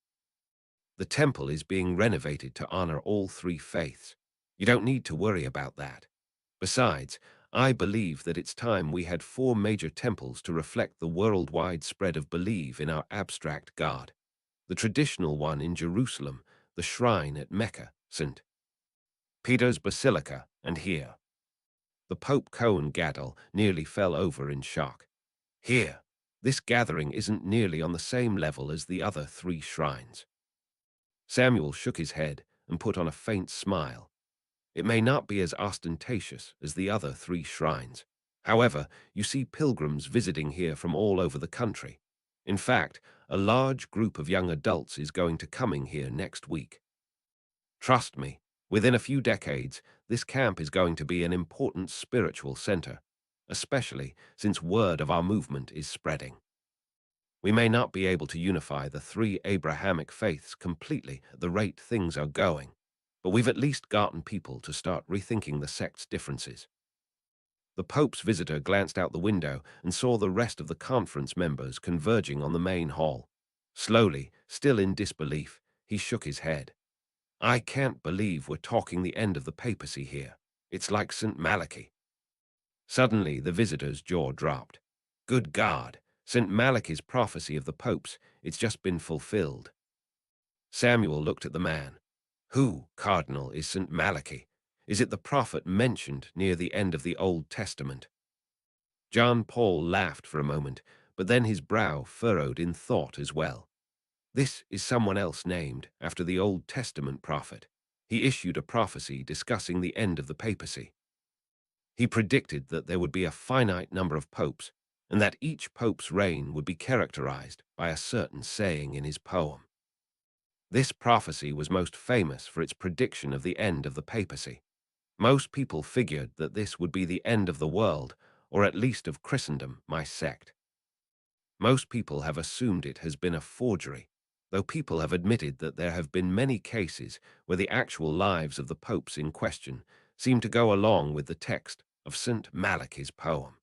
The temple is being renovated to honor all three faiths. You don't need to worry about that. Besides, I believe that it's time we had 4 major temples to reflect the worldwide spread of belief in our abstract God. The traditional one in Jerusalem, the shrine at Mecca, St. Peter's Basilica, and here. The Pope Cone Gaddle nearly fell over in shock. Here, this gathering isn't nearly on the same level as the other 3 shrines. Samuel shook his head and put on a faint smile. It may not be as ostentatious as the other 3 shrines. However, you see pilgrims visiting here from all over the country. In fact, a large group of young adults is going to coming here next week. Trust me, within a few decades, this camp is going to be an important spiritual center, especially since word of our movement is spreading. We may not be able to unify the 3 Abrahamic faiths completely at the rate things are going, but we've at least gotten people to start rethinking the sect's differences. The Pope's visitor glanced out the window and saw the rest of the conference members converging on the main hall. Slowly, still in disbelief, he shook his head. I can't believe we're talking the end of the papacy here. It's like St. Malachy. Suddenly, the visitor's jaw dropped. Good God, St. Malachy's prophecy of the popes, it's just been fulfilled. Samuel looked at the man. Who, Cardinal, is St. Malachy? Is it the prophet mentioned near the end of the Old Testament? John Paul laughed for a moment, but then his brow furrowed in thought as well. This is someone else named after the Old Testament prophet. He issued a prophecy discussing the end of the papacy. He predicted that there would be a finite number of popes, and that each pope's reign would be characterized by a certain saying in his poem. This prophecy was most famous for its prediction of the end of the papacy. Most people figured that this would be the end of the world, or at least of Christendom, my sect. Most people have assumed it has been a forgery, though people have admitted that there have been many cases where the actual lives of the popes in question seem to go along with the text of St. Malachy's poem.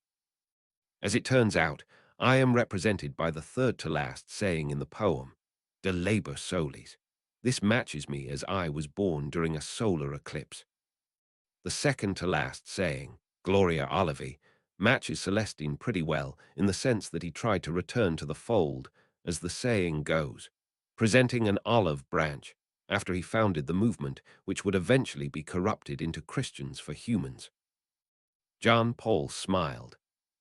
As it turns out, I am represented by the third-to-last saying in the poem, De labor solis. This matches me as I was born during a solar eclipse. The second-to-last saying, Gloria Olivi, matches Celestine pretty well in the sense that he tried to return to the fold, as the saying goes, presenting an olive branch after he founded the movement which would eventually be corrupted into Christians for humans. John Paul smiled.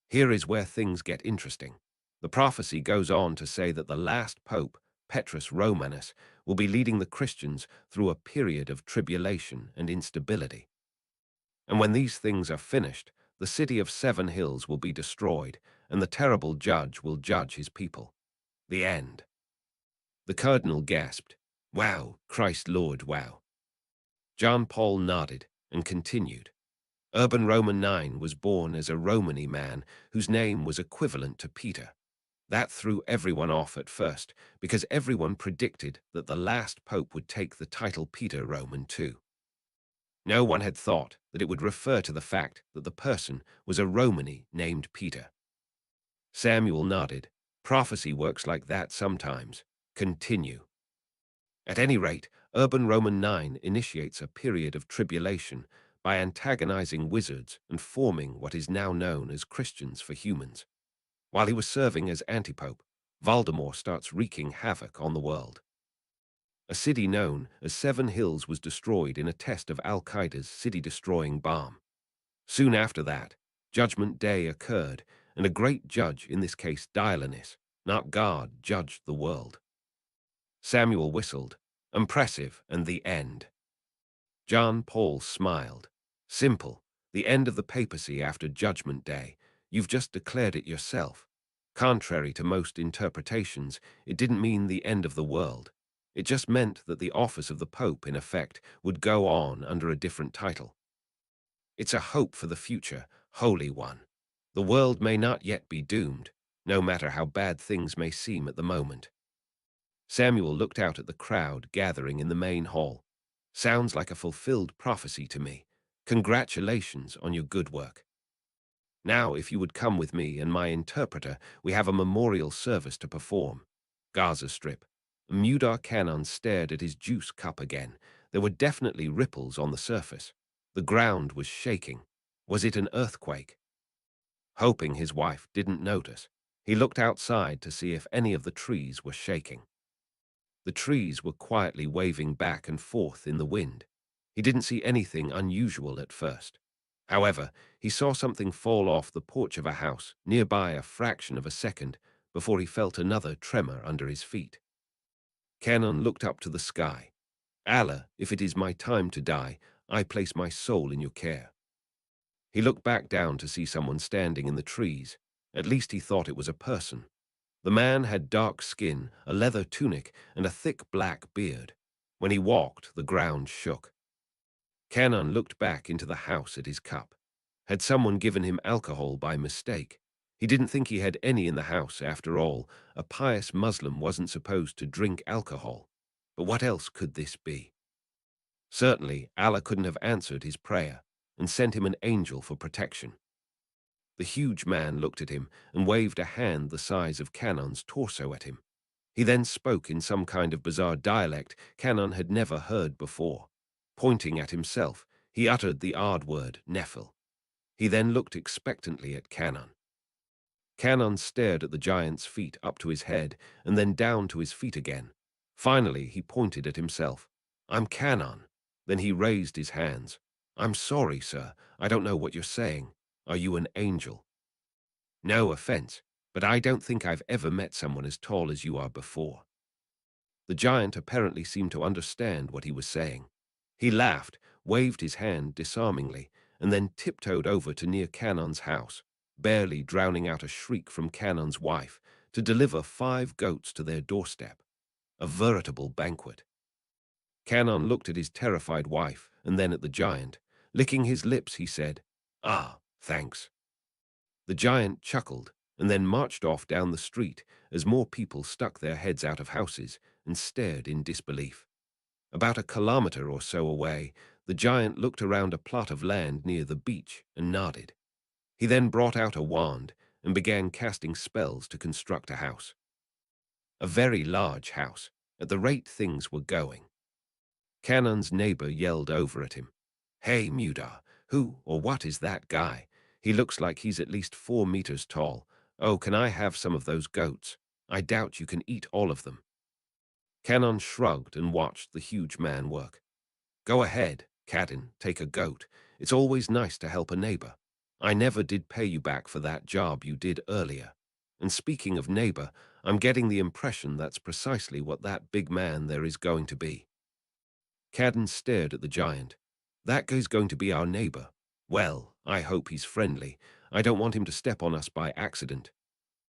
Here is where things get interesting. The prophecy goes on to say that the last pope, Petrus Romanus, will be leading the Christians through a period of tribulation and instability. And when these things are finished, the city of 7 hills will be destroyed, and the terrible judge will judge his people. The end. The cardinal gasped, Wow, Christ Lord, wow. John Paul nodded and continued. Urban Roman 9 was born as a Romany man whose name was equivalent to Peter. That threw everyone off at first, because everyone predicted that the last pope would take the title Peter Roman too. No one had thought that it would refer to the fact that the person was a Romany named Peter. Samuel nodded. Prophecy works like that sometimes. Continue. At any rate, Urban Roman 9 initiates a period of tribulation by antagonizing wizards and forming what is now known as Christians for humans. While he was serving as antipope, Voldemort starts wreaking havoc on the world. A city known as 7 Hills was destroyed in a test of Al-Qaeda's city-destroying bomb. Soon after that, Judgment Day occurred, and a great judge, in this case Diolanus, not God, judged the world. Samuel whistled. Impressive, and the end. John Paul smiled. Simple. The end of the papacy after Judgment Day. You've just declared it yourself. Contrary to most interpretations, it didn't mean the end of the world. It just meant that the office of the Pope, in effect, would go on under a different title. It's a hope for the future, Holy One. The world may not yet be doomed, no matter how bad things may seem at the moment. Samuel looked out at the crowd gathering in the main hall. Sounds like a fulfilled prophecy to me. Congratulations on your good work. Now, if you would come with me and my interpreter, we have a memorial service to perform. Gaza Strip. Mudar Cannon stared at his juice cup again. There were definitely ripples on the surface. The ground was shaking. Was it an earthquake? Hoping his wife didn't notice, he looked outside to see if any of the trees were shaking. The trees were quietly waving back and forth in the wind. He didn't see anything unusual at first. However, he saw something fall off the porch of a house nearby a fraction of a second before he felt another tremor under his feet. Cannon looked up to the sky. Allah, if it is my time to die, I place my soul in your care. He looked back down to see someone standing in the trees. At least he thought it was a person. The man had dark skin, a leather tunic, and a thick black beard. When he walked, the ground shook. Canon looked back into the house at his cup. Had someone given him alcohol by mistake? He didn't think he had any in the house, after all. A pious Muslim wasn't supposed to drink alcohol. But what else could this be? Certainly, Allah couldn't have answered his prayer and sent him an angel for protection. The huge man looked at him and waved a hand the size of Canon's torso at him. He then spoke in some kind of bizarre dialect Canon had never heard before. Pointing at himself, he uttered the odd word, Nephil. He then looked expectantly at Canon. Canon stared at the giant's feet up to his head and then down to his feet again. Finally, he pointed at himself. I'm Canon. Then he raised his hands. I'm sorry, sir. I don't know what you're saying. Are you an angel? No offense, but I don't think I've ever met someone as tall as you are before. The giant apparently seemed to understand what he was saying. He laughed, waved his hand disarmingly, and then tiptoed over to near Canon's house, barely drowning out a shriek from Canon's wife, to deliver 5 goats to their doorstep. A veritable banquet. Canon looked at his terrified wife and then at the giant. Licking his lips, he said, "Ah, thanks." The giant chuckled and then marched off down the street as more people stuck their heads out of houses and stared in disbelief. About a kilometer or so away, the giant looked around a plot of land near the beach and nodded. He then brought out a wand and began casting spells to construct a house. A very large house, at the rate things were going. Canon's neighbor yelled over at him, "Hey, Mudar, who or what is that guy? He looks like he's at least 4 meters tall. Oh, can I have some of those goats? I doubt you can eat all of them." Canon shrugged and watched the huge man work. "Go ahead, Cadin, take a goat. It's always nice to help a neighbor. I never did pay you back for that job you did earlier. And speaking of neighbor, I'm getting the impression that's precisely what that big man there is going to be." Cadden stared at the giant. "That guy's going to be our neighbor. Well, I hope he's friendly. I don't want him to step on us by accident."